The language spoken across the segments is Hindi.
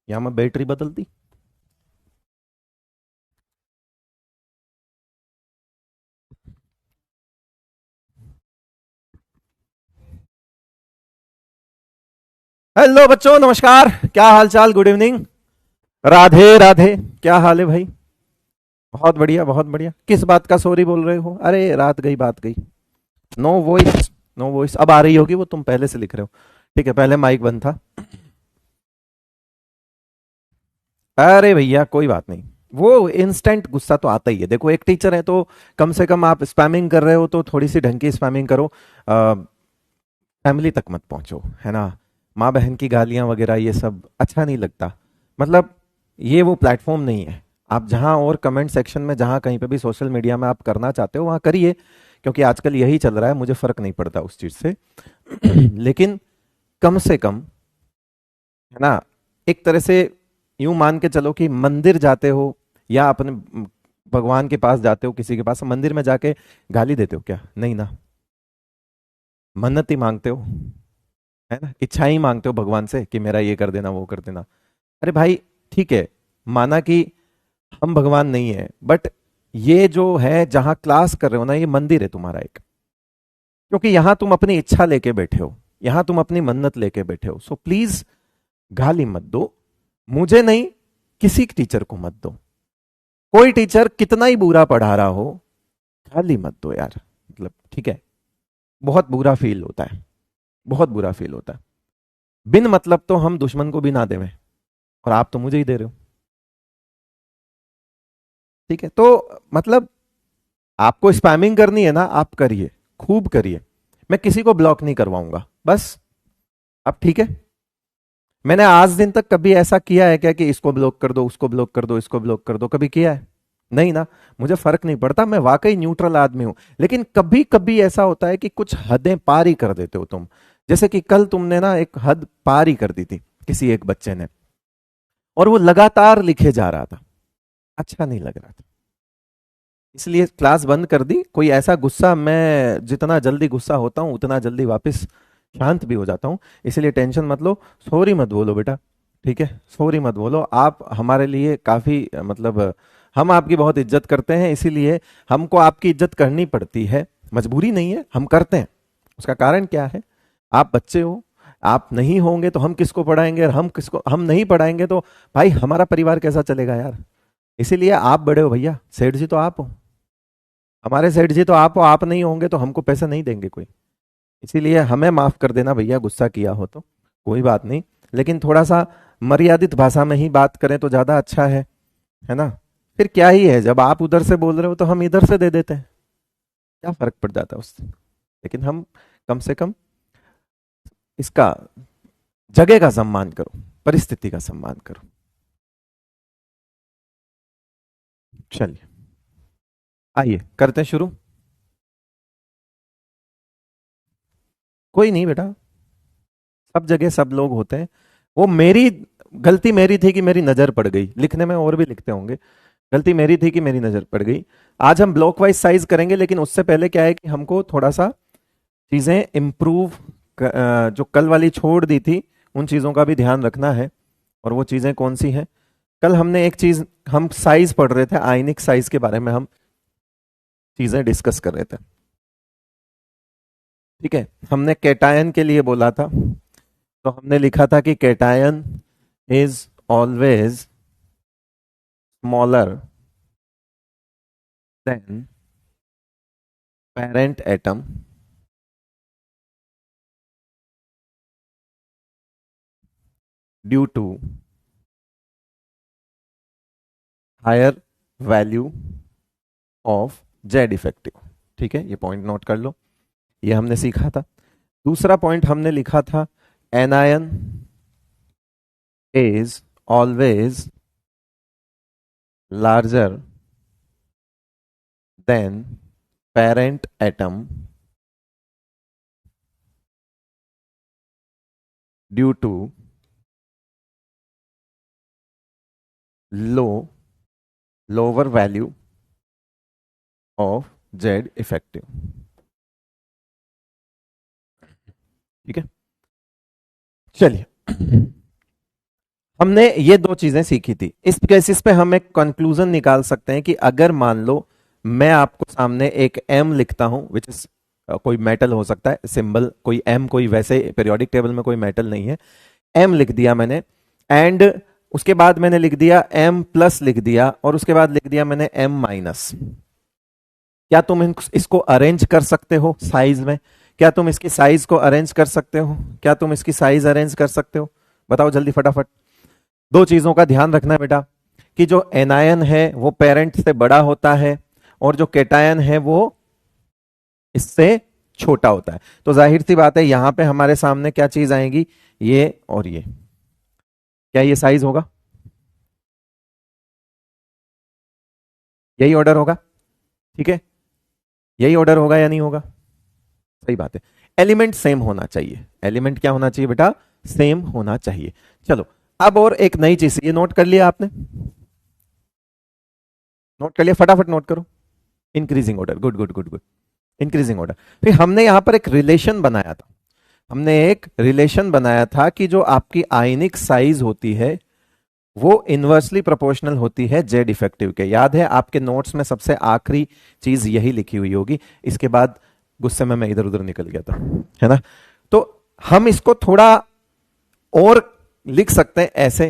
यहाँ मैं बैटरी बदल दी। हेलो बच्चों, नमस्कार। क्या हाल चाल? Good evening. राधे राधे। क्या हाल है भाई? बहुत बढ़िया, बहुत बढ़िया। किस बात का सॉरी बोल रहे हो? अरे रात गई, बात गई। No voice. नो वॉइस अब आ रही होगी, वो तुम पहले से लिख रहे हो। ठीक है, पहले माइक बंद था। अरे भैया कोई बात नहीं। वो इंस्टेंट गुस्सा तो आता ही है। देखो, एक टीचर है तो कम से कम आप स्पैमिंग कर रहे हो तो थोड़ी सी ढंग की स्पैमिंग करो। फैमिली तक मत पहुंचो, है ना। माँ बहन की गालियां वगैरह ये सब अच्छा नहीं लगता। मतलब ये वो प्लेटफॉर्म नहीं है। आप जहां और कमेंट सेक्शन में, जहां कहीं पे भी सोशल मीडिया में आप करना चाहते हो वहां करिए, क्योंकि आजकल यही चल रहा है। मुझे फर्क नहीं पड़ता उस चीज से। लेकिन कम से कम, है ना, एक तरह से यूं मान के चलो कि मंदिर जाते हो या अपने भगवान के पास जाते हो, किसी के पास मंदिर में जाके गाली देते हो क्या? नहीं ना। मन्नत ही मांगते हो, है ना, इच्छा ही मांगते हो भगवान से कि मेरा ये कर देना, वो कर देना। अरे भाई, ठीक है, माना कि हम भगवान नहीं है, बट ये जो है जहां क्लास कर रहे हो ना, ये मंदिर है तुम्हारा एक। क्योंकि यहां तुम अपनी इच्छा लेके बैठे हो, यहां तुम अपनी मन्नत लेके बैठे हो। सो प्लीज गाली मत दो। मुझे नहीं, किसी टीचर को मत दो। कोई टीचर कितना ही बुरा पढ़ा रहा हो, गाली मत दो यार। मतलब ठीक है, बहुत बुरा फील होता है। बहुत बुरा फील होता है। बिन मतलब तो हम दुश्मन को भी ना देवें, और आप तो मुझे ही दे रहे हो। ठीक है, तो मतलब आपको स्पैमिंग करनी है ना, आप करिए, खूब करिए। मैं किसी को ब्लॉक नहीं करवाऊंगा, बस। अब ठीक है। मैंने आज दिन तक कभी ऐसा किया है क्या कि इसको ब्लॉक कर दो, उसको ब्लॉक कर दो, इसको ब्लॉक कर दो? कभी किया है? नहीं ना। मुझे फर्क नहीं पड़ता, मैं वाकई न्यूट्रल आदमी हूं। लेकिन कभी कभी ऐसा होता है कि कुछ हदें पार ही कर देते हो तुम। जैसे कि कल तुमने ना एक हद पार ही कर दी थी, किसी एक बच्चे ने, और वो लगातार लिखे जा रहा था। अच्छा नहीं लग रहा था, इसलिए क्लास बंद कर दी। कोई ऐसा गुस्सा, मैं जितना जल्दी गुस्सा होता हूँ उतना जल्दी वापस शांत भी हो जाता हूँ। इसलिए टेंशन मत लो। सॉरी मत बोलो बेटा। ठीक है, सॉरी मत बोलो। आप हमारे लिए काफी मतलब हम आपकी बहुत इज्जत करते हैं, इसीलिए हमको आपकी इज्जत करनी पड़ती है। मजबूरी नहीं है, हम करते हैं। उसका कारण क्या है? आप बच्चे हो। आप नहीं होंगे तो हम किसको पढ़ाएंगे, और हम नहीं पढ़ाएंगे तो भाई हमारा परिवार कैसा चलेगा यार। इसीलिए आप बड़े हो भैया, सेठ जी तो आप हो। हमारे सेठ जी तो आप हो, आप नहीं होंगे तो हमको पैसा नहीं देंगे कोई। इसीलिए हमें माफ कर देना भैया, गुस्सा किया हो तो। कोई बात नहीं। लेकिन थोड़ा सा मर्यादित भाषा में ही बात करें तो ज्यादा अच्छा है ना। फिर क्या ही है, जब आप उधर से बोल रहे हो तो हम इधर से दे देते हैं। क्या फर्क पड़ जाता है उससे? लेकिन हम कम से कम इसका, जगह का सम्मान करो, परिस्थिति का सम्मान करो। चलिए, आइए करते हैं शुरू। कोई नहीं बेटा, सब जगह सब लोग होते हैं। वो मेरी गलती मेरी थी कि मेरी नजर पड़ गई लिखने में, और भी लिखते होंगे। गलती मेरी थी कि मेरी नजर पड़ गई। आज हम ब्लॉक वाइज साइज करेंगे, लेकिन उससे पहले क्या है कि हमको थोड़ा सा चीजें इम्प्रूव, जो कल वाली छोड़ दी थी उन चीजों का भी ध्यान रखना है। और वो चीजें कौन सी हैं? कल हमने एक चीज, हम साइज पढ़ रहे थे, आयनिक साइज के बारे में हम चीजें डिस्कस कर रहे थे। ठीक है, हमने कैटायन के लिए बोला था, तो हमने लिखा था कि cation is always smaller than parent atom due to higher value of Z effective. ठीक है, ये पॉइंट नोट कर लो। ये हमने सीखा था। दूसरा पॉइंट हमने लिखा था, anion is always larger than parent atom due to low lower value of Z effective. ठीक है, चलिए। हमने ये दो चीजें सीखी थी। इस बेसिस पे हम एक कंक्लूजन निकाल सकते हैं कि अगर मान लो मैं आपको सामने एक एम लिखता हूं, विच इज कोई मेटल हो सकता है, सिंबल कोई एम, कोई वैसे पीरियोडिक टेबल में कोई मेटल नहीं है, एम लिख दिया मैंने, एंड उसके बाद मैंने लिख दिया एम प्लस लिख दिया, और उसके बाद लिख दिया मैंने एम माइनस। क्या तुम इसको अरेंज कर सकते हो साइज में? क्या तुम इसकी साइज को अरेंज कर सकते हो? क्या तुम इसकी साइज अरेंज कर सकते हो? बताओ जल्दी फटाफट। दो चीजों का ध्यान रखना बेटा, कि जो एनायन है वो पेरेंट से बड़ा होता है, और जो केटायन है वो इससे छोटा होता है। तो जाहिर सी बात है यहां पे हमारे सामने क्या चीज आएगी, ये और ये। क्या ये साइज होगा? यही ऑर्डर होगा, ठीक है? यही ऑर्डर होगा या नहीं होगा? सही बात है। एलिमेंट सेम होना चाहिए। एलिमेंट क्या होना चाहिए बेटा? सेम होना चाहिए। चलो अब और एक नई चीज, ये नोट कर लिया आपने? नोट कर लिया? फटाफट नोट करो। Increasing order, good good good good, increasing order. फिर हमने यहां पर एक रिलेशन बनाया था। हमने एक रिलेशन बनाया था कि जो आपकी आयनिक साइज होती है वो इनवर्सली प्रोपोर्शनल होती है जेड इफेक्टिव के। याद है आपके नोट्स में सबसे आखिरी चीज यही लिखी हुई होगी, इसके बाद गुस्से में मैं इधर उधर निकल गया था, है ना? तो हम इसको थोड़ा और लिख सकते हैं ऐसे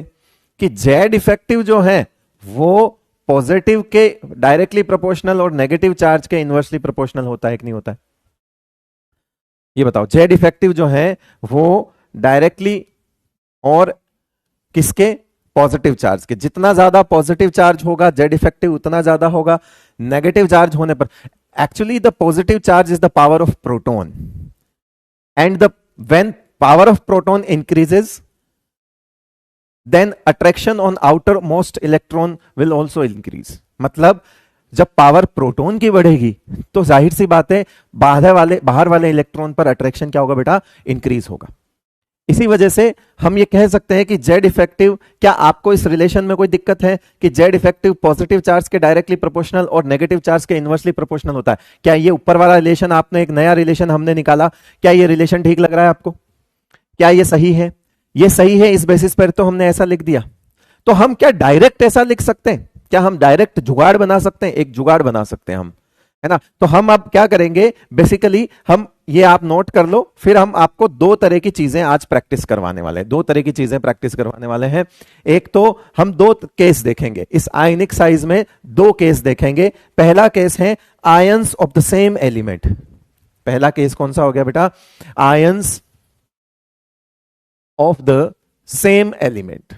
कि जेड इफेक्टिव जो है वो पॉजिटिव के डायरेक्टली प्रोपोर्शनल और नेगेटिव चार्ज के इनवर्सली प्रोपोर्शनल होता है कि नहीं होता है? ये बताओ, जेड इफेक्टिव जो है वो डायरेक्टली और किसके? पॉजिटिव चार्ज के। जितना ज्यादा पॉजिटिव चार्ज होगा जेड इफेक्टिव उतना ज्यादा होगा। नेगेटिव चार्ज होने पर, actually the positive charge is the power of proton, and the when power of proton increases then attraction on outermost electron will also increase. मतलब जब पावर प्रोटॉन की बढ़ेगी तो जाहिर सी बात है बाहर वाले इलेक्ट्रॉन पर अट्रैक्शन क्या होगा बेटा? इंक्रीज होगा। इसी वजह से हम ये कह सकते हैं कि जेड इफेक्टिव, क्या आपको इस रिलेशन में कोई दिक्कत है कि जेड इफेक्टिव पॉजिटिव चार्ज के डायरेक्टली प्रोपोर्शनल और नेगेटिव चार्ज के इनवर्सली प्रोपोर्शनल होता है? क्या ये ऊपर वाला रिलेशन, आपने एक नया रिलेशन हमने निकाला, क्या ये रिलेशन ठीक लग रहा है आपको? क्या ये सही है? ये सही है, इस बेसिस पर तो हमने ऐसा लिख दिया। तो हम क्या डायरेक्ट ऐसा लिख सकते हैं? क्या हम डायरेक्ट जुगाड़ बना सकते हैं? एक जुगाड़ बना सकते हैं हम, है ना? तो हम अब क्या करेंगे, बेसिकली हम, ये आप नोट कर लो, फिर हम आपको दो तरह की चीजें आज प्रैक्टिस करवाने वाले हैं। दो तरह की चीजें प्रैक्टिस करवाने वाले हैं। एक तो हम दो केस देखेंगे इस आयनिक साइज में, दो केस देखेंगे। पहला केस है ions of the same element. पहला केस कौन सा हो गया बेटा? Ions of the same element.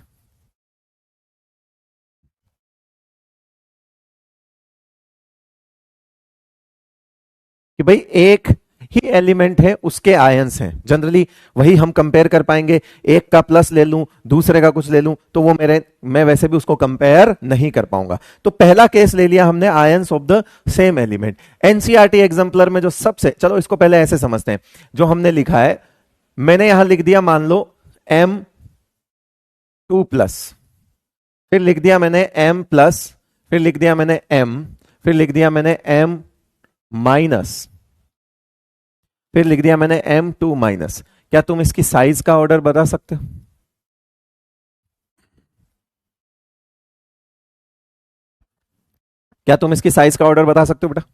कि भाई एक ही एलिमेंट है, उसके आयंस हैं। जनरली वही हम कंपेयर कर पाएंगे। एक का प्लस ले लूं, दूसरे का कुछ ले लूं, तो वो मैं वैसे भी उसको कंपेयर नहीं कर पाऊंगा। तो पहला केस ले लिया हमने, ions of the same element. NCERT exemplar में जो सबसे, चलो इसको पहले ऐसे समझते हैं। जो हमने लिखा है, मैंने यहां लिख दिया मान लो M2+, फिर लिख दिया मैंने M+, फिर लिख दिया मैंने M, फिर लिख दिया मैंने M-, फिर लिख दिया मैंने M2-। क्या तुम इसकी साइज का ऑर्डर बता सकते हो? क्या तुम इसकी साइज का ऑर्डर बता सकते हो बेटा?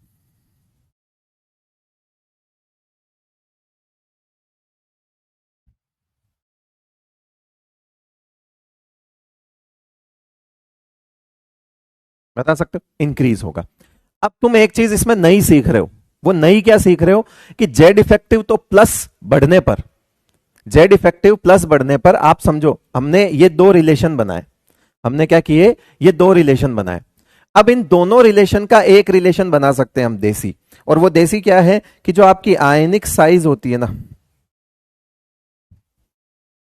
बता सकते हो? इंक्रीज होगा। अब तुम एक चीज इसमें नई सीख रहे हो। वो नई क्या सीख रहे हो? कि जेड इफेक्टिव तो प्लस बढ़ने पर, जेड इफेक्टिव प्लस बढ़ने पर, आप समझो हमने ये दो रिलेशन बनाए। हमने क्या किए? ये दो रिलेशन बनाए। अब इन दोनों रिलेशन का एक रिलेशन बना सकते हैं हम देसी। और वो देसी क्या है? कि जो आपकी आयनिक साइज होती है ना,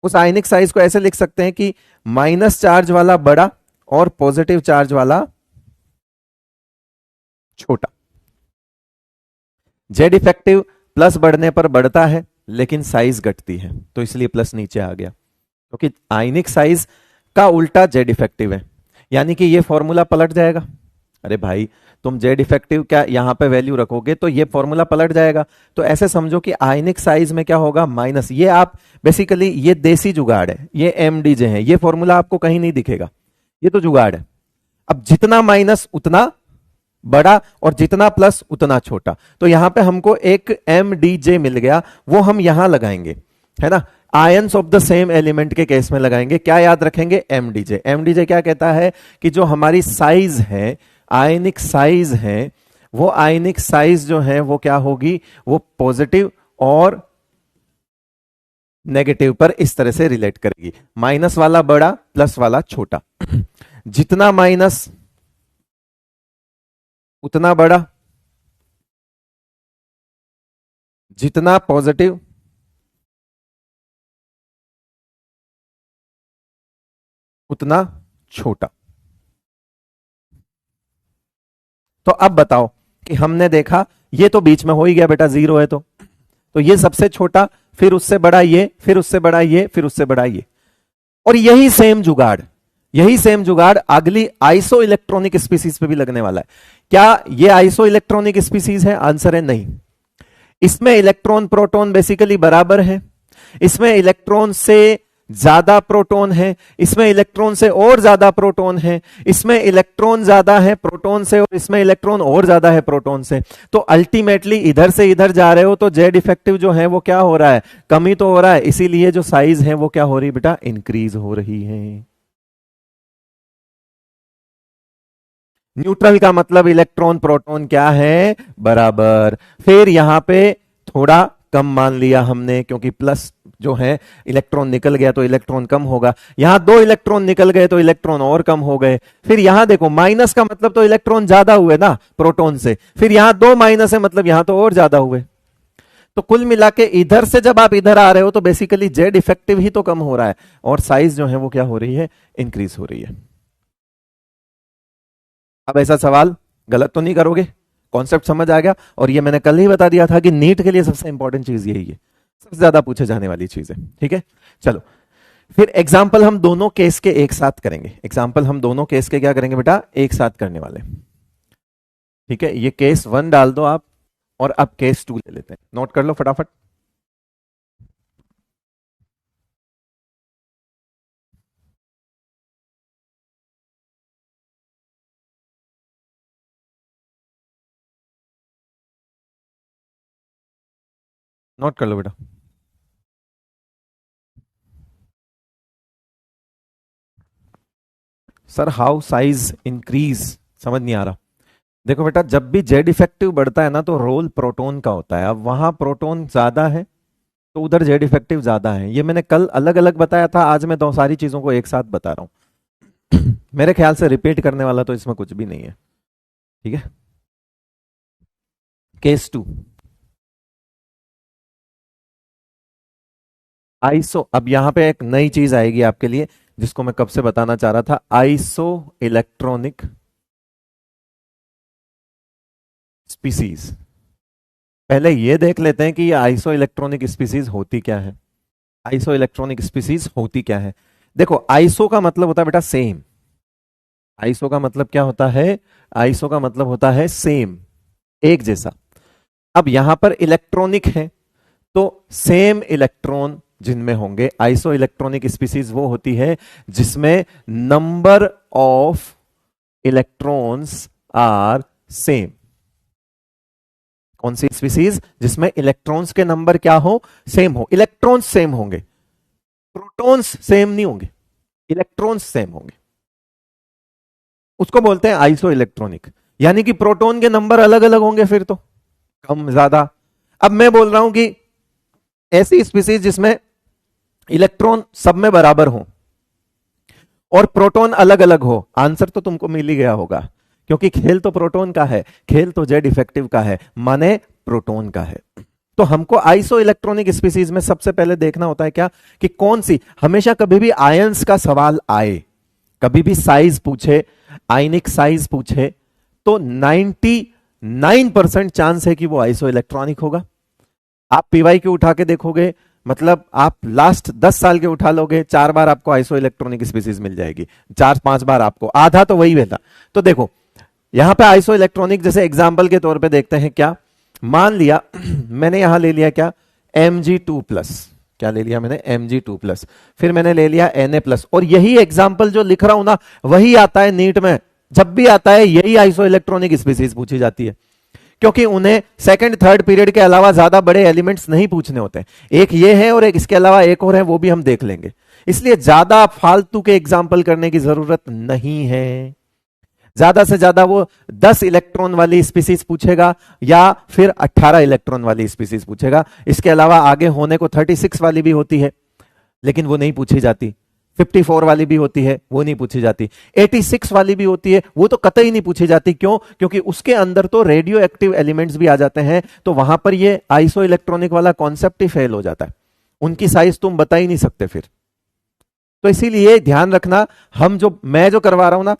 उस आयनिक साइज को ऐसे लिख सकते हैं कि माइनस चार्ज वाला बड़ा और पॉजिटिव चार्ज वाला छोटा। जेड इफेक्टिव प्लस बढ़ने पर बढ़ता है लेकिन साइज घटती है, तो इसलिए प्लस नीचे आ गया, क्योंकि आयनिक साइज का उल्टा जेड इफेक्टिव है। यानी कि ये फॉर्मूला पलट जाएगा। अरे भाई, तुम जेड इफेक्टिव क्या यहां पे वैल्यू रखोगे तो ये फॉर्मूला पलट जाएगा। तो ऐसे समझो कि आयनिक साइज में क्या होगा, माइनस। ये आप बेसिकली, ये देसी जुगाड़ है, ये एमडीजे है, ये फॉर्मूला आपको कहीं नहीं दिखेगा, ये तो जुगाड़ है। अब जितना माइनस उतना बड़ा और जितना प्लस उतना छोटा। तो यहां पे हमको एक एमडीजे मिल गया, वो हम यहां लगाएंगे, है ना। Ions of the same element के केस में लगाएंगे, क्या याद रखेंगे, एमडीजे। एमडीजे क्या कहता है कि जो हमारी साइज है, आयनिक साइज है, वो आयनिक साइज जो है वो क्या होगी, वो पॉजिटिव और नेगेटिव पर इस तरह से रिलेट करेगी। माइनस वाला बड़ा, प्लस वाला छोटा। जितना माइनस उतना बड़ा, जितना पॉजिटिव उतना छोटा। तो अब बताओ कि हमने देखा ये तो बीच में हो ही गया बेटा, जीरो है तो ये सबसे छोटा, फिर उससे बड़ा ये, फिर उससे बड़ा ये, फिर उससे बड़ा ये। और यही सेम जुगाड़ अगली आइसो इलेक्ट्रॉनिक स्पीसीज पे भी लगने वाला है। क्या ये आइसो इलेक्ट्रॉनिक स्पीसीज है, आंसर है नहीं। इसमें इलेक्ट्रॉन प्रोटॉन बेसिकली बराबर है, इसमें इलेक्ट्रॉन से ज्यादा प्रोटॉन है, इसमें इलेक्ट्रॉन से और ज्यादा प्रोटॉन है, इसमें इलेक्ट्रॉन ज्यादा है प्रोटॉन से और इसमें इलेक्ट्रॉन और ज्यादा है प्रोटॉन से। तो अल्टीमेटली इधर से इधर जा रहे हो तो जेड इफेक्टिव जो है वो क्या हो रहा है, कमी तो हो रहा है। इसीलिए जो साइज है वो क्या हो रही है बेटा, इंक्रीज हो रही है। न्यूट्रल का मतलब इलेक्ट्रॉन प्रोटॉन क्या है, बराबर। फिर यहां पे थोड़ा कम मान लिया हमने, क्योंकि प्लस जो है इलेक्ट्रॉन निकल गया तो इलेक्ट्रॉन कम होगा। यहां दो इलेक्ट्रॉन निकल गए तो इलेक्ट्रॉन और कम हो गए। फिर यहां देखो माइनस का मतलब तो इलेक्ट्रॉन ज्यादा हुए ना प्रोटॉन से, फिर यहां दो माइनस है मतलब यहां तो और ज्यादा हुए। तो कुल मिला के इधर से जब आप इधर आ रहे हो तो बेसिकली जेड इफेक्टिव ही तो कम हो रहा है और साइज जो है वो क्या हो रही है, इंक्रीज हो रही है। अब ऐसा सवाल गलत तो नहीं करोगे, कॉन्सेप्ट समझ आ गया। और ये मैंने कल ही बता दिया था कि नीट के लिए सबसे इंपॉर्टेंट चीज यही है, सबसे ज्यादा पूछे जाने वाली चीज है। ठीक है, चलो फिर एग्जाम्पल हम दोनों केस के एक साथ करेंगे। एग्जाम्पल हम दोनों केस के क्या करेंगे बेटा, एक साथ करने वाले। ठीक है, ये केस 1 डाल दो आप और अब केस 2 ले लेते हैं, नोट कर लो फटाफट। नोट कर लो बेटा। सर हाउ साइज इंक्रीज, समझ नहीं आ रहा। देखो बेटा, जब भी जेड इफेक्टिव बढ़ता है ना तो रोल प्रोटॉन का होता है। अब वहां प्रोटॉन ज्यादा है तो उधर जेड इफेक्टिव ज्यादा है। ये मैंने कल अलग अलग बताया था, आज मैं दो सारी चीजों को एक साथ बता रहा हूं। मेरे ख्याल से रिपीट करने वाला तो इसमें कुछ भी नहीं है। ठीक है, केस 2 आइसो। अब यहां पे एक नई चीज आएगी आपके लिए जिसको मैं कब से बताना चाह रहा था, आइसो इलेक्ट्रॉनिक स्पीसीज। पहले ये देख लेते हैं कि ये आइसो इलेक्ट्रॉनिक स्पीसीज होती क्या है। आइसो इलेक्ट्रॉनिक स्पीसीज होती क्या है। देखो आइसो का मतलब होता है बेटा सेम। आइसो का मतलब क्या होता है, आइसो का मतलब होता है सेम, एक जैसा। अब यहां पर इलेक्ट्रॉनिक है तो सेम इलेक्ट्रॉन जिनमें होंगे। आइसो इलेक्ट्रॉनिक स्पीसीज वो होती है जिसमें number of electrons are same. कौन सी स्पीसीज, जिसमें इलेक्ट्रॉन्स के नंबर क्या हो, सेम हो। इलेक्ट्रॉन्स सेम होंगे, प्रोटॉन्स सेम नहीं होंगे, इलेक्ट्रॉन्स सेम होंगे, उसको बोलते हैं आइसो इलेक्ट्रॉनिक। यानी कि प्रोटॉन के नंबर अलग अलग होंगे फिर तो, कम ज्यादा। अब मैं बोल रहा हूं कि ऐसी स्पीसीज जिसमें इलेक्ट्रॉन सब में बराबर हो और प्रोटॉन अलग अलग हो, आंसर तो तुमको मिल ही गया होगा, क्योंकि खेल तो प्रोटॉन का है, खेल तो जेड इफेक्टिव का है, माने प्रोटॉन का है। तो हमको आइसो इलेक्ट्रॉनिक स्पीसीज में सबसे पहले देखना होता है क्या, कि कौन सी, हमेशा कभी भी आयंस का सवाल आए, कभी भी साइज पूछे, आयनिक साइज पूछे, तो 99% चांस है कि वो आइसो इलेक्ट्रॉनिक होगा। आप पीवाई के उठा के देखोगे, मतलब आप लास्ट 10 साल के उठा लोगे, 4 बार आपको आइसो इलेक्ट्रॉनिक स्पीसीज मिल जाएगी, 4-5 बार आपको, आधा तो वही रहता। तो देखो यहां पे आइसो इलेक्ट्रॉनिक जैसे एग्जाम्पल के तौर पे देखते हैं क्या, मान लिया मैंने यहां ले लिया क्या, Mg2+, क्या ले लिया मैंने, Mg2+, फिर मैंने ले लिया Na+, और यही एग्जाम्पल जो लिख रहा हूं ना वही आता है नीट में, जब भी आता है यही आइसो इलेक्ट्रॉनिक स्पीसीज पूछी जाती है, क्योंकि उन्हें सेकंड थर्ड पीरियड के अलावा ज्यादा बड़े एलिमेंट्स नहीं पूछने होते, एक ये है और एक इसके अलावा एक और है, वो भी हम देख लेंगे, इसलिए ज्यादा फालतू के एग्जाम्पल करने की जरूरत नहीं है। ज्यादा से ज्यादा वो 10 इलेक्ट्रॉन वाली स्पीसीज पूछेगा या फिर 18 इलेक्ट्रॉन वाली स्पीसीज पूछेगा, इसके अलावा आगे होने को 36 वाली भी होती है लेकिन वो नहीं पूछी जाती, 54 वाली भी होती है वो नहीं पूछी जाती, 86 वाली भी होती है वो तो कतई नहीं पूछी जाती, क्यों, क्योंकि उसके अंदर तो रेडियो एक्टिव एलिमेंट्स भी आ जाते हैं, तो वहां पर ये आइसो इलेक्ट्रॉनिक वाला कॉन्सेप्ट ही फेल हो जाता है, उनकी साइज तुम बता ही नहीं सकते फिर। तो इसीलिए ध्यान रखना, मैं जो करवा रहा हूं ना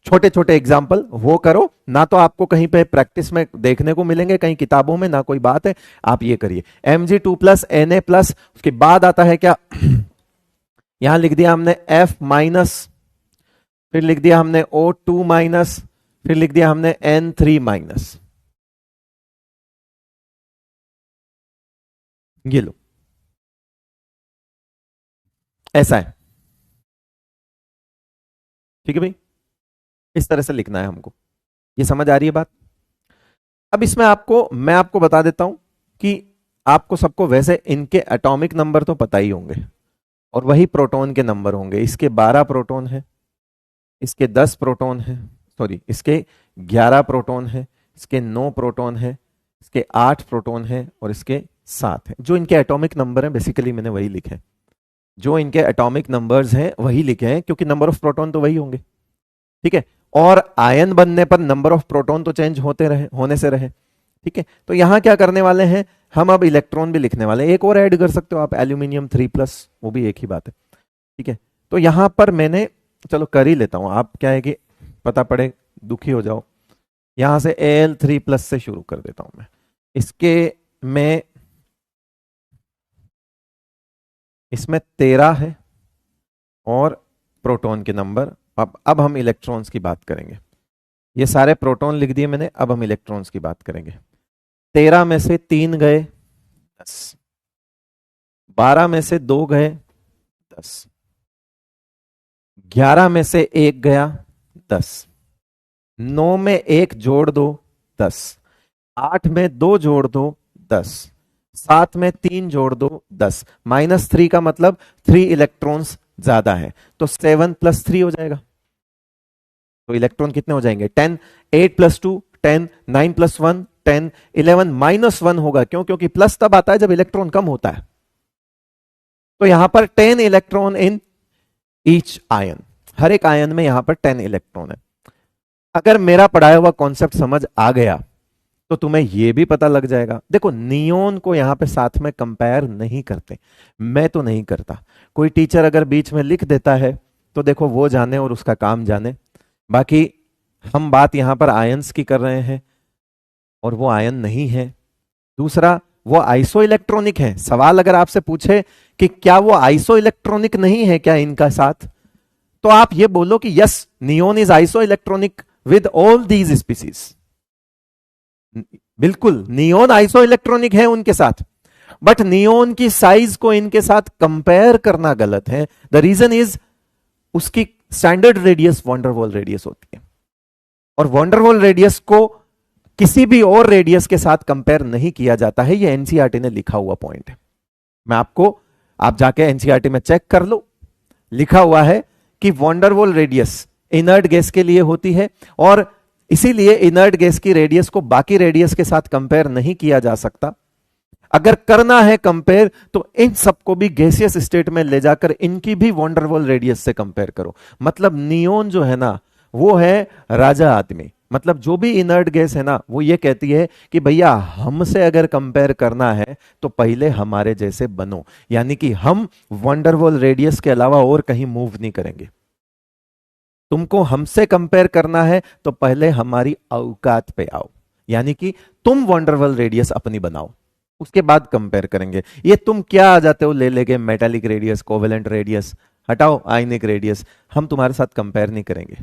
छोटे छोटे एग्जाम्पल वो करो, ना तो आपको कहीं पे प्रैक्टिस में देखने को मिलेंगे कहीं किताबों में, ना कोई बात है, आप ये करिए Mg2+, Na+, उसके बाद आता है क्या यहां लिख दिया हमने F-, फिर लिख दिया हमने O2-, फिर लिख दिया हमने N3-, ये लो, ऐसा है, ठीक है भाई, इस तरह से लिखना है हमको, ये समझ आ रही है बात। अब इसमें मैं आपको बता देता हूं कि आपको सबको वैसे इनके एटॉमिक नंबर तो पता ही होंगे और वही प्रोटॉन के नंबर होंगे, इसके 12 प्रोटॉन है, इसके 10 प्रोटॉन है, सॉरी इसके 11 प्रोटॉन है, इसके 9 प्रोटॉन है, इसके 8 प्रोटॉन है और इसके 7 है। जो इनके एटॉमिक नंबर हैं बेसिकली मैंने वही लिखे हैं, जो इनके एटॉमिक नंबर्स हैं वही लिखे हैं, क्योंकि नंबर ऑफ प्रोटॉन तो वही होंगे, ठीक है, और आयन बनने पर नंबर ऑफ प्रोटॉन तो चेंज होने से रहे, ठीक है। तो यहां क्या करने वाले हैं हम, अब इलेक्ट्रॉन भी लिखने वाले हैं, एक और ऐड कर सकते हो आप एल्यूमिनियम 3+, वो भी एक ही बात है, ठीक है। तो यहां पर मैंने, चलो कर ही लेता हूं, आप क्या है कि पता पड़े दुखी हो जाओ, यहां से Al3+ से शुरू कर देता हूं मैं, इसमें 13 है और प्रोटॉन के नंबर, अब हम इलेक्ट्रॉन्स की बात करेंगे, ये सारे प्रोटॉन लिख दिए मैंने, अब हम इलेक्ट्रॉन्स की बात करेंगे। 13 में से 3 गए 10, 12 में से 2 गए 10, 11 में से 1 गया 10, 9 में 1 जोड़ दो 10, 8 में 2 जोड़ दो 10, 7 में 3 जोड़ दो 10, -3 का मतलब 3 इलेक्ट्रॉन्स ज्यादा है, तो 7 + 3 हो जाएगा, तो इलेक्ट्रॉन कितने हो जाएंगे 10, 8 + 2 10, 9 + 1 10, 11 -1 होगा, क्यों, क्योंकि प्लस तब आता है जब इलेक्ट्रॉन कम होता है, तो यहां पर 10 इलेक्ट्रॉन इन ईच आयन, हर एक आयन में यहां पर 10 इलेक्ट्रॉन है। अगर मेरा पढ़ाया हुआ कॉन्सेप्ट समझ आ गया तो तुम्हें यह भी पता लग जाएगा, देखो नियोन को यहां पे साथ में कंपेयर नहीं करते, मैं तो नहीं करता, कोई टीचर अगर बीच में लिख देता है तो देखो वो जाने और उसका काम जाने, बाकी हम बात यहां पर आयंस की कर रहे हैं और वो आयन नहीं है। दूसरा, वो आइसो इलेक्ट्रॉनिक है, सवाल अगर आपसे पूछे कि क्या वो आइसो इलेक्ट्रॉनिक नहीं है क्या इनका साथ, तो आप ये बोलो कि yes neon is iso electronic with all these species, बिल्कुल नियोन आइसो इलेक्ट्रॉनिक है उनके साथ, बट नियोन की साइज को इनके साथ कंपेयर करना गलत है। द रीजन इज उसकी स्टैंडर्ड रेडियस वंडरवॉल रेडियस होती है और वंडरवॉल रेडियस को किसी भी और रेडियस के साथ कंपेयर नहीं किया जाता है, ये एनसीईआरटी ने लिखा हुआ पॉइंट है, आप जाके एनसीईआरटी में चेक कर लो, लिखा हुआ है कि वंडरवॉल रेडियस इनर्ट गैस के लिए होती है और इसीलिए इनर्ट गैस की रेडियस को बाकी रेडियस के साथ कंपेयर नहीं किया जा सकता। अगर करना है कंपेयर तो इन सबको भी गैसियस स्टेट में ले जाकर इनकी भी वंडरवॉल रेडियस से कंपेयर करो। मतलब नियोन जो है ना वो है राजा आदमी, मतलब जो भी इनर्ट गैस है ना वो ये कहती है कि भैया हमसे अगर कंपेयर करना है तो पहले हमारे जैसे बनो, यानी कि हम वंडरवॉल रेडियस के अलावा और कहीं मूव नहीं करेंगे। तुमको हमसे कंपेयर करना है तो पहले हमारी औकात पे आओ, यानी कि तुम वंडरवॉल रेडियस अपनी बनाओ, उसके बाद कंपेयर करेंगे। ये तुम क्या आ जाते हो ले लेके मेटालिक रेडियस, कोवेलेंट रेडियस, हटाओ आयनिक रेडियस, हम तुम्हारे साथ कंपेयर नहीं करेंगे।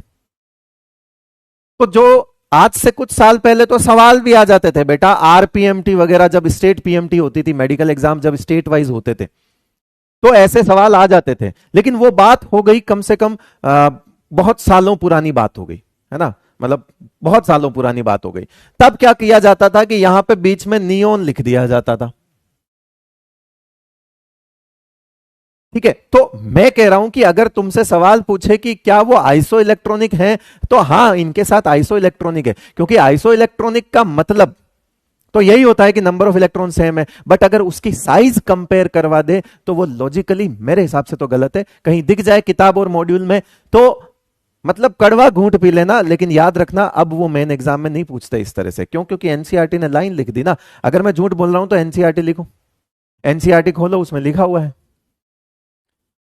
तो जो आज से कुछ साल पहले तो सवाल भी आ जाते थे बेटा, आरपीएमटी वगैरह, जब स्टेट पीएमटी होती थी, मेडिकल एग्जाम जब स्टेट वाइज होते थे, तो ऐसे सवाल आ जाते थे। लेकिन वो बात हो गई कम से कम बहुत सालों पुरानी बात हो गई, है ना, मतलब बहुत सालों पुरानी बात हो गई। तब क्या किया जाता था कि यहां पे बीच में नियोन लिख दिया जाता था। ठीक है, तो मैं कह रहा हूं कि अगर तुमसे सवाल पूछे कि क्या वो आइसो इलेक्ट्रॉनिक है, तो हाँ, इनके साथ आइसो इलेक्ट्रॉनिक है, क्योंकि आइसो इलेक्ट्रॉनिक का मतलब तो यही होता है कि नंबर ऑफ इलेक्ट्रॉन सेम है। बट अगर उसकी साइज कंपेयर करवा दे तो वो लॉजिकली मेरे हिसाब से तो गलत है। कहीं दिख जाए किताब और मॉड्यूल में तो मतलब कड़वा घूंट पी लेना, लेकिन याद रखना अब वो मेन एग्जाम में नहीं पूछते इस तरह से। क्यों? क्योंकि एनसीईआरटी ने लाइन लिख दी ना। अगर मैं झूठ बोल रहा हूं तो एनसीईआरटी लिखो, एनसीईआरटी खोलो, उसमें लिखा हुआ है,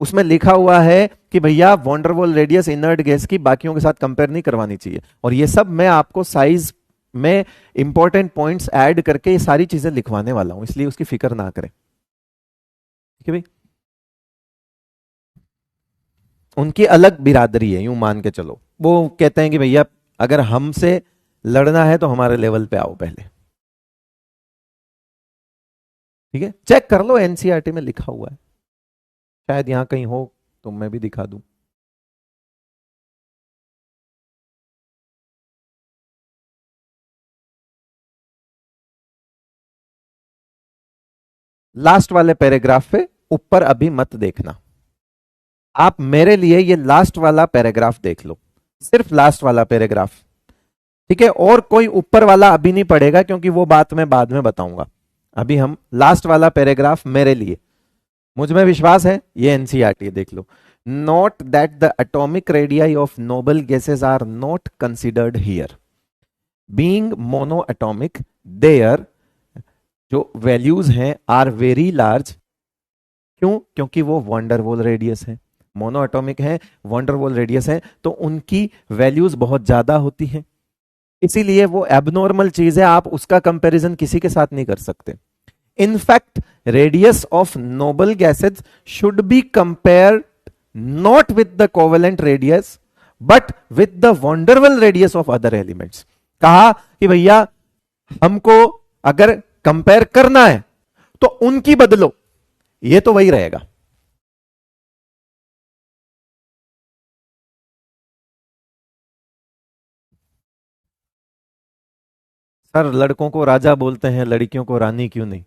उसमें लिखा हुआ है कि भैया वॉन्डरवॉल रेडियस इनर्ट गैस की बाकियों के साथ कंपेयर नहीं करवानी चाहिए। और ये सब मैं आपको साइज में इंपॉर्टेंट पॉइंट्स ऐड करके ये सारी चीजें लिखवाने वाला हूं, इसलिए उसकी फिक्र ना करें। ठीक है भाई, उनकी अलग बिरादरी है, यूं मान के चलो। वो कहते हैं कि भैया अगर हमसे लड़ना है तो हमारे लेवल पे आओ पहले। ठीक है, चेक कर लो, एनसीईआरटी में लिखा हुआ है, शायद यहां कहीं हो तो मैं भी दिखा दूं। लास्ट वाले पैराग्राफ पे ऊपर अभी मत देखना, आप मेरे लिए ये लास्ट वाला पैराग्राफ देख लो, सिर्फ लास्ट वाला पैराग्राफ। ठीक है, और कोई ऊपर वाला अभी नहीं पढ़ेगा क्योंकि वो बात मैं बाद में बताऊंगा। अभी हम लास्ट वाला पैराग्राफ मेरे लिए, मुझ में विश्वास है, ये एनसीईआरटी देख लो। Note that the atomic radii of noble gases are not considered here being mono atomic, their जो वैल्यूज हैं आर वेरी लार्ज। क्यों? क्योंकि वो वंडरवॉल रेडियस है, मोनो एटॉमिक है, वंडरवॉल रेडियस है, तो उनकी वैल्यूज बहुत ज्यादा होती हैं, इसीलिए वो एबनॉर्मल चीज है, आप उसका कंपैरिजन किसी के साथ नहीं कर सकते। In fact radius of noble gases should be compared not with the covalent radius but with the van der Waals radius of other elements. कहा कि भैया हमको अगर कंपेयर करना है तो उनकी बदलो, ये तो वही रहेगा। सर लड़कों को राजा बोलते हैं, लड़कियों को रानी क्यों नहीं?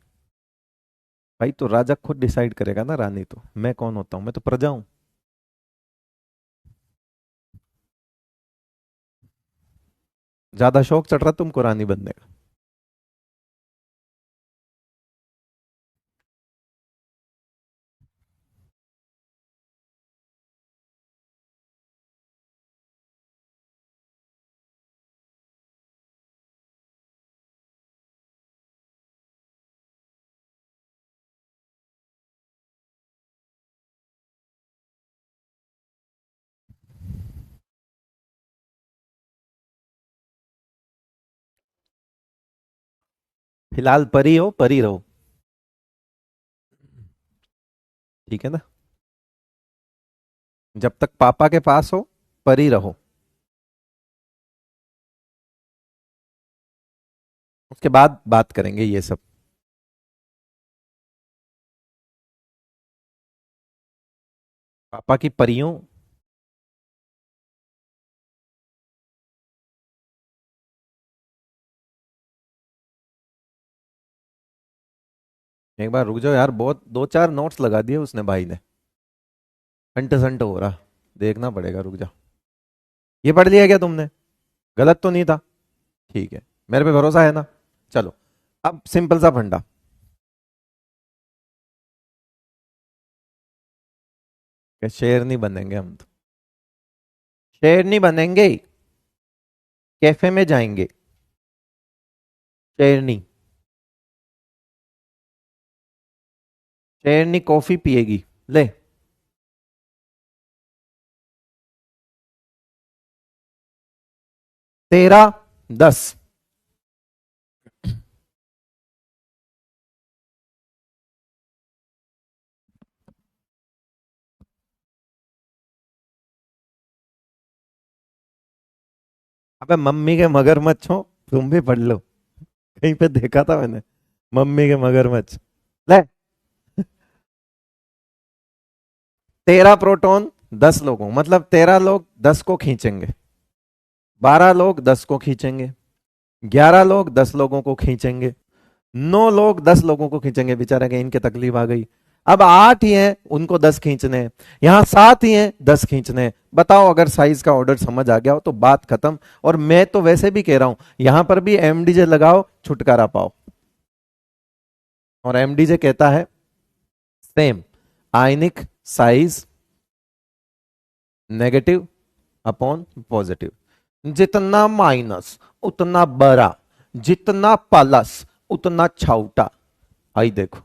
भाई तो राजा खुद डिसाइड करेगा ना, रानी तो मैं कौन होता हूं, मैं तो प्रजा हूं। ज्यादा शौक चढ़ रहा तुमको रानी बनने का? फिलहाल परी हो, परी रहो। ठीक है ना, जब तक पापा के पास हो परी रहो, उसके बाद बात करेंगे ये सब। पापा की परियों। एक बार रुक जाओ यार, बहुत दो चार नोट्स लगा दिए उसने भाई ने, अंट संट हो रहा, देखना पड़ेगा, रुक जा। ये पढ़ लिया क्या तुमने? गलत तो नहीं था? ठीक है, मेरे पे भरोसा है ना? चलो, अब सिंपल सा फंडा। कि शेर नहीं बनेंगे हम तो, शेर नहीं बनेंगे, कैफे में जाएंगे, शेरनी, शेरनी कॉफी पिएगी, ले। 13, 10। अबे मम्मी के मगरमच्छ हो, तुम भी पढ़ लो, कहीं पे देखा था मैंने, मम्मी के मगरमच्छ। ले, 13 प्रोटॉन 10 लोगों, मतलब 13 लोग 10 को खींचेंगे, 12 लोग 10 को खींचेंगे, 11 लोग 10 लोगों को खींचेंगे, 9 लोग 10 लोगों को खींचेंगे, बेचारे के इनके तकलीफ आ गई। अब 8 ही हैं, उनको 10 खींचने हैं। यहां 7 ही हैं, 10 खींचने हैं। बताओ, अगर साइज का ऑर्डर समझ आ गया हो तो बात खत्म। और मैं तो वैसे भी कह रहा हूं, यहां पर भी एमडीजे लगाओ, छुटकारा पाओ। और एमडीजे कहता है सेम, आयनिक साइज नेगेटिव अपॉन पॉजिटिव, जितना माइनस उतना बड़ा, जितना प्लस उतना छोटा। आई देखो,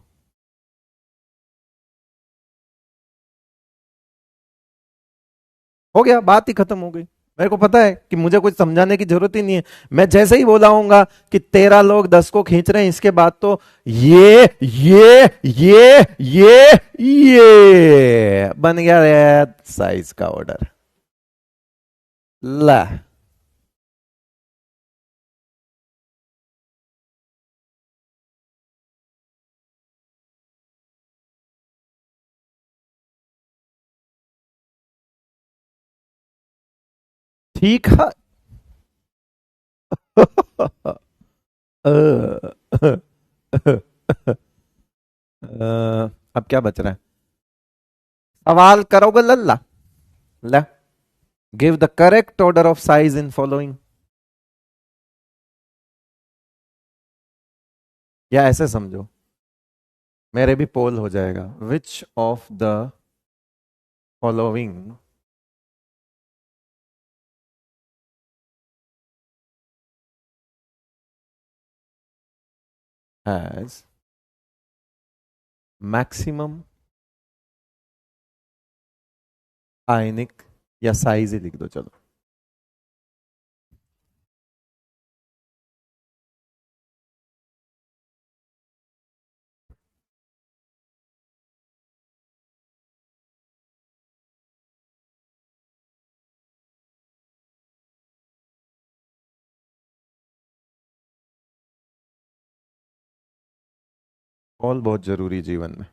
हो गया, बात ही खत्म हो गई। मेरे को पता है कि मुझे कुछ समझाने की जरूरत ही नहीं है। मैं जैसे ही बोला हूंगा कि 13 लोग 10 को खींच रहे हैं, इसके बाद तो ये बन गया साइज का ऑर्डर। ला, ठीक है। अब क्या बच रहा है? सवाल करोगे लल्ला? ला, give the correct order of size in following. या ऐसे समझो, मेरे भी पोल हो जाएगा, which of the following has maximum ionic, या साइज ही लिख दो चलो। पोल बहुत जरूरी जीवन में।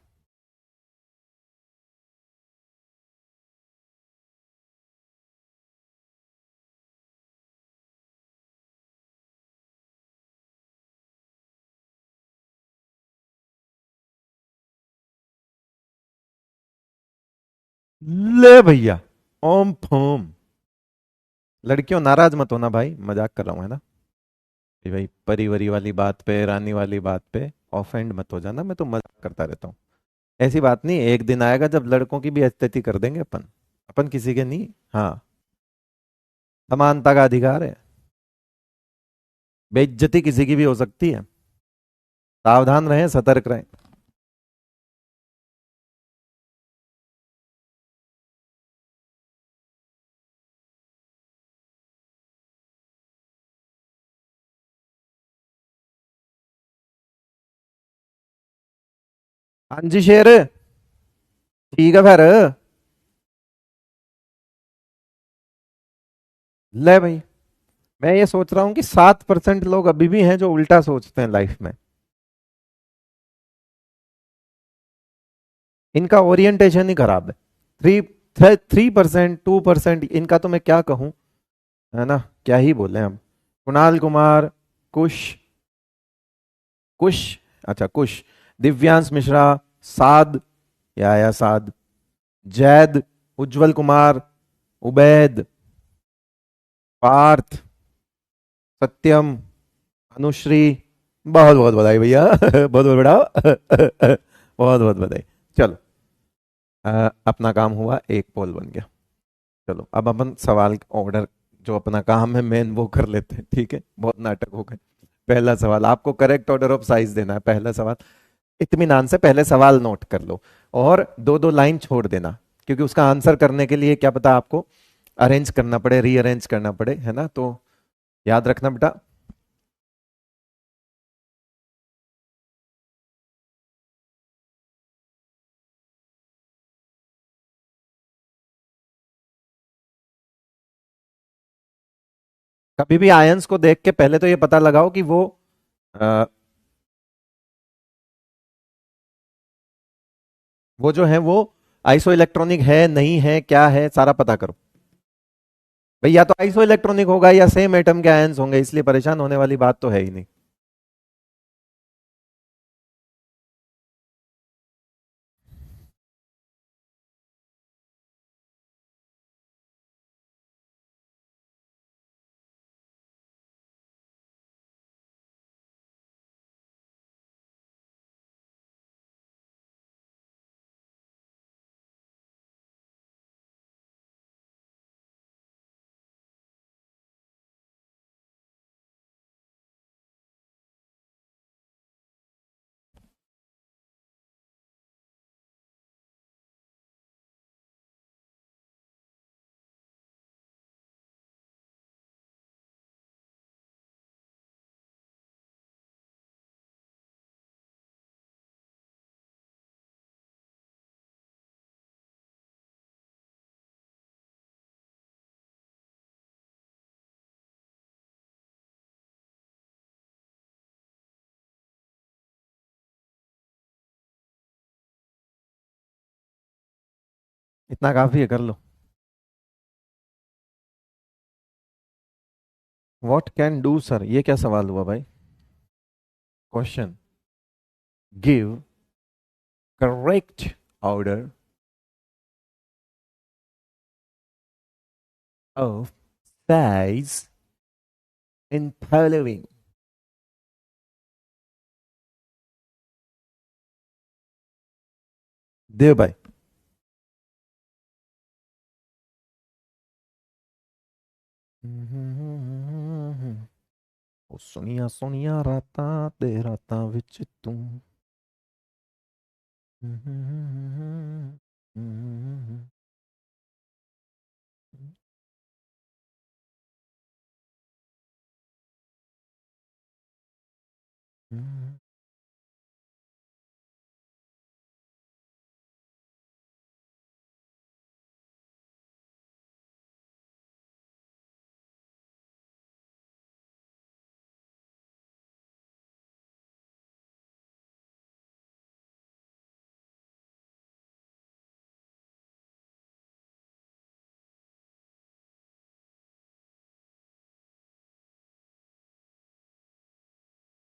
ले भैया, ओम फोम। लड़कियों नाराज मत होना भाई, मजाक कर रहा हूं, है ना? कि भाई परिवरी वाली बात पे, रानी वाली बात पे ऑफेंड मत हो जाना, मैं तो मजाक करता रहता हूँ। ऐसी बात नहीं, एक दिन आएगा जब लड़कों की भी इज्जत कर देंगे अपन। अपन किसी के नहीं। हाँ, समानता का अधिकार है। बेइज्जती किसी की भी हो सकती है। सावधान रहें, सतर्क रहें। हाँ जी शेर, ठीक है फिर। ले भाई, मैं ये सोच रहा हूँ कि 7% लोग अभी भी हैं जो उल्टा सोचते हैं लाइफ में। इनका ओरिएंटेशन ही खराब है। 3% 2%, इनका तो मैं क्या कहूँ, है ना? क्या ही बोले हम। कुणाल कुमार, कुश, कुश, अच्छा कुश, दिव्यांश मिश्रा, साद, या साद, जैद, उज्जवल कुमार, उबैद, पार्थ, सत्यम, अनुश्री। बहुत बहुत बधाई भैया, बहुत बहुत बड़ा, बहुत बहुत बधाई। चलो, अपना काम हुआ, एक पोल बन गया। चलो अब अपन सवाल ऑर्डर, जो अपना काम है मेन, वो कर लेते हैं, ठीक है? बहुत नाटक हो गए। पहला सवाल, आपको करेक्ट ऑर्डर ऑफ साइज देना है। पहला सवाल, इत्मीनान से पहले सवाल नोट कर लो, और दो दो लाइन छोड़ देना, क्योंकि उसका आंसर करने के लिए क्या पता आपको अरेंज करना पड़े, रीअरेंज करना पड़े, है ना? तो याद रखना बेटा। कभी भी आयंस को देख के पहले तो ये पता लगाओ कि अ, वो जो है वो आइसो इलेक्ट्रॉनिक है नहीं है क्या है, सारा पता करो भाई। या तो आइसो इलेक्ट्रॉनिक होगा या सेम एटम के आयंस होंगे, इसलिए परेशान होने वाली बात तो है ही नहीं। इतना काफी है, कर लो। व्हाट कैन डू सर, ये क्या सवाल हुआ भाई? Question, give correct order of size in following. दे भाई। ਉਹ ਸੋਹਣੀਆਂ ਸੋਹਣੀਆਂ ਰਾਤਾਂ ਤੇ ਰਾਤਾਂ ਵਿੱਚ ਤੂੰ।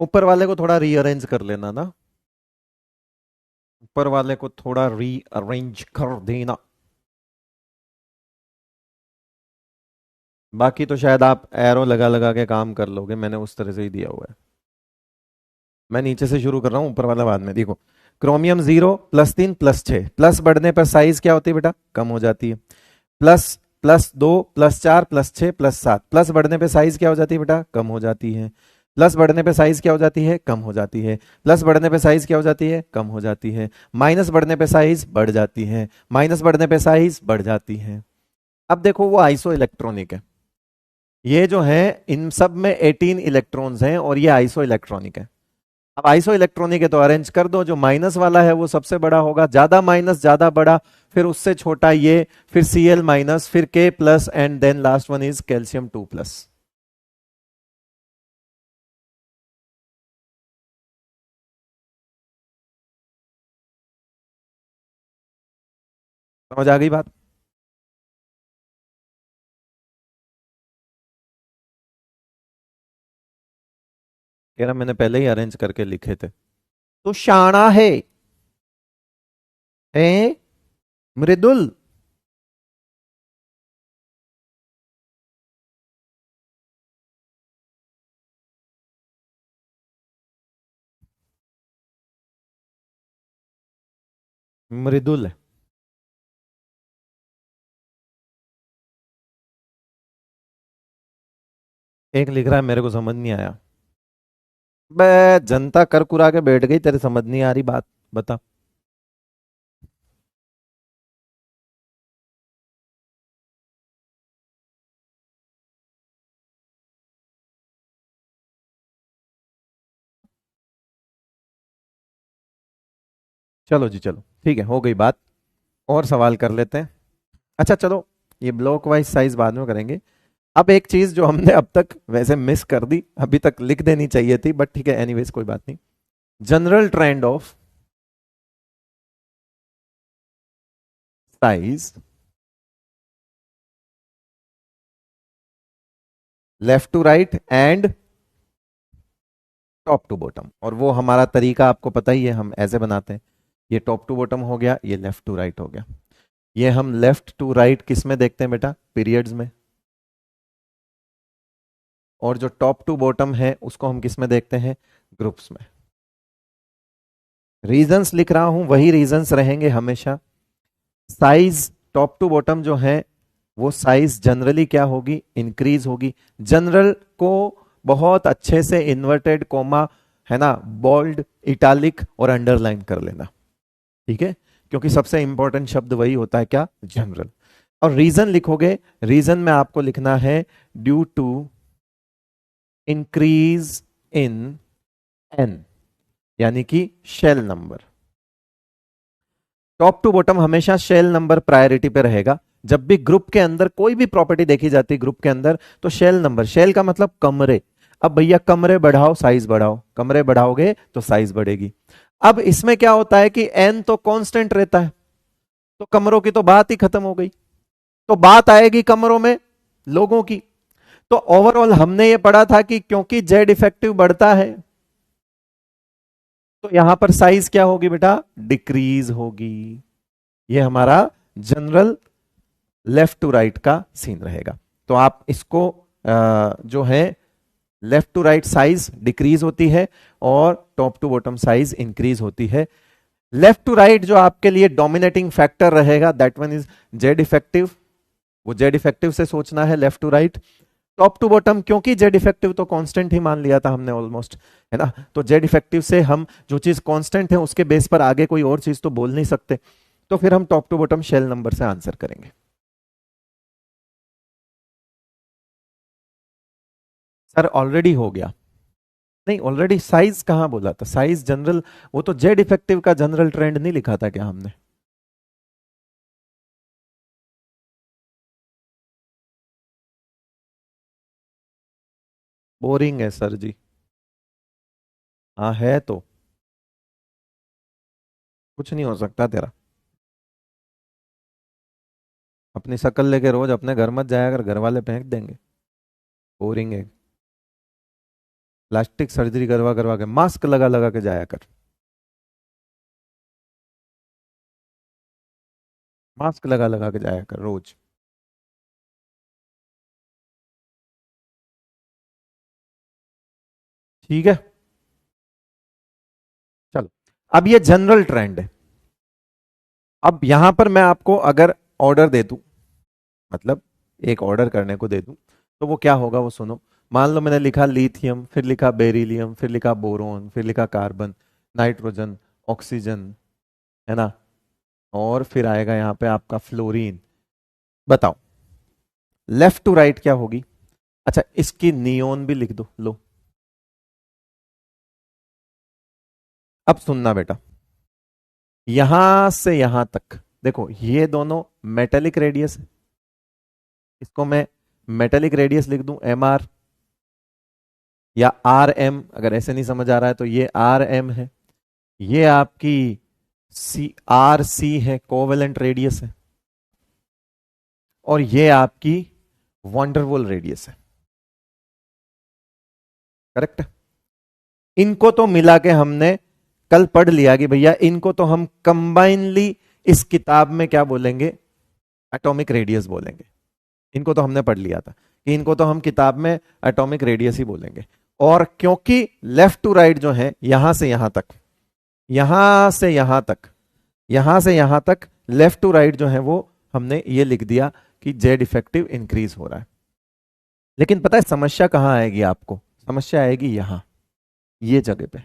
ऊपर वाले को थोड़ा रीअरेंज कर लेना ना, ऊपर वाले को थोड़ा रीअरेंज कर देना। बाकी तो शायद आप एरो लगा लगा के काम कर लोगे, मैंने उस तरह से ही दिया हुआ है। मैं नीचे से शुरू कर रहा हूँ, ऊपर वाला बाद में। देखो, क्रोमियम 0 +3 +6, प्लस बढ़ने पर साइज क्या होती है बेटा? कम हो जाती है। प्लस +2 +4 +6 +7, प्लस बढ़ने पे साइज क्या हो जाती है बेटा? कम हो जाती है। प्लस बढ़ने पे साइज क्या हो जाती है? कम हो जाती है। प्लस बढ़ने पे साइज क्या हो जाती है? कम हो जाती है। माइनस बढ़ने पे साइज बढ़ जाती है। माइनस बढ़ने पे साइज बढ़ जाती है। अब देखो, वो आइसो इलेक्ट्रॉनिक है। ये जो है, इन सब में 18 इलेक्ट्रॉन्स हैं और ये आइसो इलेक्ट्रॉनिक है। अब आइसो इलेक्ट्रॉनिक है तो अरेंज कर दो, जो माइनस वाला है वो सबसे बड़ा होगा, ज्यादा माइनस ज्यादा बड़ा, फिर उससे छोटा ये, फिर Cl माइनस, फिर K plus, and then last one is calcium 2+। समझ आ गई बात? कह रहा मैंने पहले ही अरेंज करके लिखे थे। तो शाना है मृदुल। मृदुल है। एक लिख रहा है मेरे को समझ नहीं आया। बे, जनता कर कुरा के बैठ गई, तेरे समझ नहीं आ रही बात, बता। चलो जी, चलो ठीक है, हो गई बात। और सवाल कर लेते हैं। अच्छा चलो, ये ब्लॉक वाइज साइज बाद में करेंगे। अब एक चीज जो हमने अब तक वैसे मिस कर दी, अभी तक लिख देनी चाहिए थी, बट ठीक है, एनीवेज कोई बात नहीं। General trend of size left to right and top to bottom, और वो हमारा तरीका आपको पता ही है, हम ऐसे बनाते हैं। ये टॉप टू बॉटम हो गया, ये लेफ्ट टू राइट हो गया। ये हम लेफ्ट टू राइट किस में देखते हैं बेटा? पीरियड्स में। और जो टॉप टू बॉटम है उसको हम किस में देखते हैं? ग्रुप्स में। रीजंस लिख रहा हूं, वही रीजंस रहेंगे हमेशा। साइज टॉप टू बॉटम जो है वो साइज जनरली क्या होगी? इंक्रीज होगी। जनरल को बहुत अच्छे से इन्वर्टेड कोमा, है ना, बोल्ड, इटालिक और अंडरलाइन कर लेना, ठीक है, क्योंकि सबसे इंपॉर्टेंट शब्द वही होता है, क्या? जनरल। और रीजन लिखोगे, रीजन में आपको लिखना है due to increase in n, यानी कि shell number. Top to bottom हमेशा शेल नंबर प्रायोरिटी पे रहेगा। जब भी ग्रुप के अंदर कोई भी प्रॉपर्टी देखी जाती है ग्रुप के अंदर, तो शेल नंबर, शेल का मतलब कमरे। अब भैया कमरे बढ़ाओ, साइज बढ़ाओ, कमरे बढ़ाओगे तो साइज बढ़ेगी। अब इसमें क्या होता है कि एन तो कांस्टेंट रहता है, तो कमरों की तो बात ही खत्म हो गई। तो बात आएगी कमरों में लोगों की। तो ओवरऑल हमने ये पढ़ा था कि क्योंकि जेड इफेक्टिव बढ़ता है, तो यहां पर साइज क्या होगी बेटा? डिक्रीज होगी। ये हमारा जनरल लेफ्ट टू राइट का सीन रहेगा। तो आप इसको जो है left to right size decrease होती है और top to bottom size increase होती है। लेफ्ट टू राइट जो आपके लिए डोमिनेटिंग फैक्टर रहेगा, that one is Z effective. वो जेड इफेक्टिव से सोचना है left to right. Top to bottom, क्योंकि जेड इफेक्टिव तो कांस्टेंट ही मान लिया था हमने ऑलमोस्ट, है ना, तो जेड इफेक्टिव से हम जो चीज कांस्टेंट है उसके बेस पर आगे कोई और चीज तो बोल नहीं सकते, तो फिर हम top to bottom shell number से आंसर करेंगे। सर ऑलरेडी हो गया। नहीं, ऑलरेडी साइज कहां बोला था? साइज जनरल, वो तो जेड इफेक्टिव का जनरल ट्रेंड नहीं लिखा था क्या हमने? बोरिंग है सर जी। हाँ है तो कुछ नहीं हो सकता तेरा। अपनी शक्ल लेके रोज अपने घर मत जाया कर, घर वाले फेंक देंगे। बोरिंग है। प्लास्टिक सर्जरी करवा करवा के, मास्क लगा लगा के जाया कर। मास्क लगा लगा के जाया कर रोज। ठीक है, चलो। अब ये जनरल ट्रेंड है। अब यहां पर मैं आपको अगर ऑर्डर दे दूं, मतलब एक ऑर्डर करने को दे दूं, तो वो क्या होगा वो सुनो। मान लो मैंने लिखा लिथियम, फिर लिखा बेरिलियम, फिर लिखा बोरोन, फिर लिखा कार्बन, नाइट्रोजन, ऑक्सीजन, है ना, और फिर आएगा यहां पे आपका फ्लोरीन। बताओ लेफ्ट टू राइट क्या होगी? अच्छा, इसकी नियोन भी लिख दो, लो। अब सुनना बेटा, यहां से यहां तक देखो, ये दोनों मेटेलिक रेडियस है। इसको मैं मेटेलिक रेडियस लिख दूं, एम आर या आर एम, अगर ऐसे नहीं समझ आ रहा है तो ये आर एम है। ये आपकी सी, आर सी है, कोवेलेंट रेडियस है। और ये आपकी वंडरवॉल रेडियस है। करेक्ट। इनको तो मिला के हमने कल पढ़ लिया कि भैया इनको तो हम कंबाइनली इस किताब में क्या बोलेंगे? एटॉमिक रेडियस बोलेंगे। इनको तो हमने पढ़ लिया था कि इनको तो हम किताब में एटॉमिक रेडियस ही बोलेंगे। और क्योंकि लेफ्ट टू राइट जो है, यहां से यहां तक, यहां से यहां तक, यहां से यहां तक लेफ्ट टू राइट जो है वो हमने ये लिख दिया कि जेड इफेक्टिव इंक्रीज हो रहा है। लेकिन पता है समस्या कहां आएगी आपको? समस्या आएगी यहां, ये जगह पे।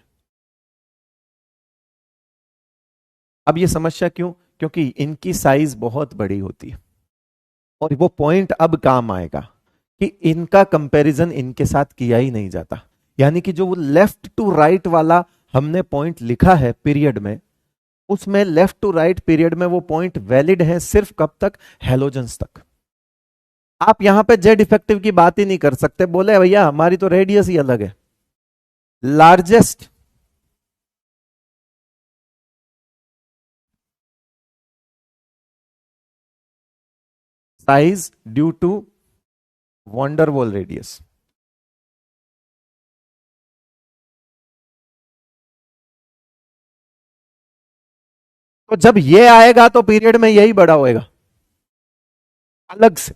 अब ये समस्या क्यों? क्योंकि इनकी साइज बहुत बड़ी होती है। और वो पॉइंट अब काम आएगा कि इनका कंपैरिजन इनके साथ किया ही नहीं जाता। यानी कि जो वो लेफ्ट टू राइट वाला हमने पॉइंट लिखा है पीरियड में, उसमें लेफ्ट टू राइट पीरियड में वो पॉइंट वैलिड है सिर्फ कब तक? हैलोजन्स तक। आप यहां पे जेड इफेक्टिव की बात ही नहीं कर सकते, बोले भैया हमारी तो रेडियस ही अलग है। Largest size due to van der Waals radius. तो जब ये आएगा तो पीरियड में यही बड़ा होएगा अलग से,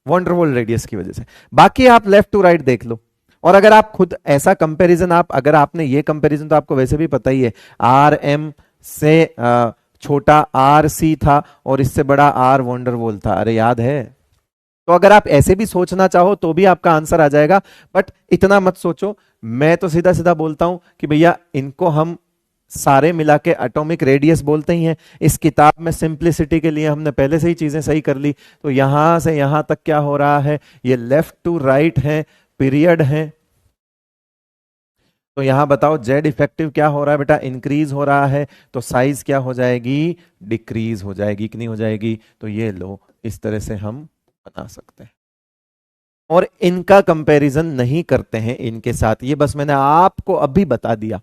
वंडरवॉल रेडियस की वजह से। बाकी आप लेफ्ट टू राइट देख लो। और अगर आप खुद ऐसा कंपैरिजन, आप अगर आपने ये कंपैरिजन तो आपको वैसे भी पता ही है, आर एम से छोटा आर सी था और इससे बड़ा आर वंडरवॉल था, अरे याद है। तो अगर आप ऐसे भी सोचना चाहो तो भी आपका आंसर आ जाएगा, बट इतना मत सोचो। मैं तो सीधा सीधा बोलता हूं कि भैया इनको हम सारे मिला के एटॉमिक रेडियस बोलते ही हैं। इस किताब में सिंप्लिसिटी के लिए हमने पहले से ही चीजें सही कर ली। तो यहां से यहां तक क्या हो रहा है, ये लेफ्ट टू राइट है, पीरियड है। तो यहां बताओ जेड इफेक्टिव क्या हो रहा है बेटा, इंक्रीज हो रहा है, तो साइज क्या हो जाएगी, डिक्रीज हो जाएगी कि नहीं हो जाएगी। तो ये लो, इस तरह से हम बना सकते हैं। और इनका कंपैरिजन नहीं करते हैं इनके साथ, ये बस मैंने आपको अभी बता दिया।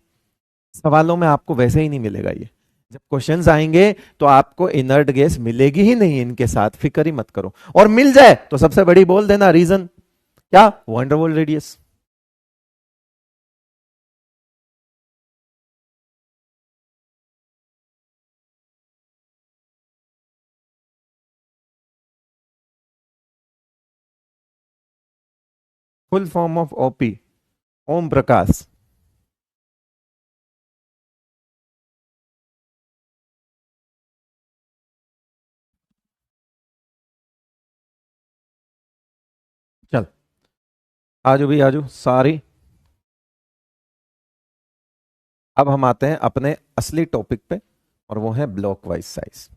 सवालों में आपको वैसे ही नहीं मिलेगा ये। जब क्वेश्चंस आएंगे तो आपको इनर्ट गैस मिलेगी ही नहीं इनके साथ, फिक्र ही मत करो। और मिल जाए तो सबसे बड़ी बोल देना रीजन क्या, van der Waals radius. Full form of OP, Om Prakash. चल आजो भी आजो सारी। अब हम आते हैं अपने असली टॉपिक पे, और वो है block wise size.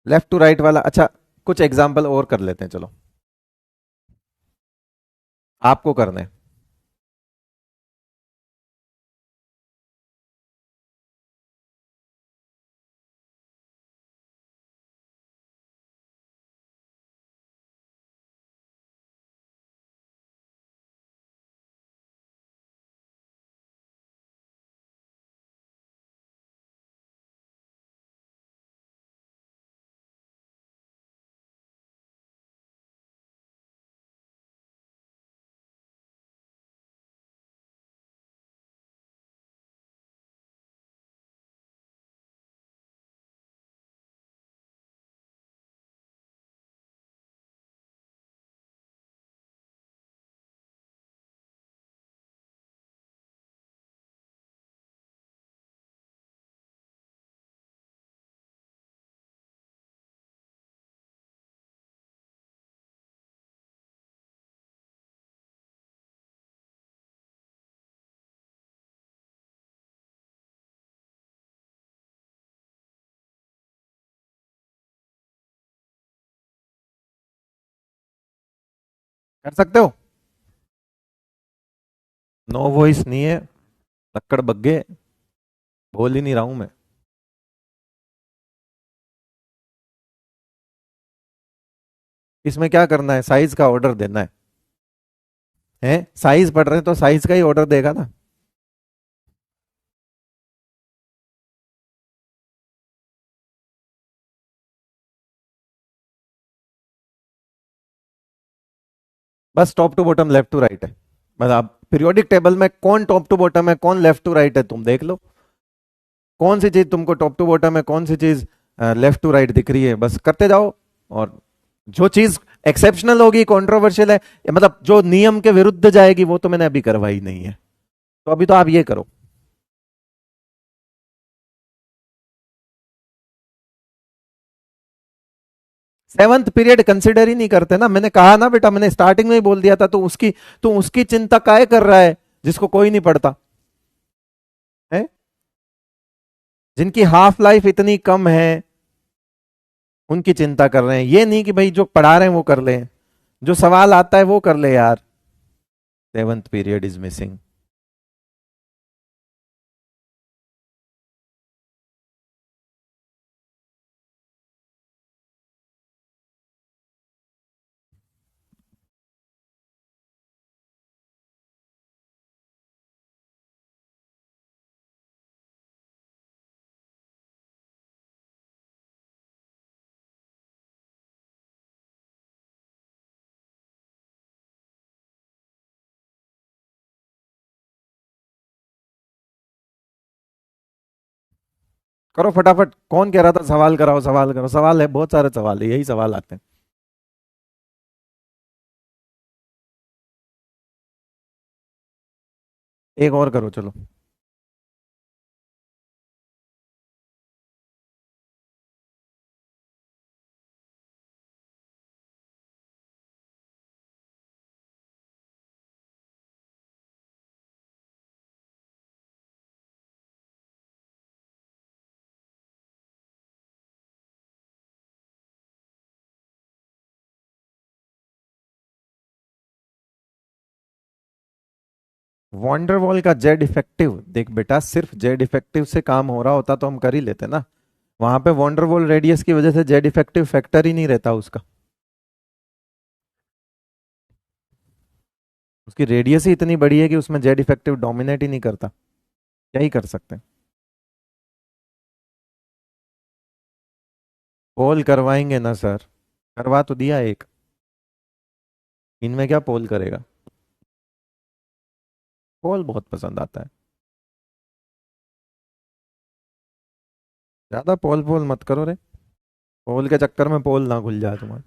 Left to right वाला, अच्छा कुछ एग्जाम्पल और कर लेते हैं चलो, आपको करने। कर सकते हो। नो वॉइस नहीं है, लक्कड़ बग्गे, बोल ही नहीं रहा हूं मैं। इसमें क्या करना है, साइज का ऑर्डर देना है साइज पढ़ रहे हैं तो साइज का ही ऑर्डर देगा ना। बस top to bottom left to right है। मतलब पीरियोडिक टेबल में कौन टॉप टू बॉटम है, कौन लेफ्ट टू राइट है, तुम देख लो कौन सी चीज तुमको टॉप टू बॉटम है, कौन सी चीज लेफ्ट टू राइट दिख रही है, बस करते जाओ। और जो चीज एक्सेप्शनल होगी, कंट्रोवर्शियल है, मतलब जो नियम के विरुद्ध जाएगी, वो तो मैंने अभी करवाई नहीं है। तो अभी तो आप ये करो। सेवंथ पीरियड कंसिडर ही नहीं करते ना, मैंने कहा ना बेटा, मैंने स्टार्टिंग में ही बोल दिया था। तो उसकी चिंता काय कर रहा है जिसको कोई नहीं पढ़ता है, जिनकी हाफ लाइफ इतनी कम है उनकी चिंता कर रहे हैं। ये नहीं कि भाई जो पढ़ा रहे हैं वो कर लें, जो सवाल आता है वो कर ले यार। Seventh period is missing. करो फटाफट, कौन कह रहा था सवाल कराओ, सवाल करो, सवाल है, बहुत सारे सवाल है, यही सवाल आते हैं। एक और करो चलो। वॉन्डरवॉल का जेड इफेक्टिव, देख बेटा, सिर्फ जेड इफेक्टिव से काम हो रहा होता तो हम कर ही लेते ना। वहां पे वॉन्डरवॉल रेडियस की वजह से जेड इफेक्टिव फैक्टर ही नहीं रहता उसका। उसकी रेडियस ही इतनी बड़ी है कि उसमें जेड इफेक्टिव डोमिनेट ही नहीं करता। क्या ही कर सकते हैं। पोल करवाएंगे ना सर, करवा तो दिया एक। इनमें क्या पोल करेगा? पोल बहुत पसंद आता है। ज्यादा पोल पोल मत करो रे, पोल के चक्कर में पोल ना खुल जाए तुम्हारा।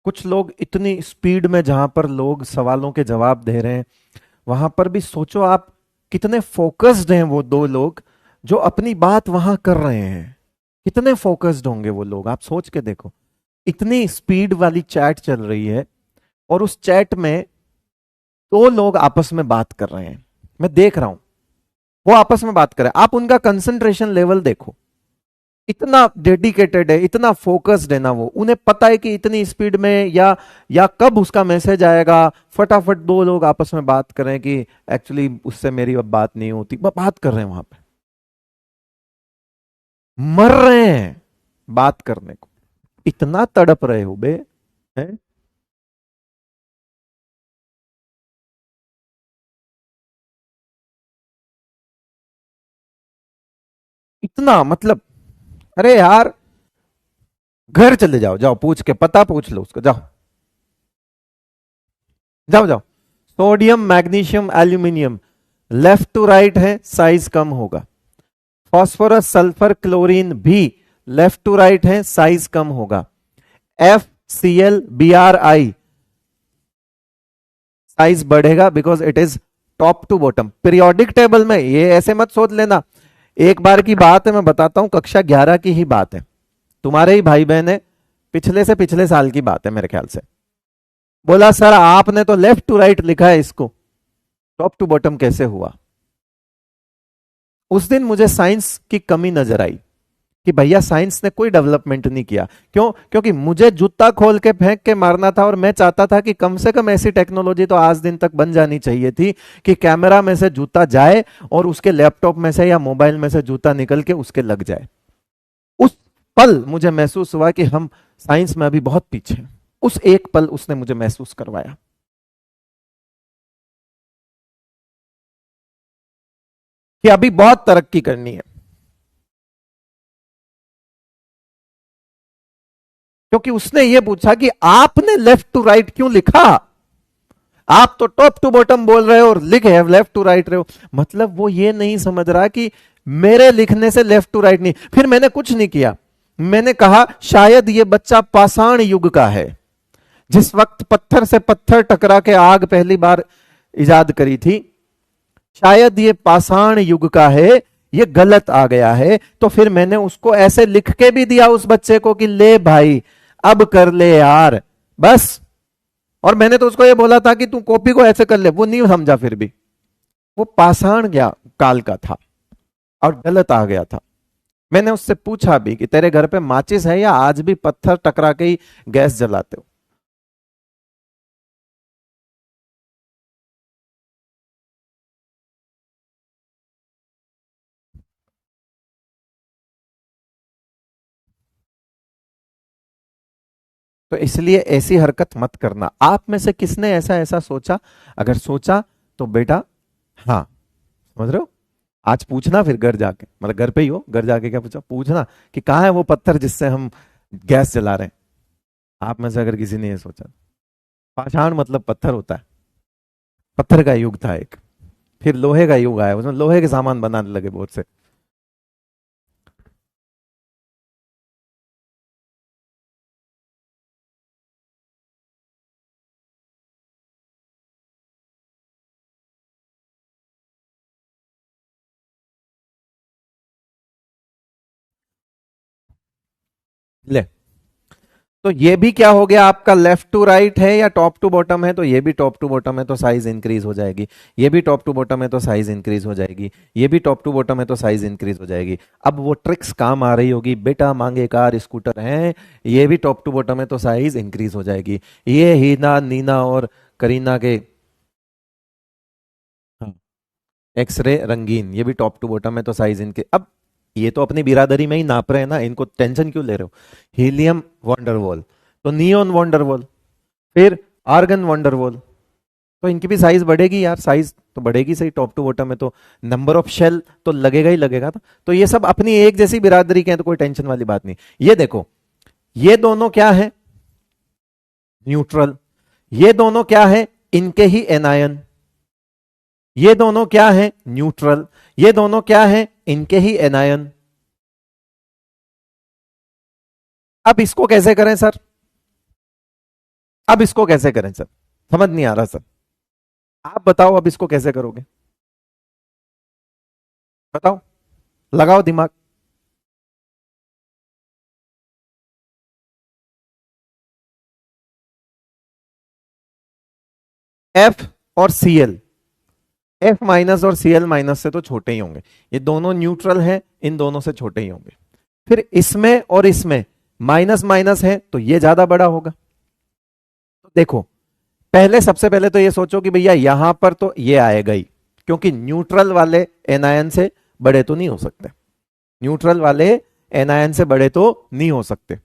कुछ लोग इतनी स्पीड में, जहां पर लोग सवालों के जवाब दे रहे हैं, वहां पर भी सोचो आप कितने फोकस्ड हैं वो दो लोग जो अपनी बात वहां कर रहे हैं। कितने फोकस्ड होंगे वो लोग, आप सोच के देखो। इतनी स्पीड वाली चैट चल रही है और उस चैट में दो लोग आपस में बात कर रहे हैं, मैं देख रहा हूं, वो आपस में बात कर रहे हैं, आप उनका कंसंट्रेशन लेवल देखो। इतना डेडिकेटेड है, इतना फोकस्ड है ना वो, उन्हें पता है कि इतनी स्पीड में या कब उसका मैसेज आएगा। फटाफट दो लोग आपस में बात कर रहे हैं कि एक्चुअली उससे मेरी अब बात नहीं होती, बात कर रहे हैं वहां पे, मर रहे हैं बात करने को, इतना तड़प रहे हो बे। हैं? इतना मतलब, अरे यार, घर चले जाओ, जाओ पूछ के पता पूछ लो उसको, जाओ जाओ जाओ। Sodium magnesium aluminium, left to right है, साइज कम होगा। फास्फोरस सल्फर क्लोरीन भी लेफ्ट टू राइट है, साइज कम होगा। F C L B R I, size बढ़ेगा because it is top to bottom. Periodic table में ये ऐसे मत सोच लेना, एक बार की बात है, मैं बताता हूं, कक्षा 11 की ही बात है, तुम्हारे ही भाई बहन है, पिछले से पिछले साल की बात है मेरे ख्याल से। बोला सर आपने तो लेफ्ट टू राइट लिखा है, इसको टॉप टू बॉटम कैसे हुआ? उस दिन मुझे साइंस की कमी नजर आई कि भैया साइंस ने कोई डेवलपमेंट नहीं किया। क्यों? क्योंकि मुझे जूता खोल के फेंक के मारना था और मैं चाहता था कि कम से कम ऐसी टेक्नोलॉजी तो आज दिन तक बन जानी चाहिए थी कि कैमरा में से जूता जाए और उसके लैपटॉप में से या मोबाइल में से जूता निकल के उसके लग जाए। उस पल मुझे महसूस हुआ कि हम साइंस में अभी बहुत पीछे हैं। उस एक पल उसने मुझे महसूस करवाया कि अभी बहुत तरक्की करनी है। क्योंकि उसने ये पूछा कि आपने लेफ्ट टू राइट क्यों लिखा, आप तो टॉप टू बॉटम बोल रहे हो और लिख है लेफ्ट टू राइट रहे हो। मतलब वो ये नहीं समझ रहा कि मेरे लिखने से लेफ्ट टू राइट नहीं। फिर मैंने कुछ नहीं किया, मैंने कहा शायद ये बच्चा पाषाण युग का है, जिस वक्त पत्थर से पत्थर टकरा के आग पहली बार इजाद करी थी, शायद ये पाषाण युग का है, ये गलत आ गया है। तो फिर मैंने उसको ऐसे लिख के भी दिया उस बच्चे को कि ले भाई अब कर ले यार, बस। और मैंने तो उसको ये बोला था कि तू कॉपी को ऐसे कर ले, वो नहीं समझा, फिर भी वो पाषाण गया काल का था और गलत आ गया था। मैंने उससे पूछा भी कि तेरे घर पे माचिस है या आज भी पत्थर टकरा के ही गैस जलाते हो? तो इसलिए ऐसी हरकत मत करना। आप में से किसने ऐसा ऐसा सोचा? अगर सोचा तो बेटा, हाँ, समझ रहे हो, आज पूछना फिर घर जाके, मतलब घर पे ही हो, घर जाके क्या पूछा, पूछना कि कहाँ है वो पत्थर जिससे हम गैस जला रहे हैं। आप में से अगर किसी ने ये सोचा, पाषाण मतलब पत्थर होता है, पत्थर का युग था एक, फिर लोहे का युग आया, उसमें लोहे के सामान बनाने लगे बहुत से। ले, तो ये भी क्या हो गया आपका, लेफ्ट टू राइट है या टॉप टू बॉटम है, तो ये भी टॉप टू बॉटम है तो साइज इंक्रीज हो जाएगी, ये भी टॉप टू बॉटम है तो साइज इंक्रीज हो जाएगी, ये भी टॉप टू बॉटम है तो साइज इंक्रीज हो जाएगी। अब वो ट्रिक्स काम आ रही होगी, बेटा मांगे कार स्कूटर है, ये भी टॉप टू बॉटम है तो साइज इंक्रीज हो जाएगी। ये हीना नीना और करीना के एक्सरे रंगीन, ये भी टॉप टू बॉटम है तो साइज इनके। अब ये तो अपनी बिरादरी में ही नाप रहे हैं ना, इनको टेंशन क्यों ले रहे हो। हीलियम वंडरवॉल, तो नियोन वंडरवॉल, फिर आर्गन वंडरवॉल, तो इनकी भी साइज बढ़ेगी यार, साइज तो बढ़ेगी सही, टॉप टू बॉटम में तो नंबर ऑफ शेल तो लगेगा ही लगेगा ना। तो ये सब अपनी एक जैसी बिरादरी के हैं, तो कोई टेंशन वाली बात नहीं। ये देखो, ये दोनों क्या है, न्यूट्रल, ये दोनों क्या है, इनके ही एनायन, ये दोनों क्या है, न्यूट्रल, ये दोनों क्या है, इनके ही एनायन। अब इसको कैसे करें सर, अब इसको कैसे करें सर, समझ नहीं आ रहा सर, आप बताओ अब इसको कैसे करोगे, बताओ, लगाओ दिमाग। एफ और सीएल, एफ माइनस और सीएल माइनस से तो छोटे ही होंगे, ये दोनों न्यूट्रल हैं, इन दोनों से छोटे ही होंगे। फिर इसमें और इसमें माइनस माइनस है तो ये ज्यादा बड़ा होगा। तो देखो, पहले सबसे पहले तो ये सोचो कि भैया यहां पर तो ये आएगा ही, क्योंकि न्यूट्रल वाले एनायन से बड़े तो नहीं हो सकते, न्यूट्रल वाले एनायन से बड़े तो नहीं हो सकते।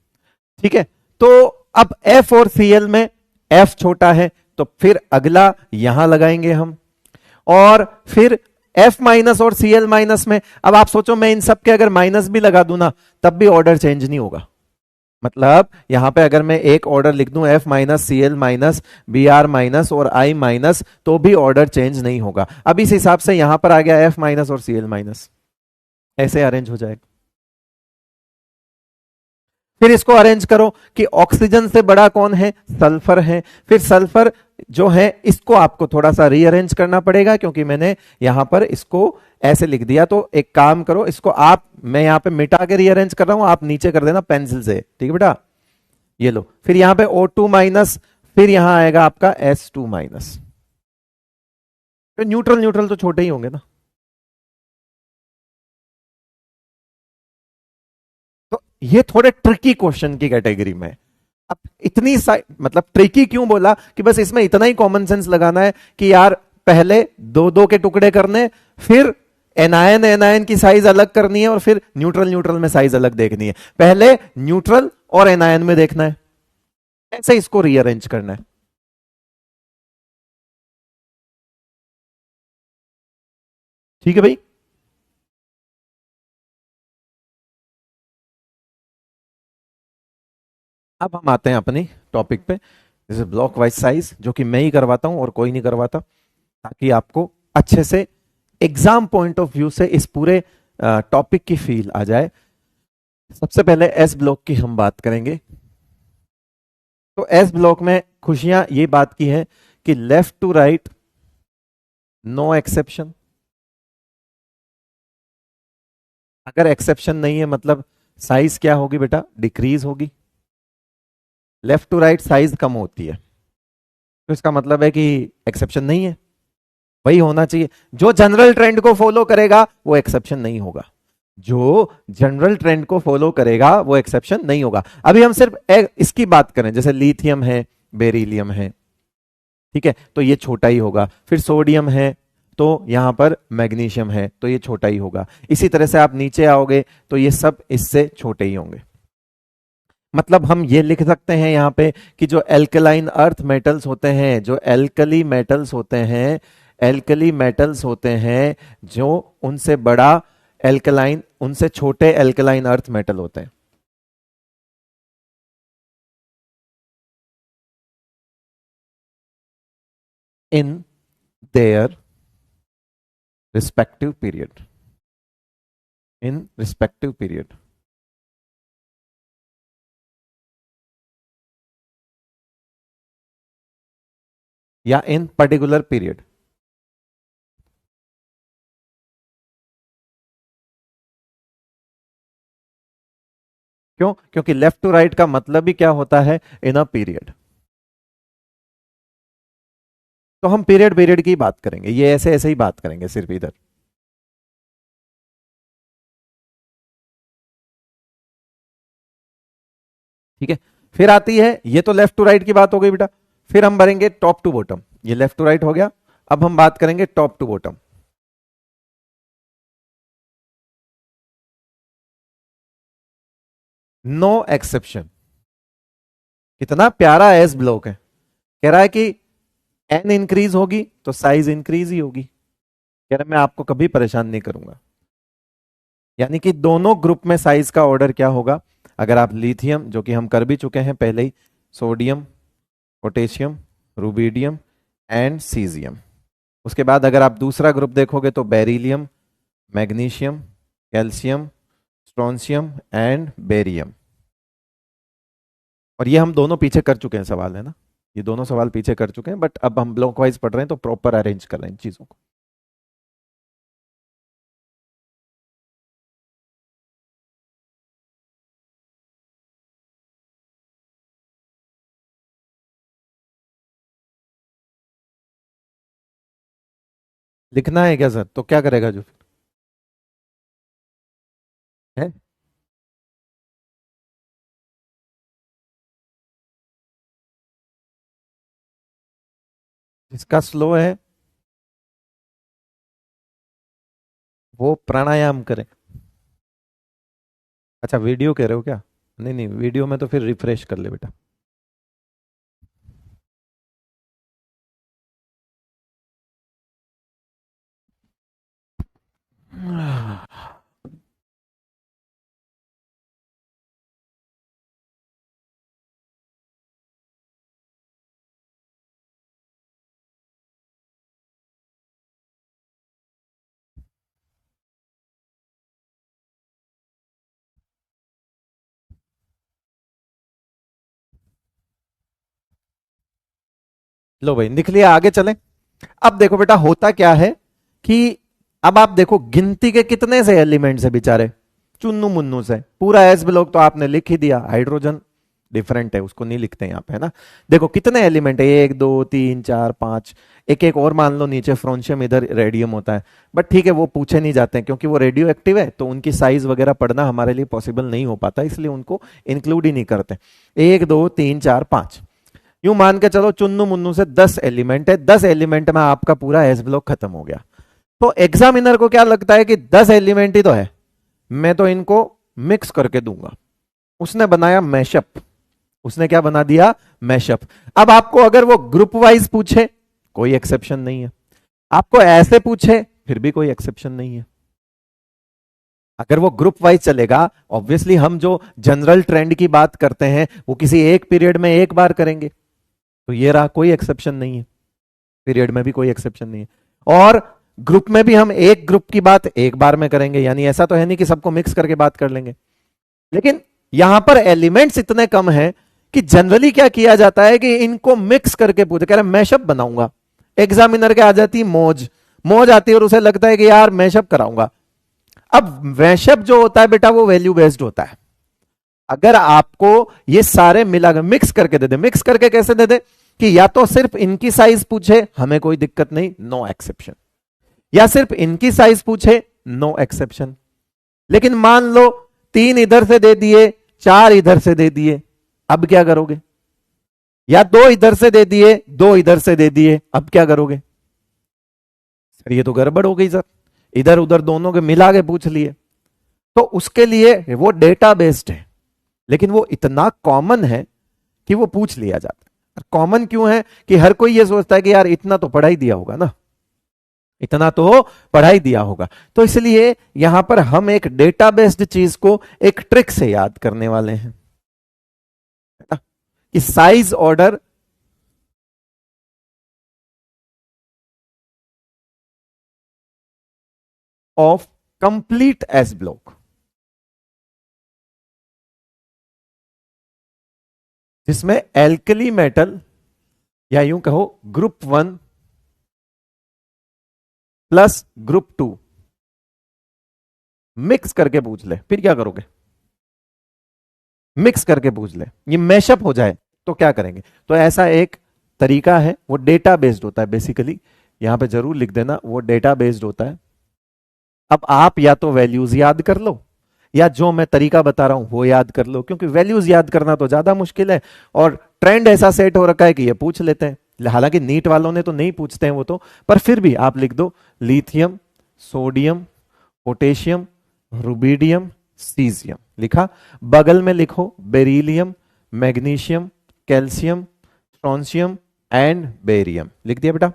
ठीक है, तो अब एफ और सीएल में एफ छोटा है, तो फिर अगला यहां लगाएंगे हम, और फिर एफ माइनस और सीएल माइनस में, अब आप सोचो मैं इन सब के अगर माइनस भी लगा दूं ना, तब भी ऑर्डर चेंज नहीं होगा। मतलब यहां पे अगर मैं एक ऑर्डर लिख दूं, F minus CL minus B R minus और आई माइनस, तो भी ऑर्डर चेंज नहीं होगा। अब इस हिसाब से यहां पर आ गया एफ माइनस और सीएल माइनस, ऐसे अरेंज हो जाएगा। फिर इसको अरेंज करो कि ऑक्सीजन से बड़ा कौन है, सल्फर है। फिर सल्फर जो है इसको आपको थोड़ा सा रीअरेंज करना पड़ेगा, क्योंकि मैंने यहां पर इसको ऐसे लिख दिया। तो एक काम करो, इसको आप, मैं यहां पे मिटा के रीअरेंज कर रहा हूं, आप नीचे कर देना पेंसिल से, ठीक है बेटा। ये लो, फिर यहां पे O2 माइनस, फिर यहां आएगा आपका S2 माइनस। तो न्यूट्रल न्यूट्रल तो छोटे ही होंगे ना। तो ये थोड़े ट्रिकी क्वेश्चन की कैटेगरी में। अब इतनी मतलब ट्रिकी क्यों बोला, कि बस इसमें इतना ही कॉमन सेंस लगाना है कि यार पहले दो दो के टुकड़े करने, फिर एनायन एनायन की साइज अलग करनी है, और फिर न्यूट्रल न्यूट्रल में साइज अलग देखनी है। पहले न्यूट्रल और एनायन में देखना है, ऐसे इसको रीअरेंज करना है। ठीक है भाई। अब हम आते हैं अपनी टॉपिक पे, जैसे ब्लॉक वाइज साइज, जो कि मैं ही करवाता हूं और कोई नहीं करवाता, ताकि आपको अच्छे से एग्जाम पॉइंट ऑफ व्यू से इस पूरे टॉपिक की फील आ जाए। सबसे पहले एस ब्लॉक की हम बात करेंगे। तो एस ब्लॉक में खुशियां ये बात की है कि left to right no exception. अगर एक्सेप्शन नहीं है मतलब साइज क्या होगी बेटा, डिक्रीज होगी। लेफ्ट टू राइट साइज कम होती है, तो इसका मतलब है कि एक्सेप्शन नहीं है, वही होना चाहिए। जो जनरल ट्रेंड को फॉलो करेगा वो एक्सेप्शन नहीं होगा, जो जनरल ट्रेंड को फॉलो करेगा वो एक्सेप्शन नहीं होगा। अभी हम सिर्फ इसकी बात करें, जैसे लिथियम है, बेरिलियम है, ठीक है, तो ये छोटा ही होगा। फिर सोडियम है, तो यहां पर मैग्नीशियम है, तो ये छोटा ही होगा। इसी तरह से आप नीचे आओगे तो ये सब इससे छोटे ही होंगे। मतलब हम ये लिख सकते हैं यहां पे कि जो एल्कलाइन अर्थ मेटल्स होते हैं, जो एल्कली मेटल्स होते हैं, एल्कली मेटल्स होते हैं, जो उनसे बड़ा एल्कलाइन, उनसे छोटे एल्कलाइन अर्थ मेटल होते हैं। In their respective period, in respective period. या इन पर्टिकुलर पीरियड। क्यों? क्योंकि लेफ्ट टू राइट का मतलब ही क्या होता है? इन अ पीरियड। तो हम पीरियड पीरियड की बात करेंगे, ये ऐसे ऐसे ही बात करेंगे सिर्फ इधर। ठीक है। फिर आती है, ये तो लेफ्ट टू राइट की बात हो गई बेटा। फिर हम भरेंगे टॉप टू बॉटम, ये लेफ्ट टू राइट हो गया। अब हम बात करेंगे top to bottom. No exception. कितना प्यारा एस ब्लॉक है। कह रहा है कि एन इंक्रीज होगी तो साइज इंक्रीज ही होगी। कह रहा है मैं आपको कभी परेशान नहीं करूंगा। यानी कि दोनों ग्रुप में साइज का ऑर्डर क्या होगा? अगर आप लिथियम, जो कि हम कर भी चुके हैं पहले ही, sodium, potassium, rubidium and caesium. उसके बाद अगर आप दूसरा ग्रुप देखोगे तो beryllium, magnesium, calcium, strontium and barium. और ये हम दोनों पीछे कर चुके हैं सवाल, है ना? ये दोनों सवाल पीछे कर चुके हैं, बट अब हम ब्लॉक वाइज पढ़ रहे हैं तो प्रॉपर अरेंज कर रहे हैं इन चीजों को। लिखना है क्या सर? तो क्या करेगा जो है? जिसका स्लो है वो प्राणायाम करे। अच्छा, वीडियो कह रहे हो क्या? नहीं नहीं, वीडियो में तो फिर रिफ्रेश कर ले बेटा। लो भाई लिख लिया, आगे चलें। अब देखो बेटा होता क्या है कि अब आप देखो गिनती के कितने से एलिमेंट्स है बेचारे, चुन्नू मुन्नू से। पूरा एस ब्लॉक तो आपने लिख ही दिया, हाइड्रोजन डिफरेंट है उसको नहीं लिखते यहाँ पे, है ना? देखो कितने एलिमेंट है, एक दो तीन चार पांच, एक एक और मान लो नीचे फ्रोंशियम, इधर रेडियम होता है। बट ठीक है, वो पूछे नहीं जाते हैं क्योंकि वो रेडियो एक्टिव है, तो उनकी साइज वगैरह पढ़ना हमारे लिए पॉसिबल नहीं हो पाता, इसलिए उनको इंक्लूड ही नहीं करते। एक दो तीन चार पांच, यूं मान के चलो चुन्नू मुन्नू से 10 एलिमेंट है, 10 एलिमेंट में आपका पूरा एस ब्लॉक खत्म हो गया। तो एग्जामिनर को क्या लगता है कि 10 एलिमेंट ही तो है, मैं तो इनको मिक्स करके दूंगा। उसने बनाया मैशअप। उसने क्या बना दिया? मैशअप। अब आपको अगर वो ग्रुप वाइज पूछे, कोई एक्सेप्शन नहीं है। आपको ऐसे पूछे, फिर भी कोई एक्सेप्शन नहीं है। अगर वो ग्रुप वाइज चलेगा, ऑब्वियसली हम जो जनरल ट्रेंड की बात करते हैं वो किसी एक पीरियड में एक बार करेंगे, तो ये रहा, कोई एक्सेप्शन नहीं है। पीरियड में भी कोई एक्सेप्शन नहीं है। और ग्रुप में भी हम एक ग्रुप की बात एक बार में करेंगे, यानी ऐसा तो है नहीं कि सबको मिक्स करके बात कर लेंगे। लेकिन यहां पर एलिमेंट्स इतने कम हैं कि जनरली क्या किया जाता है कि इनको मिक्स करके पूछे, कह रहे मैशअप बनाऊंगा। एग्जामिनर के आ जाती मौज, मौज आती है और उसे लगता है कि यार मैशअप कराऊंगा। अब मैशअप जो होता है बेटा वो वैल्यू बेस्ड होता है। अगर आपको ये सारे मिला मिक्स करके दे दे, मिक्स करके कैसे दे दे कि या तो सिर्फ इनकी साइज पूछे, हमें कोई दिक्कत नहीं, नो एक्सेप्शन, या सिर्फ इनकी साइज पूछे, नो एक्सेप्शन। लेकिन मान लो 3 इधर से दे दिए, 4 इधर से दे दिए, अब क्या करोगे? या 2 इधर से दे दिए, 2 इधर से दे दिए, अब क्या करोगे? सर ये तो गड़बड़ हो गई सर, इधर उधर दोनों के मिला के पूछ लिए। तो उसके लिए वो डेटा बेस्ड है, लेकिन वो इतना कॉमन है कि वो पूछ लिया जाता है। कॉमन क्यों है? कि हर कोई ये सोचता है कि यार इतना तो पढ़ा ही दिया होगा ना, इतना तो पढ़ाई दिया होगा। तो इसलिए यहां पर हम एक डेटा बेस्ड चीज को एक ट्रिक से याद करने वाले हैं, है ना? कि size order of complete S block, जिसमें एल्कली मेटल या यूं कहो ग्रुप 1 प्लस ग्रुप 2 मिक्स करके पूछ ले, फिर क्या करोगे? मिक्स करके पूछ ले, ये मैशअप हो जाए तो क्या करेंगे? तो ऐसा एक तरीका है, वो डेटा बेस्ड होता है बेसिकली, यहां पे जरूर लिख देना, वो डेटा बेस्ड होता है। अब आप या तो वैल्यूज याद कर लो, या जो मैं तरीका बता रहा हूं वो याद कर लो, क्योंकि वैल्यूज याद करना तो ज्यादा मुश्किल है, और ट्रेंड ऐसा सेट हो रखा है कि ये पूछ लेते हैं। हालांकि नीट वालों ने तो नहीं पूछते हैं वो तो, पर फिर भी आप लिख दो lithium, sodium, potassium, rubidium, caesium, लिखा। बगल में लिखो beryllium, magnesium, calcium, strontium and barium, लिख दिया बेटा।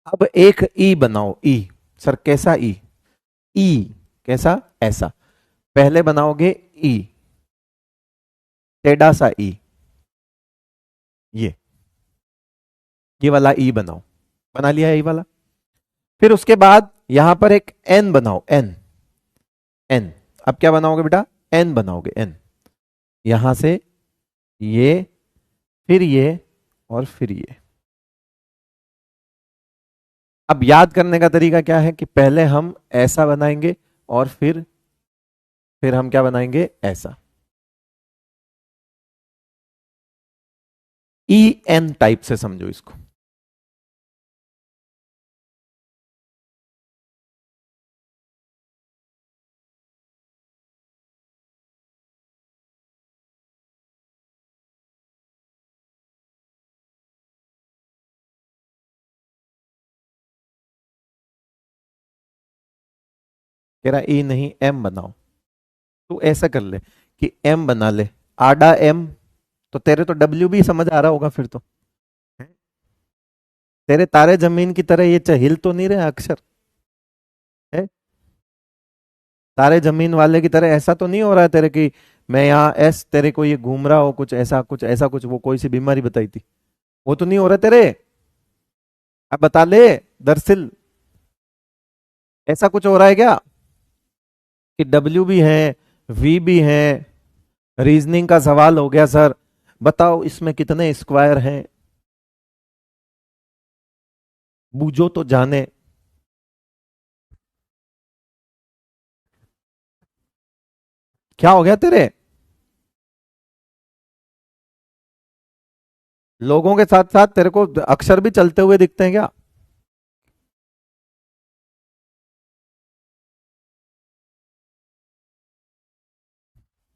अब एक ई बनाओ, ई सर कैसा ई? ई कैसा? ऐसा। पहले बनाओगे ई, टेढ़ा सा ई, ये वाला ई बनाओ, बना लिया ई वाला। फिर उसके बाद यहां पर एक एन बनाओ, एन, एन। अब क्या बनाओगे बेटा? एन बनाओगे, एन। यहां से ये, फिर ये, और फिर ये। अब याद करने का तरीका क्या है कि पहले हम ऐसा बनाएंगे और फिर हम क्या बनाएंगे? ऐसा। ई एन टाइप से समझो इसको। कह रहा ई नहीं, एम बनाओ। तो ऐसा कर ले कि एम बना ले, आडा एम। तो तेरे तो डब्ल्यू भी समझ आ रहा होगा फिर तो। तेरे तारे जमीन की तरह ये हिल तो नहीं रहे अक्षर है? तारे जमीन वाले की तरह ऐसा तो नहीं हो रहा है तेरे की मैं यहाँ एस, तेरे को ये घूम रहा हो कुछ ऐसा, कुछ ऐसा, कुछ वो कोई सी बीमारी बताई थी, वो तो नहीं हो रहा तेरे? अब बता ले दरअसल ऐसा कुछ हो रहा है क्या कि डब्ल्यू भी है, वी भी है? रीजनिंग का सवाल हो गया सर, बताओ इसमें कितने स्क्वायर हैं, बूझो तो जाने। क्या हो गया तेरे? लोगों के साथ साथ तेरे को अक्षर भी चलते हुए दिखते हैं क्या?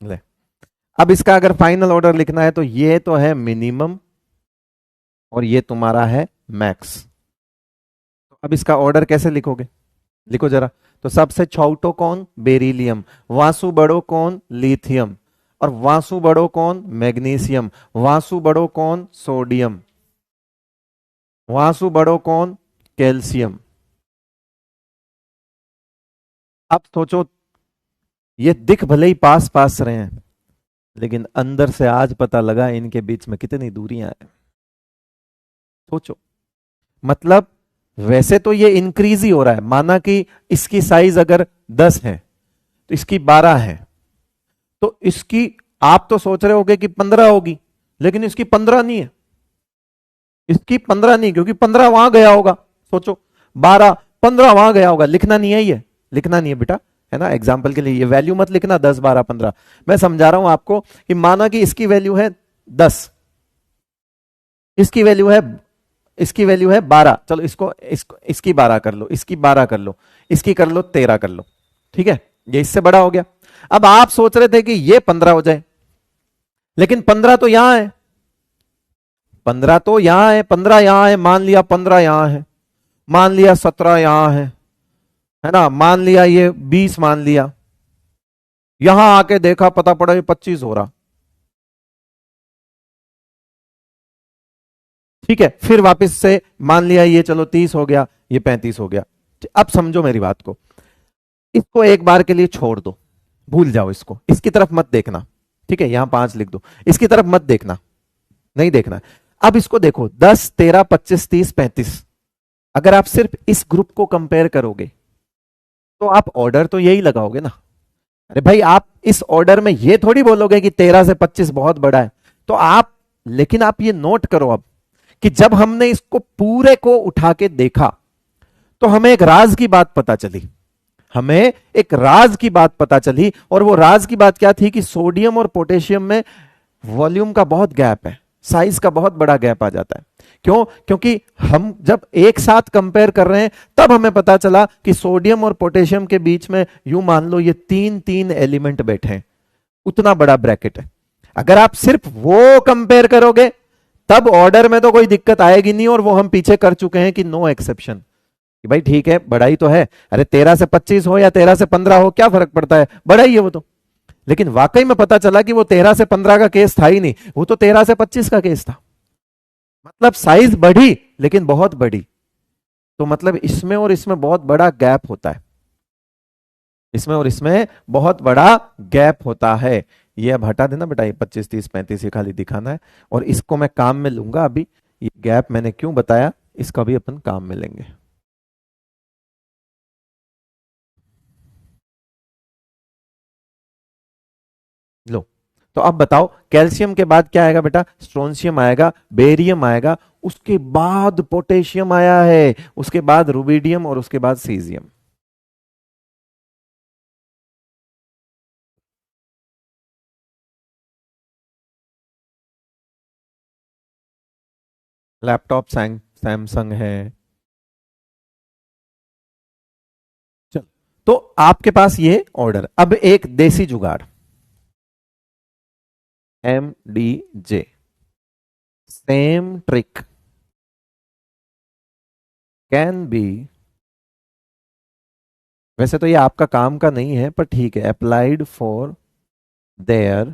ले, अब इसका अगर फाइनल ऑर्डर लिखना है तो ये तो है मिनिमम और ये तुम्हारा है मैक्स। तो अब इसका ऑर्डर कैसे लिखोगे? लिखो जरा। तो सबसे छोटो कौन? बेरिलियम। वासु बड़ो कौन? लिथियम। और वासु बड़ो कौन? मैग्नीशियम। वासु बड़ो कौन? सोडियम। वासु बड़ो कौन? कैल्शियम। अब सोचो, ये दिख भले ही पास पास रहे हैं, लेकिन अंदर से आज पता लगा इनके बीच में कितनी दूरियां हैं। सोचो, मतलब वैसे तो ये इंक्रीज ही हो रहा है, माना कि इसकी साइज अगर 10 है तो इसकी 12 है, तो इसकी आप तो सोच रहे होगे कि 15 होगी, लेकिन इसकी 15 नहीं है, इसकी 15 नहीं, क्योंकि 15 वहां गया होगा। सोचो 12, 15 वहां गया होगा, लिखना नहीं है, ये लिखना नहीं है बेटा, है ना? एग्जाम्पल के लिए ये वैल्यू मत लिखना 10, 12, 15। मैं समझा रहा हूं आपको कि माना कि इसकी वैल्यू है 10, इसकी वैल्यू है, इसकी वैल्यू है 12, चलो इसको इसकी 12 कर लो, इसकी 12 कर लो, इसकी कर लो 13 कर लो, ठीक है? ये इससे बड़ा हो गया। अब आप सोच रहे थे कि ये 15 हो जाए, लेकिन 15 तो यहां है, 15 तो यहां है, 15 यहां है, मान लिया 15 यहां है, मान लिया 17 यहां है ना, मान लिया ये 20 मान लिया, यहां आके देखा पता पड़ा ये 25 हो रहा, ठीक है? फिर वापस से मान लिया ये चलो 30 हो गया, ये 35 हो गया। अब समझो मेरी बात को, इसको एक बार के लिए छोड़ दो, भूल जाओ इसको, इसकी तरफ मत देखना, ठीक है? यहां 5 लिख दो, इसकी तरफ मत देखना, नहीं देखना। अब इसको देखो 10, 13, 25, 30, 35, अगर आप सिर्फ इस ग्रुप को कंपेयर करोगे तो आप ऑर्डर तो यही लगाओगे ना। अरे भाई आप इस ऑर्डर में ये थोड़ी बोलोगे कि 13 से 25 बहुत बड़ा है। तो आप, लेकिन आप ये नोट करो अब कि जब हमने इसको पूरे को उठा के देखा तो हमें एक राज की बात पता चली। हमें एक राज की बात पता चली, और वो राज की बात क्या थी कि सोडियम और पोटेशियम में वॉल्यूम का बहुत गैप है, साइज का बहुत बड़ा गैप आ जाता है। क्यों? क्योंकि हम जब एक साथ कंपेयर कर रहे हैं तब हमें पता चला कि सोडियम और पोटेशियम के बीच में यूं मान लो ये तीन तीन एलिमेंट बैठे हैं, उतना बड़ा ब्रैकेट है। अगर आप सिर्फ वो कंपेयर करोगे तब ऑर्डर में तो कोई दिक्कत आएगी नहीं, और वो हम पीछे कर चुके हैं कि नो एक्सेप्शन, कि भाई ठीक है बढ़ाई तो है, अरे 13 से 25 हो या 13 से 15 हो क्या फर्क पड़ता है, बढ़ाई है वो तो। लेकिन वाकई में पता चला कि वो 13 से 15 का केस था ही नहीं, वो तो 13 से 25 का केस था। मतलब साइज बढ़ी लेकिन बहुत बड़ी। तो मतलब इसमें और इसमें बहुत बड़ा गैप होता है, इसमें और इसमें बहुत बड़ा गैप होता है। ये अब हटा देना बेटा, ये 25 30 35 ये खाली दिखाना है, और इसको मैं काम में लूंगा। अभी ये गैप मैंने क्यों बताया, इसका भी अपन काम में लेंगे। लो, तो अब बताओ कैल्शियम के बाद क्या आएगा बेटा, स्ट्रोंशियम आएगा, बेरियम आएगा, उसके बाद पोटेशियम आया है, उसके बाद रुबिडियम, और उसके बाद सीजियम। लैपटॉप सैमसंग है। चलो, तो आपके पास ये ऑर्डर। अब एक देसी जुगाड़, MDJ, same trick can be, वैसे तो ये आपका काम का नहीं है पर ठीक है, applied for their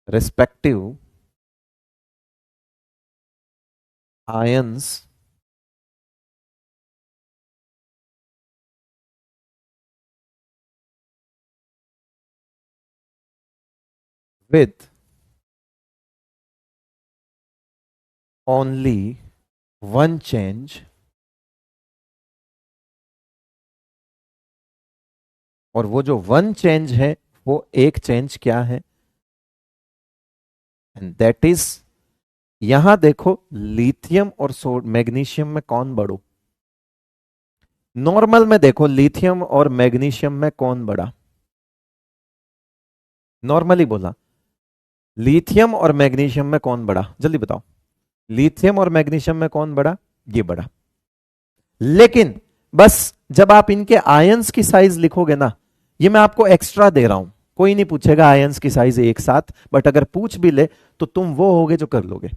respective ions with only one change, और वो जो वन चेंज है वो एक चेंज क्या है, एंड दैट इज, यहां देखो लिथियम और मैग्नीशियम में कौन बड़ो, नॉर्मल में देखो लिथियम और मैग्नीशियम में कौन बड़ा, नॉर्मली बोला लिथियम और मैग्नीशियम में कौन बड़ा, जल्दी बताओ, लिथियम और मैग्नीशियम में कौन बड़ा, ये बड़ा। लेकिन बस जब आप इनके आयंस की साइज लिखोगे ना, ये मैं आपको एक्स्ट्रा दे रहा हूं, कोई नहीं पूछेगा आयंस की साइज एक साथ, बट अगर पूछ भी ले तो तुम वो होगे जो कर लोगे।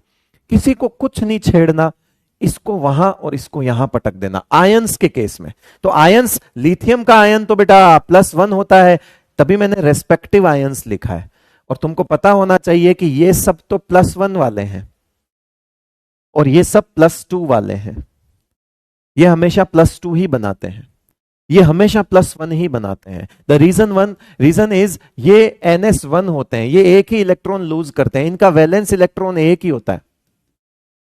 किसी को कुछ नहीं छेड़ना, इसको वहां और इसको यहां पटक देना आयंस के केस में। तो आयंस, लिथियम का आयन तो बेटा +1 होता है, तभी मैंने रेस्पेक्टिव आयंस लिखा है। और तुमको पता होना चाहिए कि ये सब तो +1 वाले हैं और ये सब +2 वाले हैं। ये हमेशा +2 ही बनाते हैं, ये हमेशा +1 ही बनाते हैं। द रीजन इज ये NS1 होते हैं, ये एक ही इलेक्ट्रॉन लूज करते हैं, इनका वैलेंस इलेक्ट्रॉन एक ही होता है।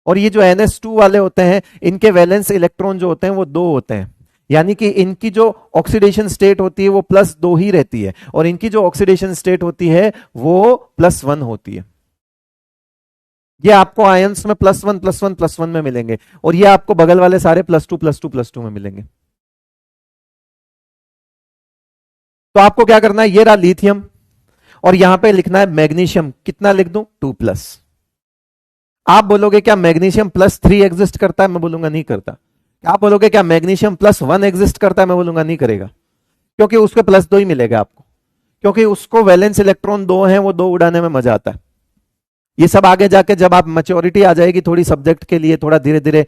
और ये जो NS2 वाले होते हैं, इनके वैलेंस इलेक्ट्रॉन जो होते हैं वो 2 होते हैं। यानी कि इनकी जो ऑक्सीडेशन स्टेट होती है वो +2 ही रहती है, और इनकी जो ऑक्सीडेशन स्टेट होती है वो +1 होती है। ये आपको आयंस में +1 +1 +1 में मिलेंगे, और ये आपको बगल वाले सारे +2 +2 +2 में मिलेंगे। तो आपको क्या करना है, ये रहा लिथियम, और यहां पे लिखना है मैग्नीशियम, कितना लिख दूं, 2+। आप बोलोगे क्या मैग्नीशियम +3 एग्जिस्ट करता है, मैं बोलूंगा नहीं करता। आप बोलोगे क्या मैग्नीशियम +1 एग्जिस्ट करता है, मैं बोलूंगा नहीं करेगा, क्योंकि उसके +2 ही मिलेगा आपको, क्योंकि उसको वैलेंस इलेक्ट्रॉन 2 हैं, वो 2 उड़ाने में मजा आता है। ये सब आगे जाके जब आप मैच्योरिटी आ जाएगी थोड़ी सब्जेक्ट के लिए, थोड़ा धीरे धीरे,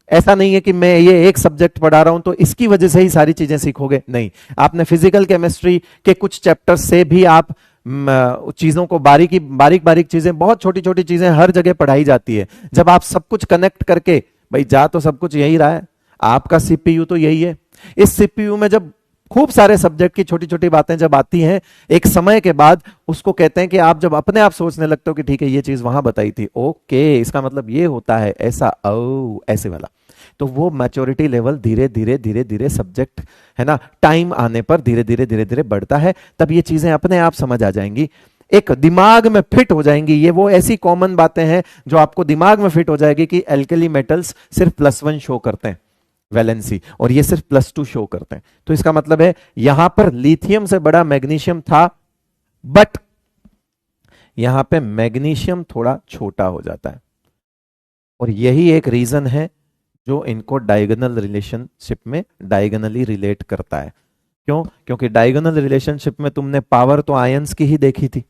ऐसा नहीं है कि मैं ये एक सब्जेक्ट पढ़ा रहा हूं तो इसकी वजह से ही सारी चीजें सीखोगे, नहीं। आपने फिजिकल केमिस्ट्री के कुछ चैप्टर्स से भी आप चीजों को बारीक बारीक चीजें, बहुत छोटी छोटी चीजें हर जगह पढ़ाई जाती है। जब आप सब कुछ कनेक्ट करके, भाई जा तो सब कुछ यही रहा है, आपका सीपीयू तो यही है। इस सीपीयू में जब खूब सारे सब्जेक्ट की छोटी छोटी बातें जब आती हैं, एक समय के बाद उसको कहते हैं कि आप जब अपने आप सोचने लगते हो कि ठीक है ये चीज वहां बताई थी, ओके इसका मतलब ये होता है ऐसा, ओ ऐसे वाला। तो वो मैच्योरिटी लेवल धीरे धीरे धीरे धीरे सब्जेक्ट है ना टाइम आने पर धीरे धीरे बढ़ता है, तब ये चीजें अपने आप समझ आ जाएंगी, एक दिमाग में फिट हो जाएंगी। ये वो ऐसी कॉमन बातें हैं जो आपको दिमाग में फिट हो जाएगी कि एल्कली मेटल्स सिर्फ +1 शो करते हैं वैलेंसी, और ये सिर्फ +2 शो करते हैं। तो इसका मतलब है यहां पर लिथियम से बड़ा मैग्नीशियम था, बट यहां पे मैग्नीशियम थोड़ा छोटा हो जाता है, और यही एक रीजन है जो इनको डायगोनल रिलेशनशिप में डायगोनली रिलेट करता है। क्यों? क्योंकि डायगोनल रिलेशनशिप में तुमने पावर तो आयंस की ही देखी थी,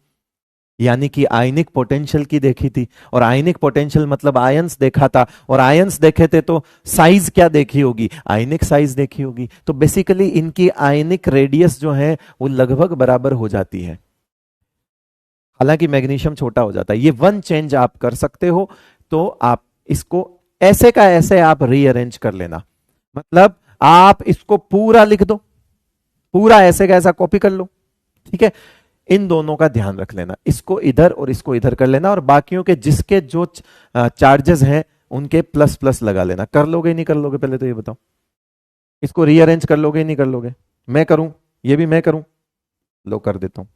यानी कि आयनिक पोटेंशियल की देखी थी, और आयनिक पोटेंशियल मतलब आयंस देखा था, और आयंस देखे थे तो साइज क्या देखी होगी? आयनिक साइज देखी होगी। तो बेसिकली इनकी आयनिक रेडियस जो है वो लगभग बराबर हो जाती है, हालांकि मैग्नीशियम छोटा हो जाता है। ये वन चेंज आप कर सकते हो, तो आप इसको ऐसे का ऐसे आप रीअरेंज कर लेना, मतलब आप इसको पूरा लिख दो, पूरा ऐसे का ऐसा कॉपी कर लो, ठीक है। इन दोनों का ध्यान रख लेना, इसको इधर और इसको इधर कर लेना, और बाकियों के जिसके जो चार्जेस हैं उनके प्लस प्लस लगा लेना। कर लोगे नहीं कर लोगे पहले तो ये बताओ? इसको रीअरेंज कर लोगे नहीं कर लोगे? मैं करूं, ये भी मैं करूं? लो कर देता हूं।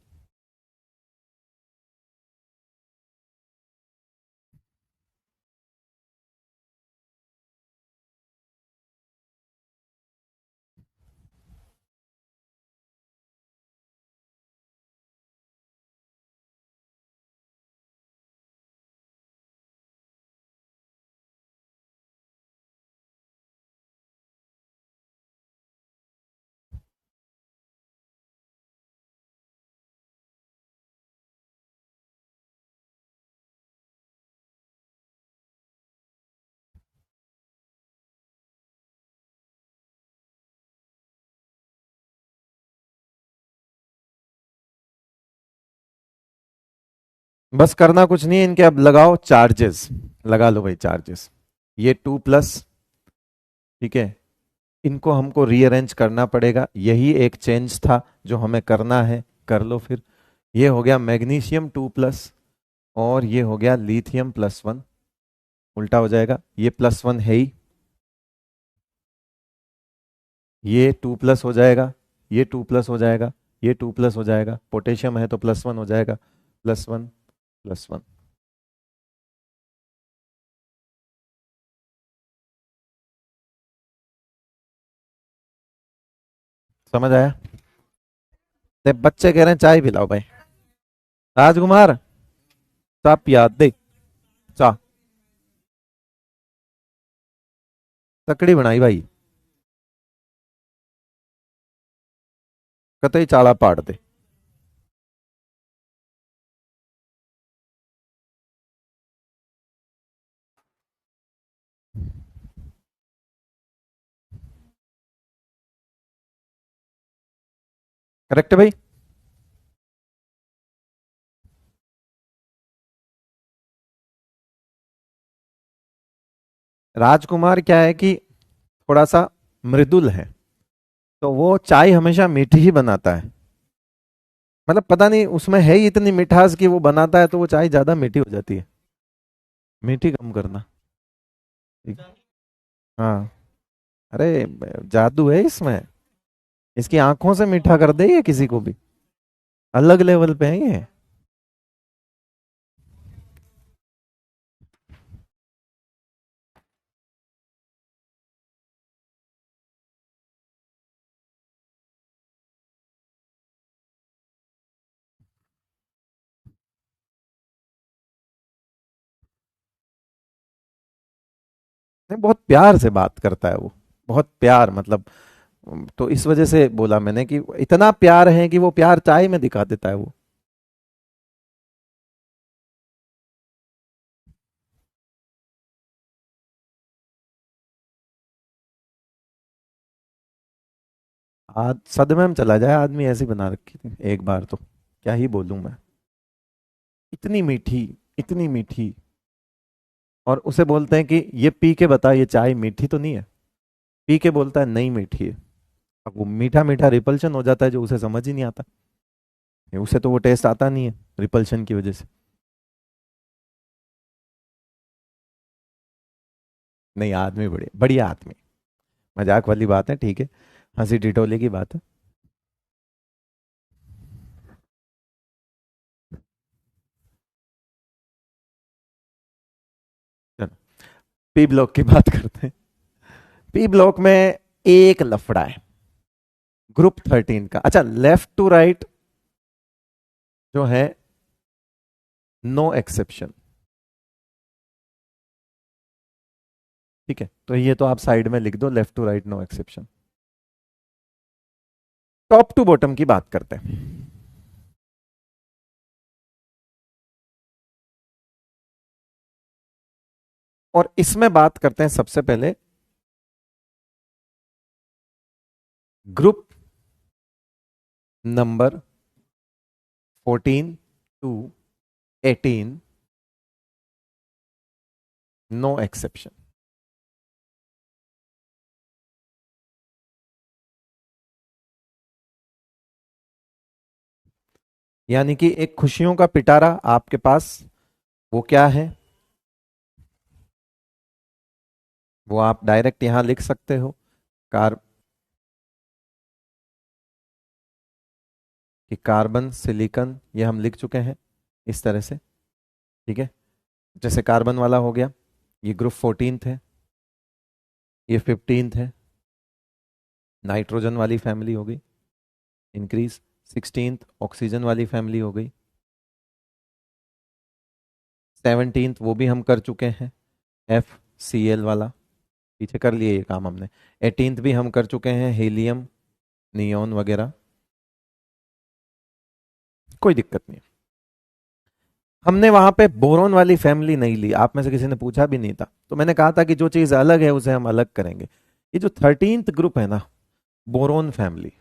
बस करना कुछ नहीं है, इनके अब लगाओ चार्जेस, लगा लो भाई चार्जेस। ये 2+, ठीक है, इनको हमको रीअरेंज करना पड़ेगा, यही एक चेंज था जो हमें करना है, कर लो फिर। ये हो गया मैग्नीशियम 2+, और ये हो गया लिथियम +1, उल्टा हो जाएगा, ये +1 है ही, ये 2+ हो जाएगा, ये 2+ हो जाएगा, ये 2+ हो जाएगा, पोटेशियम है तो +1 हो जाएगा, +1 +1। समझ आया? बच्चे कह रहे हैं चाय पिलाओ भाई। राजकुमार, चाय पिया दे, चाय तकड़ी बनाई भाई, कतई चाला पाड़ दे। करेक्ट है भाई? राजकुमार क्या है कि थोड़ा सा मृदुल है, तो वो चाय हमेशा मीठी ही बनाता है, मतलब पता नहीं उसमें है ही इतनी मिठास कि वो बनाता है तो वो चाय ज्यादा मीठी हो जाती है। मीठी कम करना, ठीक? हाँ, अरे जादू है इसमें, इसकी आंखों से मीठा कर दे ये किसी को भी, अलग लेवल पे है ये। नहीं, बहुत प्यार से बात करता है वो, बहुत प्यार, मतलब तो इस वजह से बोला मैंने कि इतना प्यार है कि वो प्यार चाय में दिखा देता है वो। आज सदमे में चला जाए आदमी, ऐसी बना रखी थी एक बार तो, क्या ही बोलूं मैं, इतनी मीठी, इतनी मीठी। और उसे बोलते हैं कि ये पी के बता ये चाय मीठी तो नहीं है, पी के बोलता है नहीं मीठी है। अब वो मीठा मीठा रिपल्शन हो जाता है जो उसे समझ ही नहीं आता, उसे तो वो टेस्ट आता नहीं है रिपल्शन की वजह से। नहीं, आदमी बढ़िया बढ़िया आदमी। मजाक वाली बात है, ठीक है, हंसी टिटोले की बात है। चलो, पी ब्लॉक की बात करते हैं। पी ब्लॉक में एक लफड़ा है, ग्रुप 13 का। अच्छा, लेफ्ट टू राइट जो है, नो एक्सेप्शन। ठीक है, तो ये तो आप साइड में लिख दो, left to right no exception. Top to bottom की बात करते हैं। और इसमें बात करते हैं सबसे पहले group number 14 to 18, no exception. यानी कि एक खुशियों का पिटारा आपके पास, वो क्या है, वो आप डायरेक्ट यहां लिख सकते हो। कार कि कार्बन सिलिकॉन, ये हम लिख चुके हैं इस तरह से। ठीक है, जैसे कार्बन वाला हो गया, ये ग्रुप 14 है, ये 15 है। नाइट्रोजन वाली फैमिली हो गई, इंक्रीज। 16 ऑक्सीजन वाली फैमिली हो गई। 17 वो भी हम कर चुके हैं, एफ सी एल वाला, पीछे कर लिए ये काम हमने। 18 भी हम कर चुके हैं, हीलियम, नियोन वगैरह, कोई दिक्कत नहीं। हमने वहां पे बोरोन वाली फैमिली नहीं ली, आप में से किसी ने पूछा भी नहीं था, तो मैंने कहा था कि जो चीज अलग है उसे हम अलग करेंगे। ये जो 13th ग्रुप है ना, बोरोन फैमिली,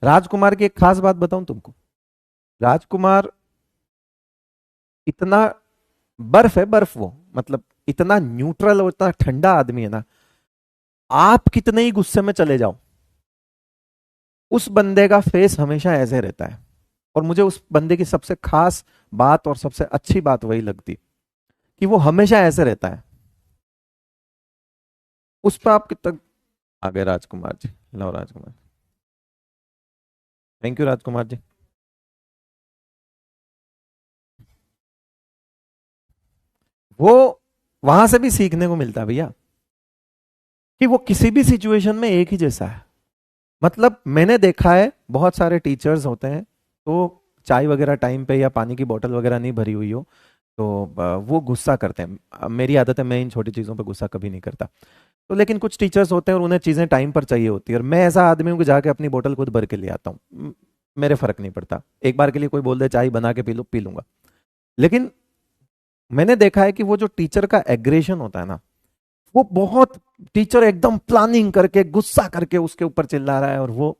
राजकुमार की एक खास बात बताऊं तुमको। राजकुमार इतना बर्फ है, बर्फ वो, मतलब इतना न्यूट्रल और इतना ठंडा आदमी है ना, आप कितने ही गुस्से में चले जाओ, उस बंदे का फेस हमेशा ऐसे रहता है। और मुझे उस बंदे की सबसे खास बात और सबसे अच्छी बात वही लगती कि वो हमेशा ऐसे रहता है। उस पर आप कितना आ गए राजकुमार जी, लो राजकुमार, थैंक यू राजकुमार जी। वो वहां से भी सीखने को मिलता है भैया, कि वो किसी भी सिचुएशन में एक ही जैसा है। मतलब मैंने देखा है बहुत सारे टीचर्स होते हैं, तो चाय वगैरह टाइम पे या पानी की बोतल वगैरह नहीं भरी हुई हो तो वो गुस्सा करते हैं। मेरी आदत है, मैं इन छोटी चीज़ों पर गुस्सा कभी नहीं करता। तो लेकिन कुछ टीचर्स होते हैं और उन्हें चीज़ें टाइम पर चाहिए होती है, और मैं ऐसा आदमी हूँ कि जाके अपनी बोतल खुद भर के ले आता हूँ। मेरे फर्क नहीं पड़ता, एक बार के लिए कोई बोल दे चाय बना के पी लो, पी लूंगा। लेकिन मैंने देखा है कि वो जो टीचर का एग्रेशन होता है ना, वो बहुत, टीचर एकदम प्लानिंग करके गुस्सा करके उसके ऊपर चिल्ला रहा है और वो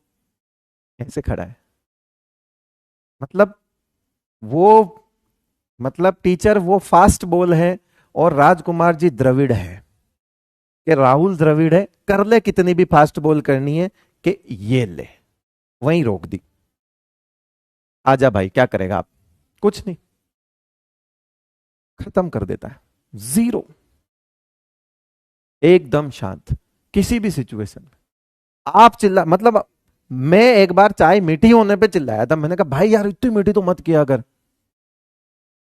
ऐसे खड़ा है। मतलब वो, मतलब टीचर वो फास्ट बोल है, और राजकुमार जी द्रविड़ है, कि राहुल द्रविड़ है, कर ले कितनी भी फास्ट बॉल करनी है, कि ये ले, वहीं रोक दी, आजा भाई क्या करेगा आप, कुछ नहीं, खत्म कर देता है, जीरो, एकदम शांत, किसी भी सिचुएशन में। आप चिल्ला, मतलब मैं एक बार चाय मीठी होने पे चिल्लाया था, मैंने कहा भाई यार इतनी मीठी तो मत किया कर।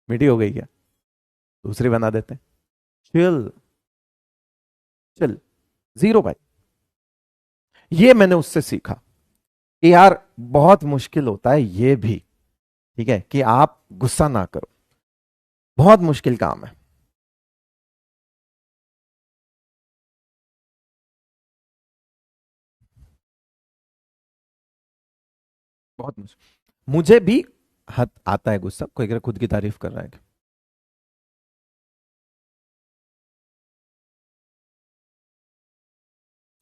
मीठी हो गई क्या, दूसरी बना देते हैं, चिल, चिल, जीरो भाई। ये मैंने उससे सीखा कि यार बहुत मुश्किल होता है ये भी, ठीक है, कि आप गुस्सा ना करो, बहुत मुश्किल काम है, बहुत मुश्किल। मुझे भी हद आता है गुस्सा, कोई अगर खुद की तारीफ कर रहा है।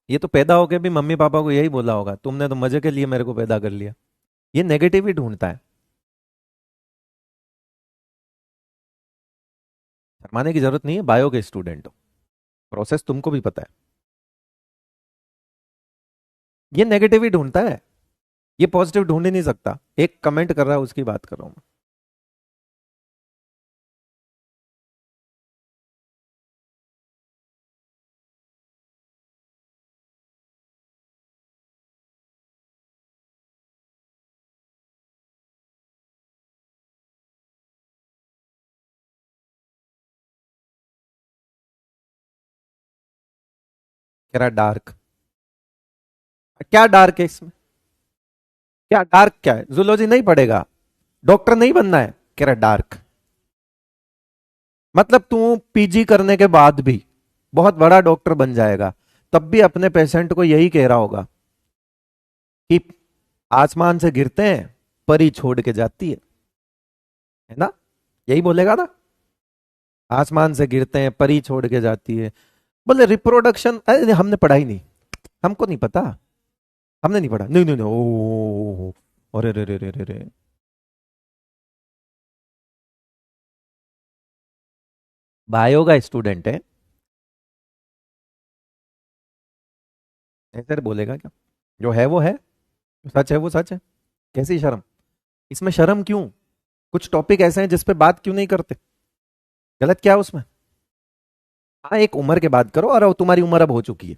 ये तो पैदा होके भी मम्मी पापा को यही बोला होगा, तुमने तो मजे के लिए मेरे को पैदा कर लिया। ये नेगेटिव ही ढूंढता है। शर्माने की जरूरत नहीं है, बायो के स्टूडेंट हो, प्रोसेस तुमको भी पता है। ये नेगेटिव ही ढूंढता है। ये पॉजिटिव ढूंढ ही नहीं सकता। एक कमेंट कर रहा है उसकी बात कर रहा हूं मैं। कह रहा डार्क। क्या डार्क है इसमें? क्या डार्क क्या है? जूलॉजी नहीं पढ़ेगा? डॉक्टर नहीं बनना है? कह रहा डार्क। मतलब तू पीजी करने के बाद भी बहुत बड़ा डॉक्टर बन जाएगा, तब भी अपने पेशेंट को यही कह रहा होगा कि आसमान से गिरते हैं, परी छोड़ के जाती है ना? यही बोलेगा ना, आसमान से गिरते हैं परी छोड़ के जाती है। बोले रिप्रोडक्शन, अरे हमने पढ़ा ही नहीं, हमको नहीं पता, हमने नहीं पढ़ा। नहीं नहीं नहीं, ओ अरे रे रे रे रे रे। बायो का स्टूडेंट है, ऐसे बोलेगा क्या? जो है वो है, जो सच है वो सच है। कैसी शर्म? इसमें शर्म क्यों? कुछ टॉपिक ऐसे हैं जिस पे बात क्यों नहीं करते? गलत क्या है उसमें? हाँ, एक उम्र के बाद करो, और तुम्हारी उम्र अब हो चुकी है।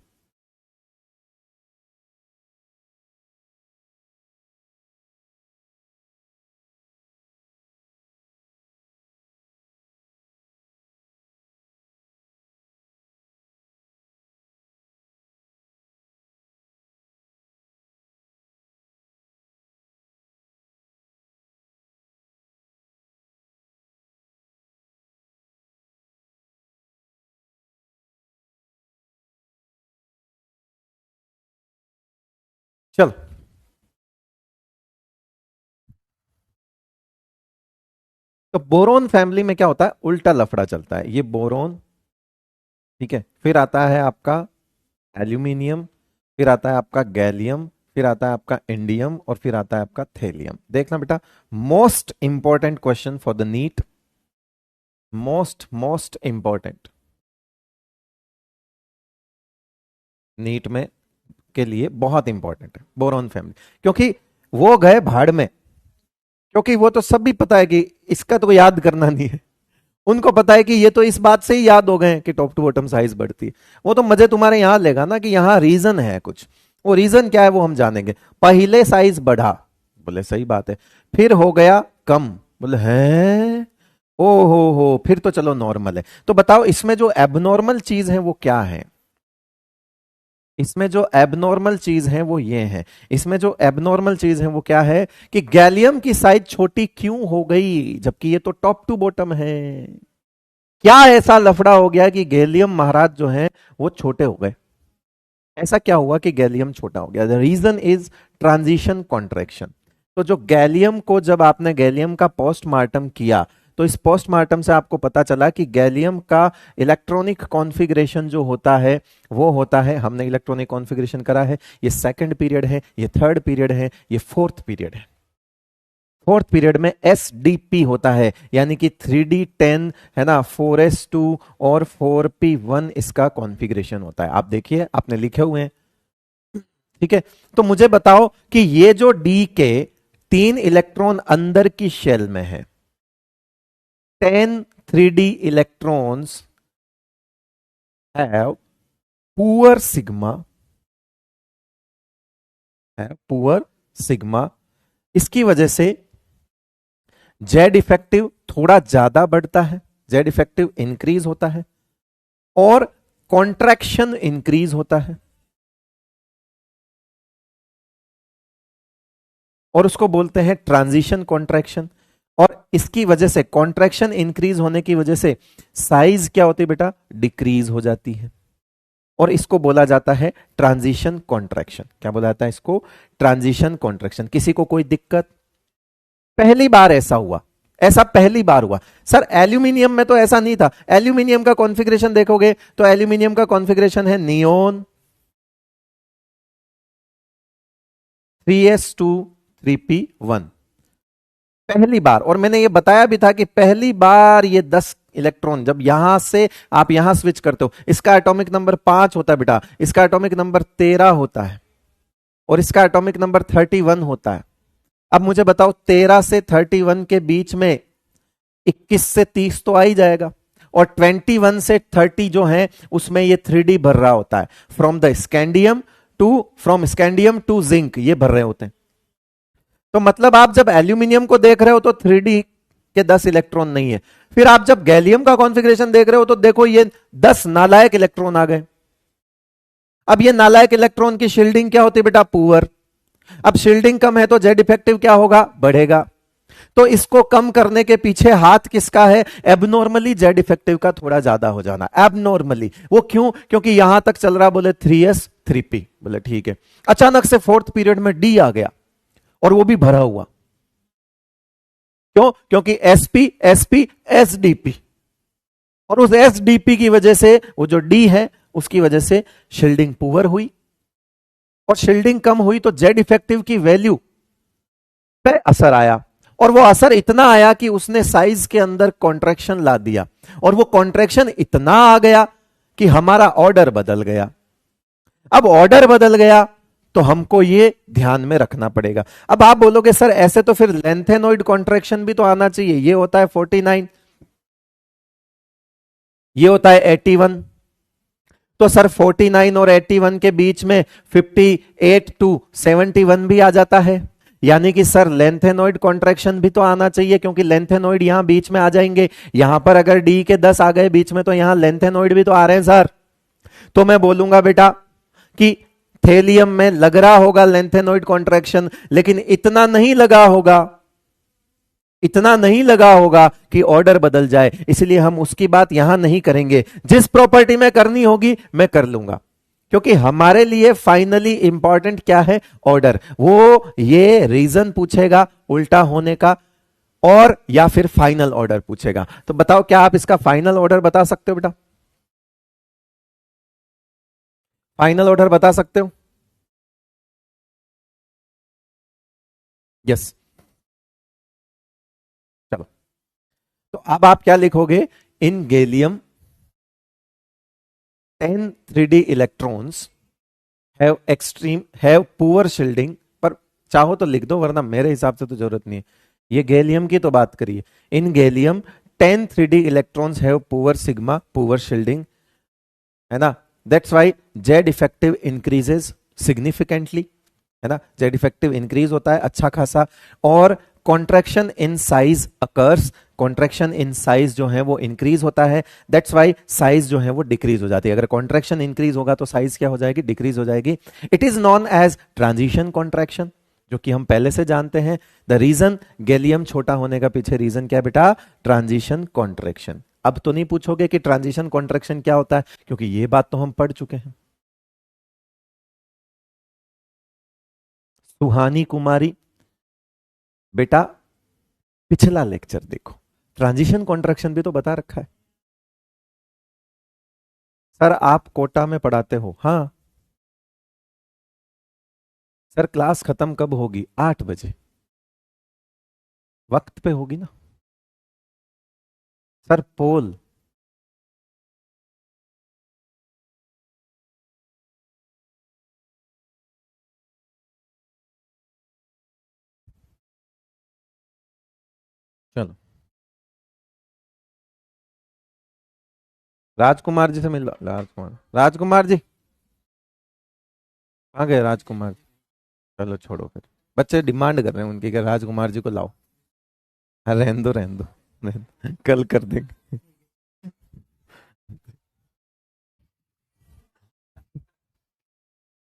चल, तो बोरोन फैमिली में क्या होता है? उल्टा लफड़ा चलता है। ये बोरोन, ठीक है, फिर आता है आपका एल्यूमिनियम, फिर आता है आपका गैलियम, फिर आता है आपका इंडियम, और फिर आता है आपका थेलियम। देखना बेटा, most important question for the NEET, most most important NEET में के लिए बहुत इंपॉर्टेंट है बोरोन फैमिली। क्योंकि वो गए भाड़ में, क्योंकि वो तो सब भी पता है कि इसका तो याद करना नहीं है। उनको पता है कि ये तो इस बात से ही याद हो गए हैं कि टॉप टू बॉटम साइज बढ़ती है। वो तो मजे तुम्हारे यहां लेगा ना कि यहां रीजन है कुछ। वो रीजन क्या है वो हम जानेंगे। पहले साइज बढ़ा, बोले सही बात है, फिर हो गया कम, बोले है, ओ हो, फिर तो चलो नॉर्मल है। तो बताओ इसमें जो एबनॉर्मल चीज है वो क्या है? इसमें जो एबनॉर्मल चीज है वो ये है। इसमें जो एबनॉर्मल चीज है वो क्या है कि गैलियम की साइज छोटी क्यों हो गई, जबकि ये तो टॉप टू बॉटम है। क्या ऐसा लफड़ा हो गया कि गैलियम महाराज जो है वो छोटे हो गए? ऐसा क्या हुआ कि गैलियम छोटा हो गया? The reason is transition contraction. तो जो गैलियम को, जब आपने गैलियम का पोस्टमार्टम किया, तो इस पोस्टमार्टम से आपको पता चला कि गैलियम का इलेक्ट्रॉनिक कॉन्फ़िगरेशन जो होता है वो होता है, हमने इलेक्ट्रॉनिक कॉन्फ़िगरेशन करा है, ये सेकंड पीरियड है, ये थर्ड पीरियड है, ये फोर्थ पीरियड है। फोर्थ पीरियड में एसडीपी होता है, यानी कि 3d10 है ना, 4s2 और 4p1 इसका कॉन्फ़िगरेशन होता है। आप देखिए, आपने लिखे हुए हैं, ठीक है। तो मुझे बताओ कि ये जो डी के 3 इलेक्ट्रॉन अंदर की शेल में है, 10 3d electrons have poor sigma, है पुअर सिग्मा। इसकी वजह से जेड इफेक्टिव थोड़ा ज्यादा बढ़ता है, जेड इफेक्टिव इंक्रीज होता है, और कॉन्ट्रैक्शन इंक्रीज होता है, और उसको बोलते हैं ट्रांजिशन कॉन्ट्रैक्शन। और इसकी वजह से, कॉन्ट्रैक्शन इंक्रीज होने की वजह से साइज क्या होती है बेटा? डिक्रीज हो जाती है, और इसको बोला जाता है ट्रांजिशन कॉन्ट्रैक्शन। क्या बोला जाता है इसको? Transition contraction. किसी को कोई दिक्कत? पहली बार ऐसा हुआ, ऐसा पहली बार हुआ। सर एल्यूमिनियम में तो ऐसा नहीं था। एल्यूमिनियम का कॉन्फ़िगरेशन देखोगे तो एल्यूमिनियम का कॉन्फ़िगरेशन है नियोन 3s2 3p1, पहली बार। और मैंने ये बताया भी था कि पहली बार ये 10 इलेक्ट्रॉन जब यहां से आप यहां स्विच करते हो, इसका एटॉमिक नंबर 5 होता है बेटा, इसका एटॉमिक नंबर 13 होता है, और इसका एटॉमिक नंबर 31 होता है। अब मुझे बताओ 13 से 31 के बीच में 21 से 30 तो आ ही जाएगा, और 21 से 30 जो है उसमें ये 3D भर रहा होता है, फ्रॉम स्कैंडियम टू जिंक, ये भर रहे होते हैं। तो मतलब आप जब एल्यूमिनियम को देख रहे हो तो 3D के 10 इलेक्ट्रॉन नहीं है। फिर आप जब गैलियम का कॉन्फ़िगरेशन देख रहे हो तो देखो ये 10 नालायक इलेक्ट्रॉन आ गए। अब ये नालायक इलेक्ट्रॉन की शील्डिंग क्या होती है बेटा? पुअर। अब शील्डिंग कम है तो जेड इफेक्टिव क्या होगा? बढ़ेगा। तो इसको कम करने के पीछे हाथ किसका है? एबनॉर्मली जेड इफेक्टिव का थोड़ा ज्यादा हो जाना, एबनॉर्मली। वो क्यों? क्योंकि यहां तक चल रहा, बोले 3s 3p, बोले ठीक है। अचानक से फोर्थ पीरियड में डी आ गया और वो भी भरा हुआ। क्यों? क्योंकि sp sp sdp, और उस sdp की वजह से वो जो d है उसकी वजह से शील्डिंग पुअर हुई, और शील्डिंग कम हुई तो जेड इफेक्टिव की वैल्यू पे असर आया, और वो असर इतना आया कि उसने साइज के अंदर कॉन्ट्रैक्शन ला दिया, और वो कॉन्ट्रैक्शन इतना आ गया कि हमारा ऑर्डर बदल गया। अब ऑर्डर बदल गया तो हमको ये ध्यान में रखना पड़ेगा। अब आप बोलोगे सर ऐसे तो फिर लेंथेनॉइड कॉन्ट्रैक्शन भी तो आना चाहिए, ये होता है 49, ये होता है 81, तो सर 49 और 81 के बीच में 58 टू 71 भी आ जाता है, यानी कि सर लेंथेनॉइड कॉन्ट्रैक्शन भी तो आना चाहिए, क्योंकि लेंथेनॉइड यहां बीच में आ जाएंगे। यहां पर अगर डी के 10 आ गए बीच में तो यहां लेंथेनॉइड भी तो आ रहे हैं सर। तो मैं बोलूंगा बेटा कि थेलियम में लग रहा होगा लेंथेनॉइड कॉन्ट्रैक्शन, लेकिन इतना नहीं लगा होगा, इतना नहीं लगा होगा कि ऑर्डर बदल जाए, इसलिए हम उसकी बात यहां नहीं करेंगे। जिस प्रॉपर्टी में करनी होगी मैं कर लूंगा, क्योंकि हमारे लिए फाइनली इंपॉर्टेंट क्या है? ऑर्डर। वो ये रीजन पूछेगा उल्टा होने का, और या फिर फाइनल ऑर्डर पूछेगा। तो बताओ क्या आप इसका फाइनल ऑर्डर बता सकते हो बेटा? फाइनल ऑर्डर बता सकते हो? यस। चलो, तो अब आप क्या लिखोगे? In gallium 10 3D electrons have poor shielding, पर चाहो तो लिख दो, वरना मेरे हिसाब से तो जरूरत नहीं है। ये गैलियम की तो बात करिए। In gallium 10 3D electrons have poor sigma, poor shielding, है ना? That's why Z effective increases significantly, है ना? जेड इफेक्टिव इंक्रीज होता है अच्छा खासा, और contraction in size occurs, contraction in size जो है वो इंक्रीज होता है। दैट्स व्हाई साइज जो है वो डिक्रीज हो जाती है। अगर कॉन्ट्रैक्शन इंक्रीज होगा तो साइज क्या हो जाएगी? डिक्रीज हो जाएगी। It is known as transition contraction, जो कि हम पहले से जानते हैं। द रीजन गैलियम छोटा होने का पीछे रीजन क्या है बेटा? Transition contraction. अब तो नहीं पूछोगे कि ट्रांजिशन कॉन्ट्रैक्शन क्या होता है, क्योंकि ये बात तो हम पढ़ चुके हैं। सुहानी कुमारी, बेटा पिछला लेक्चर देखो, ट्रांजिशन कॉन्ट्रैक्शन भी तो बता रखा है। सर आप कोटा में पढ़ाते हो? हाँ सर। क्लास खत्म कब होगी? 8 बजे, वक्त पे होगी ना सर? पोल चलो, राजकुमार जी से मिल लो। राजकुमार, राजकुमार जी कहाँ गए? राजकुमार जी, चलो छोड़ो फिर, बच्चे डिमांड कर रहे हैं उनकी कि राजकुमार जी को लाओ। हाँ, रहने दो रहने दो, रहने दो, कल कर देंगे।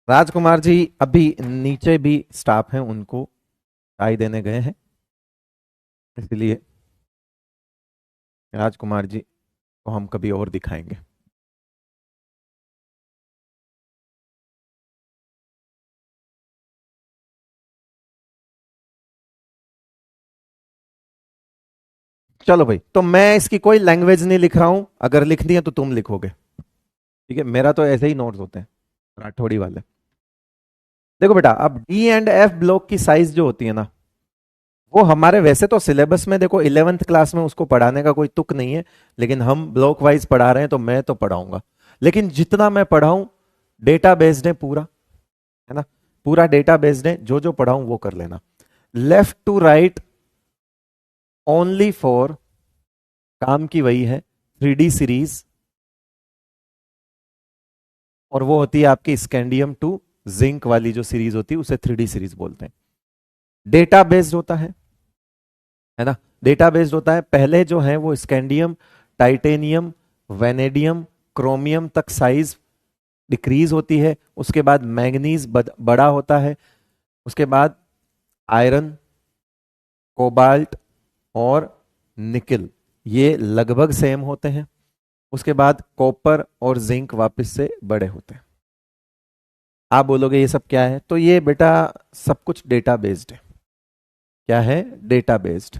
राजकुमार जी अभी नीचे भी स्टाफ हैं, उनको चाय देने गए हैं, इसलिए राजकुमार जी को हम कभी और दिखाएंगे। चलो भाई, तो मैं इसकी कोई लैंग्वेज नहीं लिख रहा हूं, अगर लिखनी है तो तुम लिखोगे, ठीक है? मेरा तो ऐसे ही नोट्स होते हैं राठौड़ी वाले। देखो बेटा, अब डी एंड एफ ब्लॉक की साइज जो होती है ना, वो हमारे वैसे तो सिलेबस में देखो 11th क्लास में उसको पढ़ाने का कोई तुक नहीं है, लेकिन हम ब्लॉक वाइज पढ़ा रहे हैं तो मैं तो पढ़ाऊंगा। लेकिन जितना मैं पढ़ाऊं डेटा बेस्ड है पूरा, है ना? पूरा डेटा बेस्ड है, जो जो पढ़ाऊं वो कर लेना। Left to right only for, काम की वही है 3D सीरीज, और वो होती है आपकी स्कैंडियम टू जिंक वाली जो सीरीज होती है उसे 3D सीरीज बोलते हैं। डेटा बेस्ड होता है ना, डेटा बेस्ड होता है। पहले जो है वो स्कैंडियम, टाइटेनियम, वेनेडियम, क्रोमियम तक साइज डिक्रीज होती है, उसके बाद मैंगनीज बड़ा होता है, उसके बाद आयरन, कोबाल्ट और निकल ये लगभग सेम होते हैं, उसके बाद कॉपर और जिंक वापस से बड़े होते हैं। आप बोलोगे ये सब क्या है, तो ये बेटा सब कुछ डेटा बेस्ड है। क्या है, डेटा बेस्ड।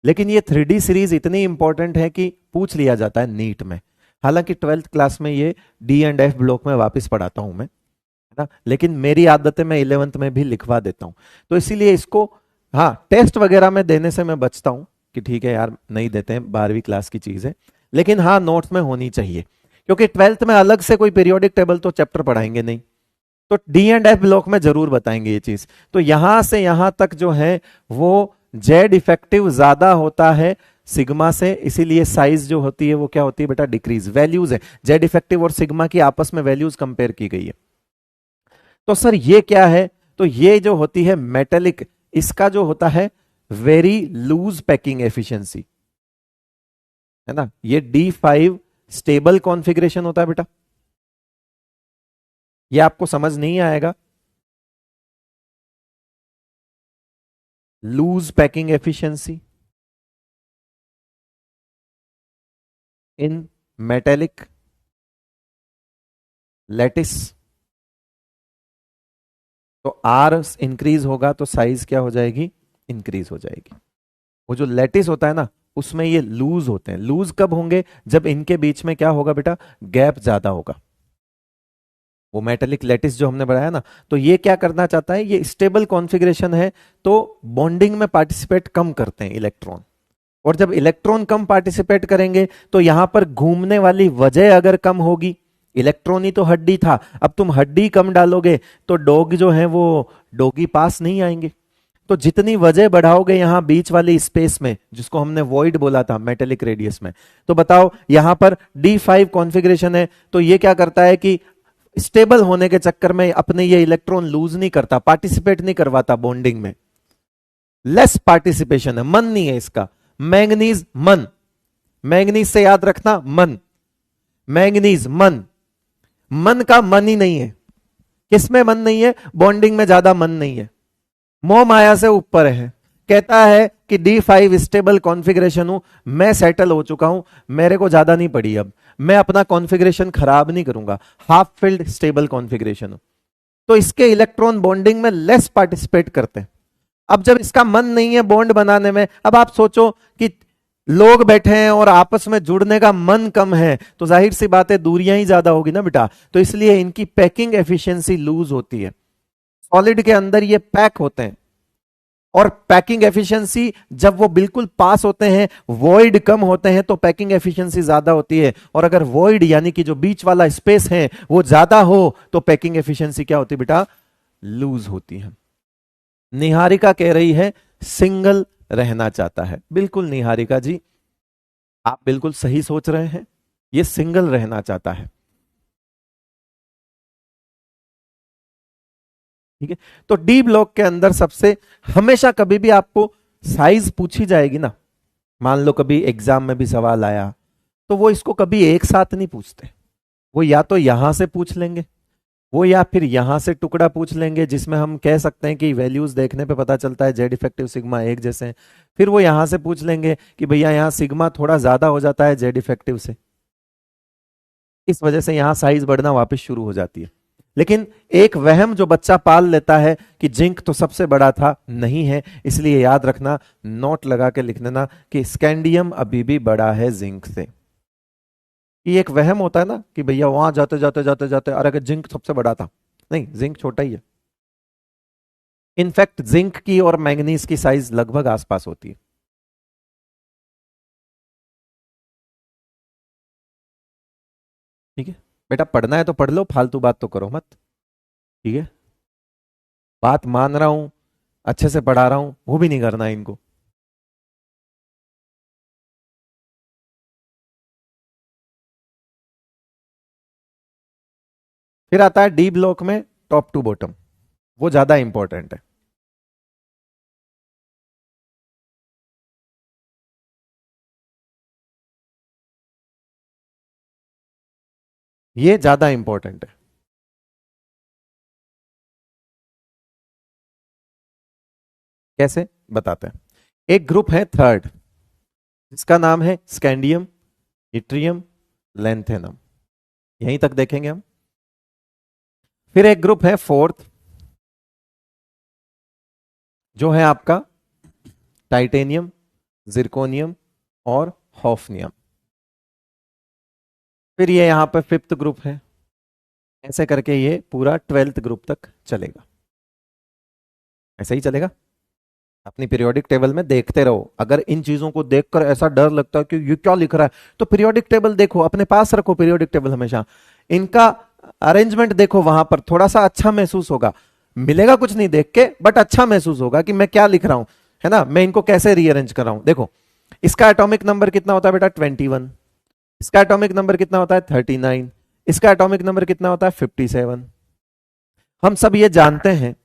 लेकिन ये 3D सीरीज इतनी इंपॉर्टेंट है कि पूछ लिया जाता है नीट में। हालांकि 12th क्लास में ये D&F ब्लॉक में वापस पढ़ाता हूं मैं, है ना, लेकिन मेरी आदत है मैं 11th में भी लिखवा देता हूं, तो इसीलिए इसको हाँ टेस्ट वगैरह में देने से मैं बचता हूं कि ठीक है यार नहीं देते हैं, 12वीं क्लास की चीज है। लेकिन हाँ नोट्स में होनी चाहिए, क्योंकि 12th में अलग से कोई पीरियोडिक टेबल तो चैप्टर पढ़ाएंगे नहीं, तो D&F ब्लॉक में जरूर बताएंगे ये चीज। तो यहां से यहां तक जो है वो जेड इफेक्टिव ज्यादा होता है सिग्मा से, इसीलिए साइज जो होती है वो क्या होती है बेटा, डिक्रीज। वैल्यूज है जेड इफेक्टिव और सिग्मा की आपस में वैल्यूज कंपेयर की गई है। तो सर ये क्या है, तो ये जो होती है मेटेलिक, इसका जो होता है वेरी लूज पैकिंग एफिशिएंसी, है ना, ये D5 स्टेबल कॉन्फ़िगरेशन होता है बेटा। ये आपको समझ नहीं आएगा, loose packing efficiency in metallic lattice. तो आर इंक्रीज होगा तो साइज क्या हो जाएगी, इंक्रीज हो जाएगी। वो जो लैटिस होता है ना उसमें ये लूज होते हैं। लूज कब होंगे, जब इनके बीच में क्या होगा बेटा, गैप ज्यादा होगा। वो मेटेलिक लैटिस जो हमने बढ़ाया ना, तो ये क्या करना चाहता है, ये स्टेबल कॉन्फ़िगरेशन है, तो बॉन्डिंग में पार्टिसिपेट कम करते हैं इलेक्ट्रॉन। और जब इलेक्ट्रॉन कम पार्टिसिपेट करेंगे तो यहां पर घूमने वाली वजह अगर कम होगी, इलेक्ट्रॉन ही तो हड्डी था, अब तुम हड्डी कम डालोगे तो डॉग जो है वो डॉगी पास नहीं आएंगे। तो जितनी वजह बढ़ाओगे यहां बीच वाली स्पेस में, जिसको हमने वॉइड बोला था मेटेलिक रेडियस में, तो बताओ यहां पर D5 कॉन्फ़िगरेशन है, तो ये क्या करता है कि स्टेबल होने के चक्कर में अपने ये इलेक्ट्रॉन लूज नहीं करता, पार्टिसिपेट नहीं करवाता बॉन्डिंग में, लेस पार्टिसिपेशन है, मन नहीं है इसका। मैंगनीज मन, मैंगनीज से याद रखना मन, मैंगनीज मन, मन का मन ही नहीं है। किसमें मन नहीं है, बॉन्डिंग में ज्यादा मन नहीं है, मोह माया से ऊपर है। कहता है कि D5 स्टेबल कॉन्फ़िगरेशन हूं, मैं सेटल हो चुका हूं, मेरे को ज्यादा नहीं पड़ी, अब मैं अपना कॉन्फ़िगरेशन खराब नहीं करूंगा, हाफ फिल्ड स्टेबल कॉन्फ़िगरेशन हूं। तो इसके इलेक्ट्रॉन बॉन्डिंग में लेस पार्टिसिपेट करते हैं। अब जब इसका मन नहीं है बॉन्ड बनाने में, अब आप सोचो कि लोग बैठे हैं और आपस में जुड़ने का मन कम है, तो जाहिर सी बात है दूरियां ही ज्यादा होगी ना बेटा, तो इसलिए इनकी पैकिंग एफिशिएंसी लूज होती है। सॉलिड के अंदर ये पैक होते हैं, और पैकिंग एफिशिएंसी जब वो बिल्कुल पास होते हैं, वॉइड कम होते हैं, तो पैकिंग एफिशिएंसी ज्यादा होती है। और अगर वॉइड यानी कि जो बीच वाला स्पेस है वो ज्यादा हो तो पैकिंग एफिशिएंसी क्या होती है बेटा, लूज होती है। निहारिका कह रही है सिंगल रहना चाहता है, बिल्कुल निहारिका जी आप बिल्कुल सही सोच रहे हैं, ये सिंगल रहना चाहता है। ठीक है, तो डी ब्लॉक के अंदर सबसे हमेशा कभी भी आपको साइज पूछी जाएगी ना, मान लो कभी एग्जाम में भी सवाल आया, तो वो इसको कभी एक साथ नहीं पूछते, वो या तो यहां से पूछ लेंगे, वो या फिर यहां से टुकड़ा पूछ लेंगे जिसमें हम कह सकते हैं कि वैल्यूज देखने पे पता चलता है जेड इफेक्टिव सिग्मा एक जैसे हैं, फिर वो यहां से पूछ लेंगे कि भैया यहां सिग्मा थोड़ा ज्यादा हो जाता है जेड इफेक्टिव से, इस वजह से यहां साइज बढ़ना वापस शुरू हो जाती है। लेकिन एक वहम जो बच्चा पाल लेता है कि जिंक तो सबसे बड़ा था, नहीं है, इसलिए याद रखना, नोट लगा के लिख देना कि स्कैंडियम अभी भी बड़ा है जिंक से। ये एक वहम होता है ना कि भैया वहां जाते जाते जाते जाते अरे जिंक सबसे बड़ा था, नहीं जिंक छोटा ही है। इनफैक्ट जिंक की और मैंगनीज की साइज लगभग आसपास होती है। ठीक है बेटा, पढ़ना है तो पढ़ लो, फालतू बात तो करो मत। ठीक है। बात मान रहा हूं, अच्छे से पढ़ा रहा हूं, वो भी नहीं करना है इनको। फिर आता है डी ब्लॉक में टॉप टू बॉटम, वो ज्यादा इंपॉर्टेंट है। ये ज्यादा इंपॉर्टेंट है। कैसे, बताते हैं। एक ग्रुप है थर्ड, जिसका नाम है स्कैंडियम, इट्रियम, लेंथेनम। यहीं तक देखेंगे हम। फिर एक ग्रुप है फोर्थ, जो है आपका टाइटेनियम, जिरकोनियम और हॉफनियम। फिर ये यहां पर फिफ्थ ग्रुप है। ऐसे करके ये पूरा ट्वेल्थ ग्रुप तक चलेगा। ऐसे ही चलेगा। अपनी पीरियोडिक टेबल में देखते रहो। अगर इन चीजों को देखकर ऐसा डर लगता है कि ये क्या लिख रहा है, तो पीरियोडिक टेबल देखो, अपने पास रखो पीरियोडिक टेबल हमेशा। इनका अरेंजमेंट देखो, वहां पर थोड़ा सा अच्छा महसूस होगा। मिलेगा कुछ नहीं देख के, बट अच्छा महसूस होगा कि मैं क्या लिख रहा हूं, है ना, मैं इनको कैसे रीअरेंज कर रहा हूं। देखो, इसका एटॉमिक नंबर कितना होता है बेटा, 21। इसका एटॉमिक नंबर कितना होता है, 39। इसका एटॉमिक नंबर कितना होता है, 57। हम सब ये जानते हैं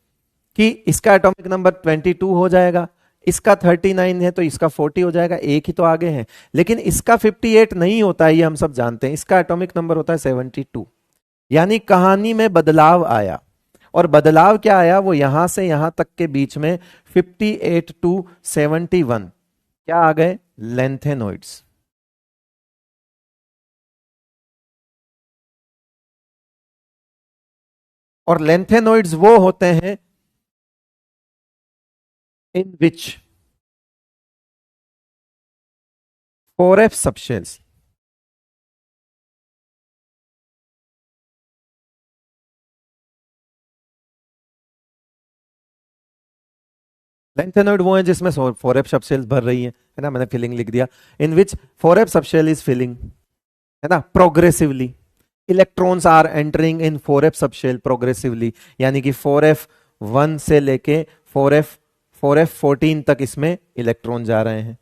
कि इसका एटॉमिक नंबर 22 हो जाएगा, इसका 39 है तो इसका 40 हो जाएगा, एक ही तो आगे है। लेकिन इसका 58 नहीं होता है, ये हम सब जानते हैं। इसका एटॉमिक नंबर होता है 72। यानी कहानी में बदलाव आया। और बदलाव क्या आया, वो यहां से यहां तक के बीच में 58 टू 71 क्या आ गए, लेंथेनोइड्स। और लेंथेनोइड्स वो होते हैं इन विच 4f सबशेल्स। लेंथेनोइड वो है जिसमें 4f सबशेल्स भर रही है ना, मैंने फिलिंग लिख दिया। In which 4f subshell is filling, है ना, progressively. Electrons are entering in 4f subshell progressively. यानी कि 4f1 से लेके 4f14 तक इसमें इलेक्ट्रॉन जा रहे हैं,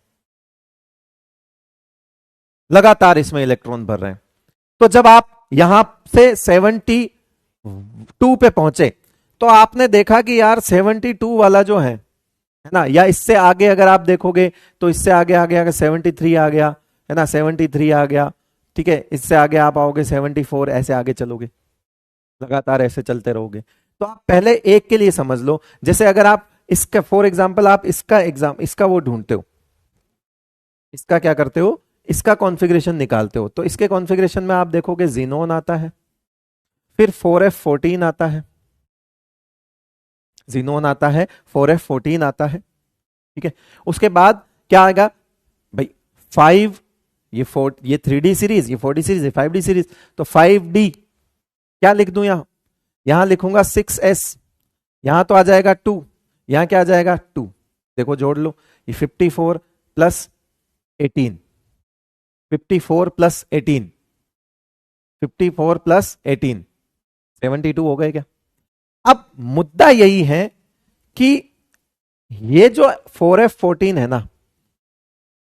लगातार इसमें इलेक्ट्रॉन भर रहे हैं। तो जब आप यहां से 72 पे पहुंचे, तो आपने देखा कि यार 72 वाला जो है ना, या इससे आगे अगर आप देखोगे, तो इससे आगे आगे आगे 73 आ गया, है ना, 73 आ गया। ठीक है, इससे आगे आप आओगे 74, ऐसे आगे चलोगे, लगातार ऐसे चलते रहोगे। तो आप पहले एक के लिए समझ लो। जैसे अगर आप इसका फॉर एग्जाम्पल, आप इसका वो ढूंढते हो, इसका क्या करते हो, इसका कॉन्फ़िगरेशन निकालते हो, तो इसके कॉन्फ़िगरेशन में आप देखोगे जीनोन आता है, फिर 4f14 आता है, जीनोन आता है, 4f14 आता है। ठीक है, उसके बाद क्या आएगा भाई, 5, ये 3D सीरीज, ये 4D सीरीज, ये 5D सीरीज। तो 5D क्या लिख दूं यहां, यहां लिखूंगा 6s। यहां तो आ जाएगा 2, यहां क्या आ जाएगा 2। देखो जोड़ लो, ये 54 प्लस 18, 54 प्लस 18, 54 प्लस 18, 72 हो गए क्या। अब मुद्दा यही है कि ये जो 4f14 है ना,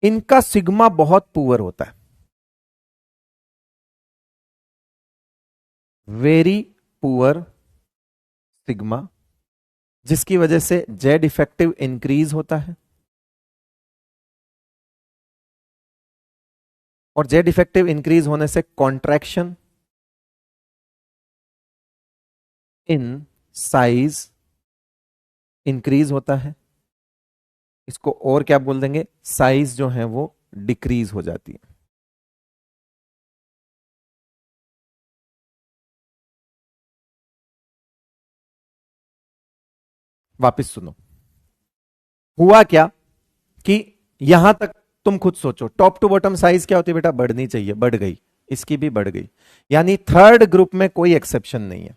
इनका सिग्मा बहुत पुअर होता है, वेरी पुअर सिग्मा, जिसकी वजह से जेड इफेक्टिव इंक्रीज होता है। और जेड इफेक्टिव इंक्रीज होने से कॉन्ट्रैक्शन इन साइज इंक्रीज होता है। इसको और क्या बोल देंगे, साइज जो है वो डिक्रीज हो जाती है। वापस सुनो, हुआ क्या कि यहां तक तुम खुद सोचो, टॉप टू बॉटम साइज क्या होती है बेटा, बढ़नी चाहिए, बढ़ गई, इसकी भी बढ़ गई। यानी थर्ड ग्रुप में कोई एक्सेप्शन नहीं है,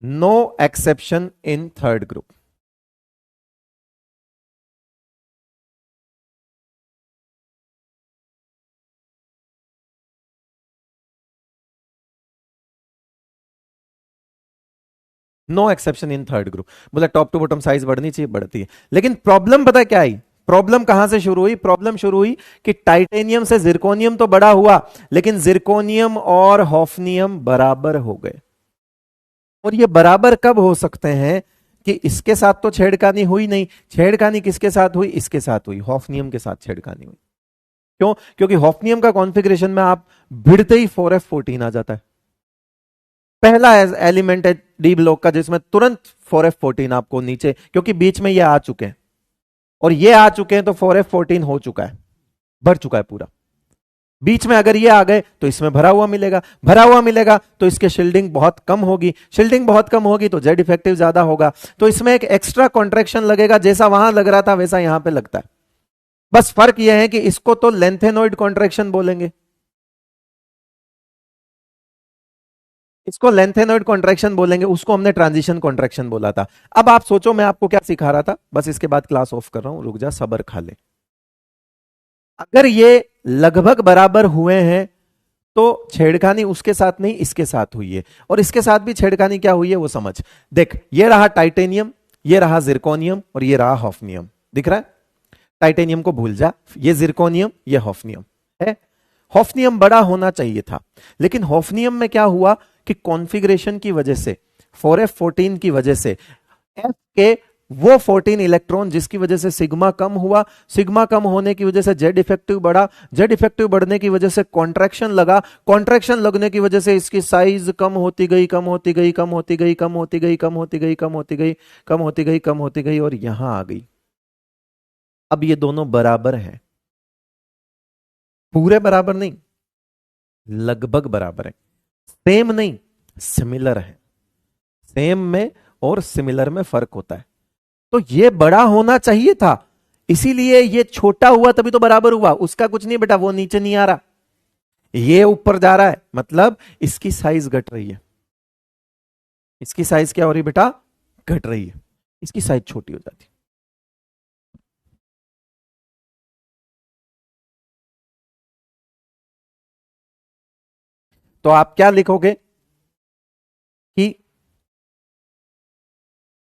no exception in third group. No exception in third group. बोला टॉप टू बॉटम साइज बढ़नी चाहिए, बढ़ती है। लेकिन प्रॉब्लम पता क्या आई? प्रॉब्लम कहां से शुरू हुई? प्रॉब्लम शुरू हुई कि टाइटेनियम से जिरकोनियम तो बड़ा हुआ, लेकिन जिरकोनियम और हॉफनियम बराबर हो गए। और ये बराबर कब हो सकते हैं? कि इसके साथ तो छेड़खानी हुई नहीं। छेड़खानी किसके साथ हुई? इसके साथ हुई, हॉफनियम के साथ छेड़खानी हुई। क्यों? क्योंकि हॉफनियम का कॉन्फ़िगरेशन में आप भिड़ते ही 4f14 आ जाता है। पहला एलिमेंट है डी ब्लॉक का जिसमें तुरंत 4f14 आपको नीचे, क्योंकि बीच में ये आ चुके हैं और ये आ चुके हैं, तो 4f14 हो चुका है, भर चुका है पूरा। बीच में अगर ये आ गए तो इसमें भरा हुआ मिलेगा, भरा हुआ मिलेगा तो इसके शील्डिंग बहुत कम होगी, शील्डिंग बहुत कम होगी तो जेड इफेक्टिव ज्यादा होगा, तो इसमें एक एक्स्ट्रा कॉन्ट्रैक्शन लगेगा। जैसा वहां लग रहा था वैसा यहां पे लगता है। बस फर्क यह है कि इसको तो लेंथेनोइड कॉन्ट्रैक्शन बोलेंगे, इसको लेंथेनोइड कॉन्ट्रैक्शन बोलेंगे, उसको हमने ट्रांजिशन कॉन्ट्रैक्शन बोला था। अब आप सोचो मैं आपको क्या सिखा रहा था, बस इसके बाद क्लास ऑफ कर रहा हूं, रुक जा, सबर खा ले। अगर ये लगभग बराबर हुए हैं तो छेड़खानी उसके साथ नहीं इसके साथ हुई है, और इसके साथ भी छेड़खानी क्या हुई है वो समझ। देख, ये रहा टाइटेनियम, ये रहा जिरकोनियम, और ये रहा हॉफनियम। दिख रहा है? टाइटेनियम को भूल जा, ये जिरकोनियम, ये हॉफनियम है। हॉफनियम बड़ा होना चाहिए था, लेकिन हॉफनियम में क्या हुआ कि कॉन्फ़िगरेशन की वजह से, 4f14 की वजह से, f के वो 14 इलेक्ट्रॉन जिसकी वजह से सिग्मा कम हुआ, सिग्मा कम होने की वजह से जेड इफेक्टिव बढ़ा, जेड इफेक्टिव बढ़ने की वजह से कॉन्ट्रैक्शन लगा, कॉन्ट्रैक्शन लगने की वजह से इसकी साइज कम होती गई, कम होती गई, कम होती गई, कम होती गई, कम होती गई, कम होती गई, कम होती गई, कम होती गई, और यहां आ गई। अब ये दोनों बराबर हैं, पूरे बराबर नहीं, लगभग बराबर है। सेम नहीं, सिमिलर है। सेम में और सिमिलर में फर्क होता है। तो ये बड़ा होना चाहिए था, इसीलिए ये छोटा हुआ, तभी तो बराबर हुआ। उसका कुछ नहीं बेटा, वो नीचे नहीं आ रहा, ये ऊपर जा रहा है, मतलब इसकी साइज घट रही है। इसकी साइज क्या हो रही है बेटा? घट रही है, इसकी साइज छोटी हो जाती है। तो आप क्या लिखोगे कि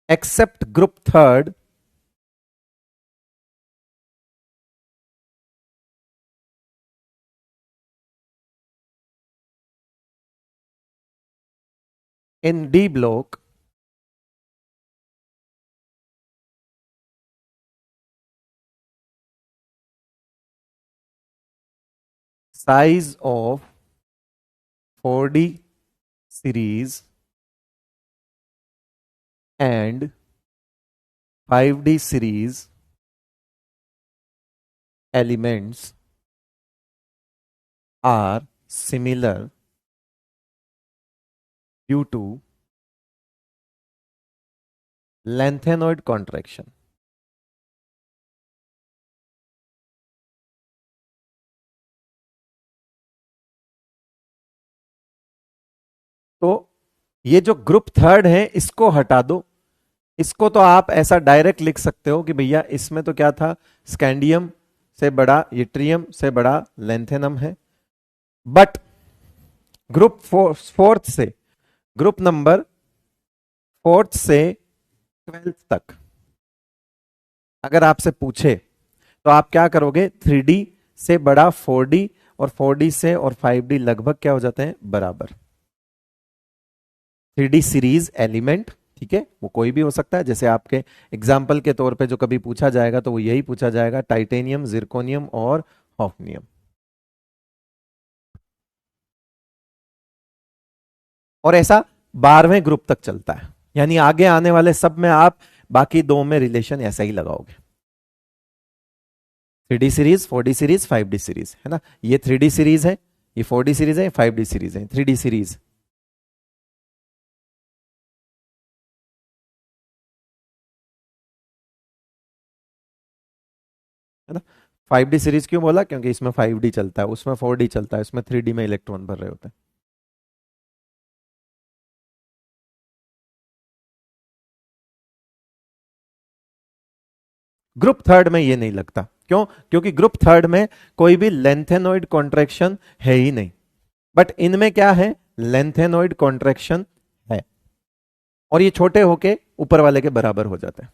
except group third in D block size of 4D series and 5D series elements are similar due to lengthenoid contraction. तो ये जो ग्रुप थर्ड है इसको हटा दो। इसको तो आप ऐसा डायरेक्ट लिख सकते हो कि भैया इसमें तो क्या था, स्कैंडियम से बड़ा यट्रियम से बड़ा लेंथेनम है। बट ग्रुप फोर्थ से, ग्रुप नंबर फोर्थ से 12th तक अगर आपसे पूछे तो आप क्या करोगे? 3D से बड़ा 4D, और 4D से और 5D लगभग क्या हो जाते हैं? बराबर। 3D सीरीज एलिमेंट, ठीक है, वो कोई भी हो सकता है। जैसे आपके एग्जाम्पल के तौर पे जो कभी पूछा जाएगा तो वो यही पूछा जाएगा, टाइटेनियम, जिरकोनियम और हॉफनियम। और ऐसा 12वें ग्रुप तक चलता है, यानी आगे आने वाले सब में आप बाकी दो में रिलेशन ऐसा ही लगाओगे। 3D series, 4D series, 5D series, है ना? ये 3D सीरीज है, ये 4D सीरीज है, 5D सीरीज है, 3D सीरीज, है ना? 5D सीरीज क्यों बोला? क्योंकि इसमें 5D चलता है, उसमें 4D चलता है, उसमें 3D में इलेक्ट्रॉन भर रहे होते हैं। ग्रुप थर्ड में ये नहीं लगता। क्यों? क्योंकि ग्रुप थर्ड में कोई भी लेंथेनोइड कॉन्ट्रैक्शन है ही नहीं। बट इनमें क्या है? लेंथेनोइड कॉन्ट्रैक्शन है। और ये छोटे होके ऊपर वाले के बराबर हो जाते हैं।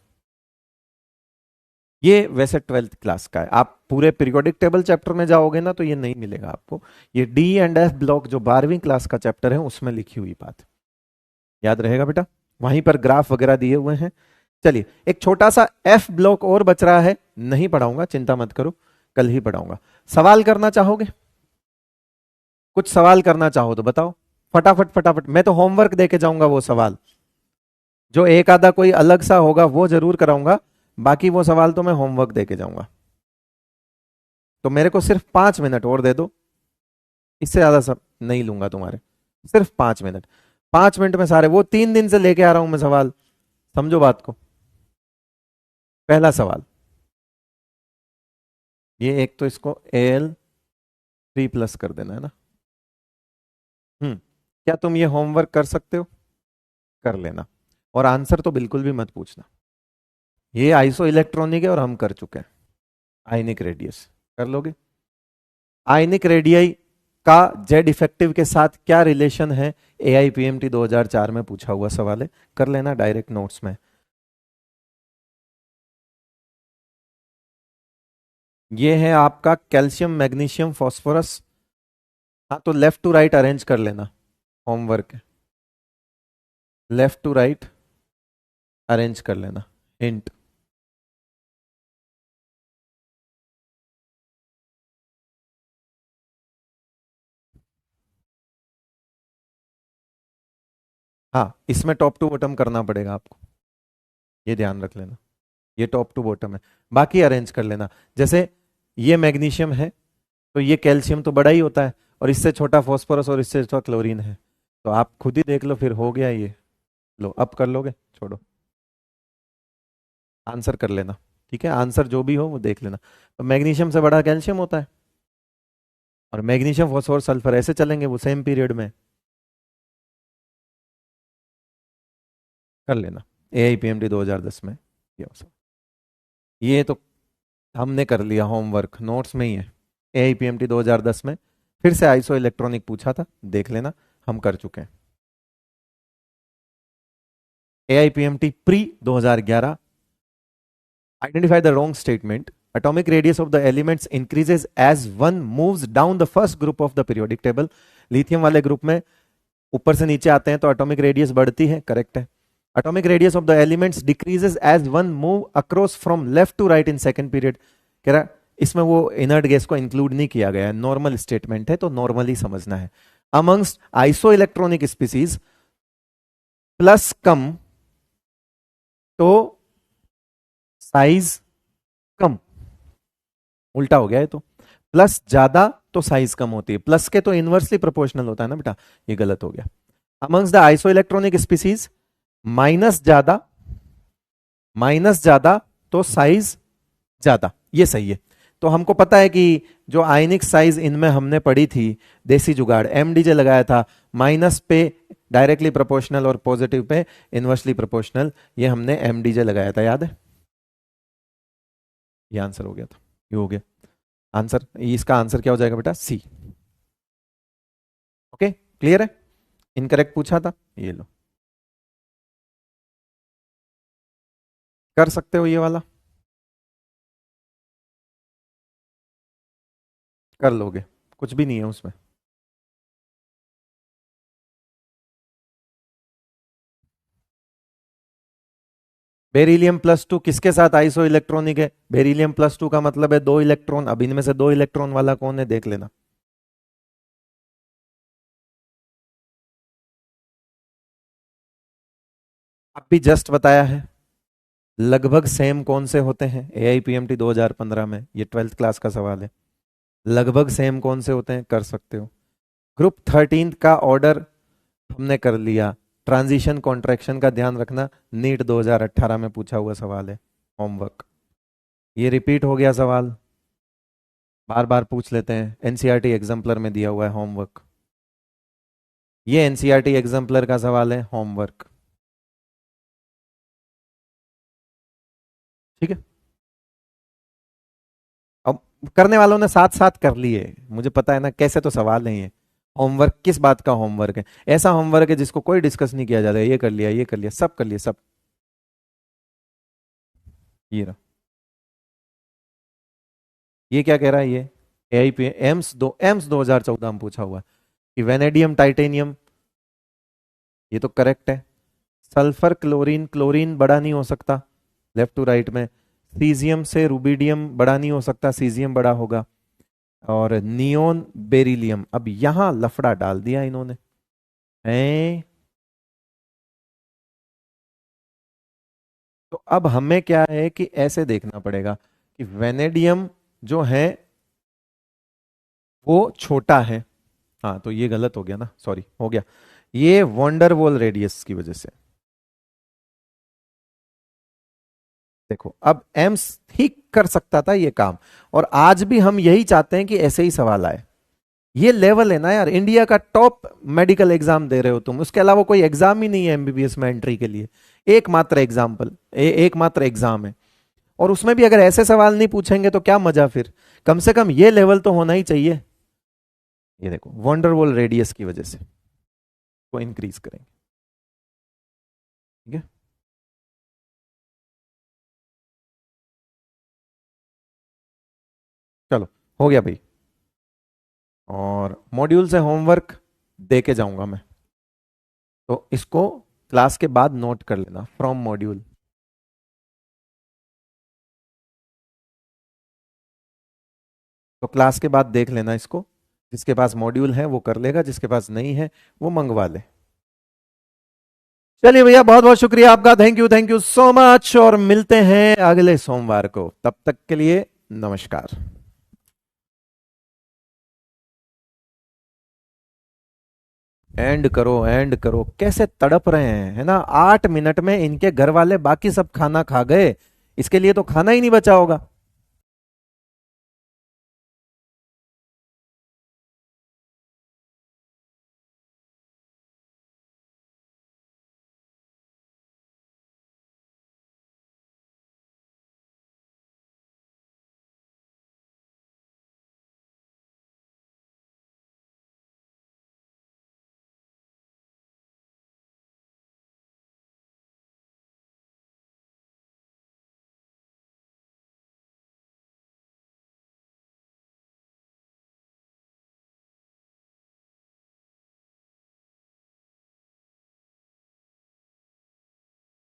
ये वैसे 12th क्लास का है। आप पूरे पीरियोडिक टेबल चैप्टर में जाओगे ना तो ये नहीं मिलेगा आपको। ये डी एंड एफ ब्लॉक जो 12वीं क्लास का चैप्टर है उसमें लिखी हुई बात याद रहेगा बेटा, वहीं पर ग्राफ वगैरह दिए हुए हैं। चलिए एक छोटा सा एफ ब्लॉक और बच रहा है, नहीं पढ़ाऊंगा, चिंता मत करो, कल ही पढ़ाऊंगा। सवाल करना चाहोगे? कुछ सवाल करना चाहो तो बताओ, फटाफट फटाफट। मैं तो होमवर्क देके जाऊंगा, वो सवाल जो एक आधा कोई अलग सा होगा वो जरूर कराऊंगा, बाकी वो सवाल तो मैं होमवर्क देके जाऊंगा। तो मेरे को सिर्फ 5 मिनट और दे दो, इससे ज्यादा सब नहीं लूंगा तुम्हारे, सिर्फ 5 मिनट। 5 मिनट में सारे, वो 3 दिन से लेके आ रहा हूं मैं सवाल, समझो बात को। पहला सवाल, ये एक तो इसको AL3+ कर देना है ना। क्या तुम ये होमवर्क कर सकते हो? कर लेना, और आंसर तो बिल्कुल भी मत पूछना। ये आइसो इलेक्ट्रॉनिक है और हम कर चुके हैं। आयनिक रेडियस कर लोगे? आयनिक रेडियाई का जेड इफेक्टिव के साथ क्या रिलेशन है? AIPMT 2004 में पूछा हुआ सवाल है, कर लेना डायरेक्ट नोट्स में। ये है आपका कैल्शियम मैग्नीशियम फॉस्फोरस। हाँ तो लेफ्ट टू राइट अरेंज कर लेना, होमवर्क है, लेफ्ट टू राइट अरेंज कर लेना, हिंट। हाँ इसमें टॉप टू बॉटम करना पड़ेगा आपको, ये ध्यान रख लेना, ये टॉप टू बॉटम है, बाकी अरेंज कर लेना। जैसे ये मैग्नीशियम है तो ये कैल्शियम तो बड़ा ही होता है, और इससे छोटा फॉस्फोरस और इससे छोटा क्लोरीन है, तो आप खुद ही देख लो, फिर हो गया ये। लो अब कर लोगे, छोड़ो, आंसर कर लेना, ठीक है, आंसर जो भी हो वो देख लेना। तो मैग्नीशियम से बड़ा कैल्शियम होता है, और मैग्नीशियम फॉस्फोरस सल्फर ऐसे चलेंगे वो सेम पीरियड में, कर लेना। AIPMT 2010 में ये हो सकता। ये तो हमने कर लिया होमवर्क, नोट्स में ही है। AIPMT 2010 में फिर से आइसो इलेक्ट्रॉनिक पूछा था, देख लेना, हम कर चुके हैं। AIPMT pre 2011, identify the wrong statement. Atomic radius of the elements increases as one moves down the first group of the periodic table. Lithium वाले ग्रुप में ऊपर से नीचे आते हैं तो एटॉमिक रेडियस बढ़ती है, करेक्ट है। Atomic radius of the elements decreases as one move across from left to right in second period. कह रहा इसमें वो इनर्ट गैस को इंक्लूड नहीं किया गया है, नॉर्मल स्टेटमेंट है तो नॉर्मली समझना है। Amongst iso electronic species plus कम तो साइज कम, उल्टा हो गया है, तो प्लस ज्यादा तो साइज कम होती है, प्लस के तो इनवर्सली प्रोपोर्शनल होता है ना बेटा, ये गलत हो गया। Amongst the iso electronic species minus ज्यादा तो साइज ज्यादा, ये सही है। तो हमको पता है कि जो आयनिक साइज इनमें हमने पढ़ी थी, देसी जुगाड़ MDJ लगाया था, माइनस पे डायरेक्टली प्रोपोर्शनल और पॉजिटिव पे इनवर्सली प्रोपोर्शनल, ये हमने MDJ लगाया था, याद है? ये आंसर हो गया था, ये हो गया आंसर। इसका आंसर क्या हो जाएगा बेटा? C। ओके क्लियर है? इनकरेक्ट पूछा था, ये लो, कर सकते हो ये वाला, कर लोगे, कुछ भी नहीं है उसमें। बेरिलियम+2 किसके साथ आइसो इलेक्ट्रॉनिक है? बेरिलियम+2 का मतलब है 2 इलेक्ट्रॉन, अब इनमें से 2 इलेक्ट्रॉन वाला कौन है देख लेना। अब भी जस्ट बताया है, लगभग सेम कौन से होते हैं AIPMT 2015 में, ये 12th क्लास का सवाल है, लगभग सेम कौन से होते हैं, कर सकते हो। ग्रुप 13 का ऑर्डर हमने कर लिया, ट्रांजिशन कॉन्ट्रैक्शन का ध्यान रखना, नीट 2018 में पूछा हुआ सवाल है, होमवर्क। ये रिपीट हो गया सवाल, बार बार पूछ लेते हैं, NCERT एग्जाम्पलर में दिया हुआ है होमवर्क, ये NCERT एग्जाम्पलर का सवाल है, होमवर्क, ठीक है। अब करने वालों ने साथ साथ कर लिए, मुझे पता है ना कैसे, तो सवाल नहीं है, होमवर्क किस बात का होमवर्क है? ऐसा होमवर्क है जिसको कोई डिस्कस नहीं किया जाता है, ये कर लिया, ये कर लिया, सब कर लिया, सब। ये रहा। ये क्या कह रहा है ये? एआईपी एम्स 2014 में पूछा हुआ है कि वेनेडियम टाइटेनियम, ये तो करेक्ट है। सल्फर क्लोरीन, क्लोरीन बड़ा नहीं हो सकता, लेफ्ट टू राइट में। सीजियम से रुबिडियम बड़ा नहीं हो सकता, सीजियम बड़ा होगा। और नियोन बेरिलियम, अब यहां लफड़ा डाल दिया इन्होंने हैं। तो अब हमें क्या है कि ऐसे देखना पड़ेगा कि वेनेडियम जो है वो छोटा है। हाँ तो ये गलत हो गया ना, सॉरी, हो गया ये वंडरवॉल रेडियस की वजह से। देखो अब एम्स ठीक कर सकता था ये काम, और आज भी हम यही चाहते हैं कि ऐसे ही सवाल आए। ये लेवल है ना यार, इंडिया का टॉप मेडिकल एग्जाम दे रहे हो तुम, उसके अलावा कोई एग्जाम ही नहीं है एमबीबीएस में एंट्री के लिए। एकमात्र एग्जाम्पल, एकमात्र एग्जाम है, और उसमें भी अगर ऐसे सवाल नहीं पूछेंगे तो क्या मजा फिर। कम से कम ये लेवल तो होना ही चाहिए। ये देखो वंडरवॉल रेडियस की वजह से वो इंक्रीज करेंगे। ठीक है, चलो हो गया भाई। और मॉड्यूल से होमवर्क दे के जाऊंगा मैं, तो इसको क्लास के बाद नोट कर लेना, फ्रॉम मॉड्यूल। तो क्लास के बाद देख लेना इसको, जिसके पास मॉड्यूल है वो कर लेगा, जिसके पास नहीं है वो मंगवा ले। चलिए भैया, बहुत बहुत शुक्रिया आपका, थैंक यू सो मच, और मिलते हैं अगले सोमवार को। तब तक के लिए नमस्कार। एंड करो, एंड करो, कैसे तड़प रहे हैं, है ना? 8 मिनट में इनके घर वाले बाकी सब खाना खा गए, इसके लिए तो खाना ही नहीं बचा होगा।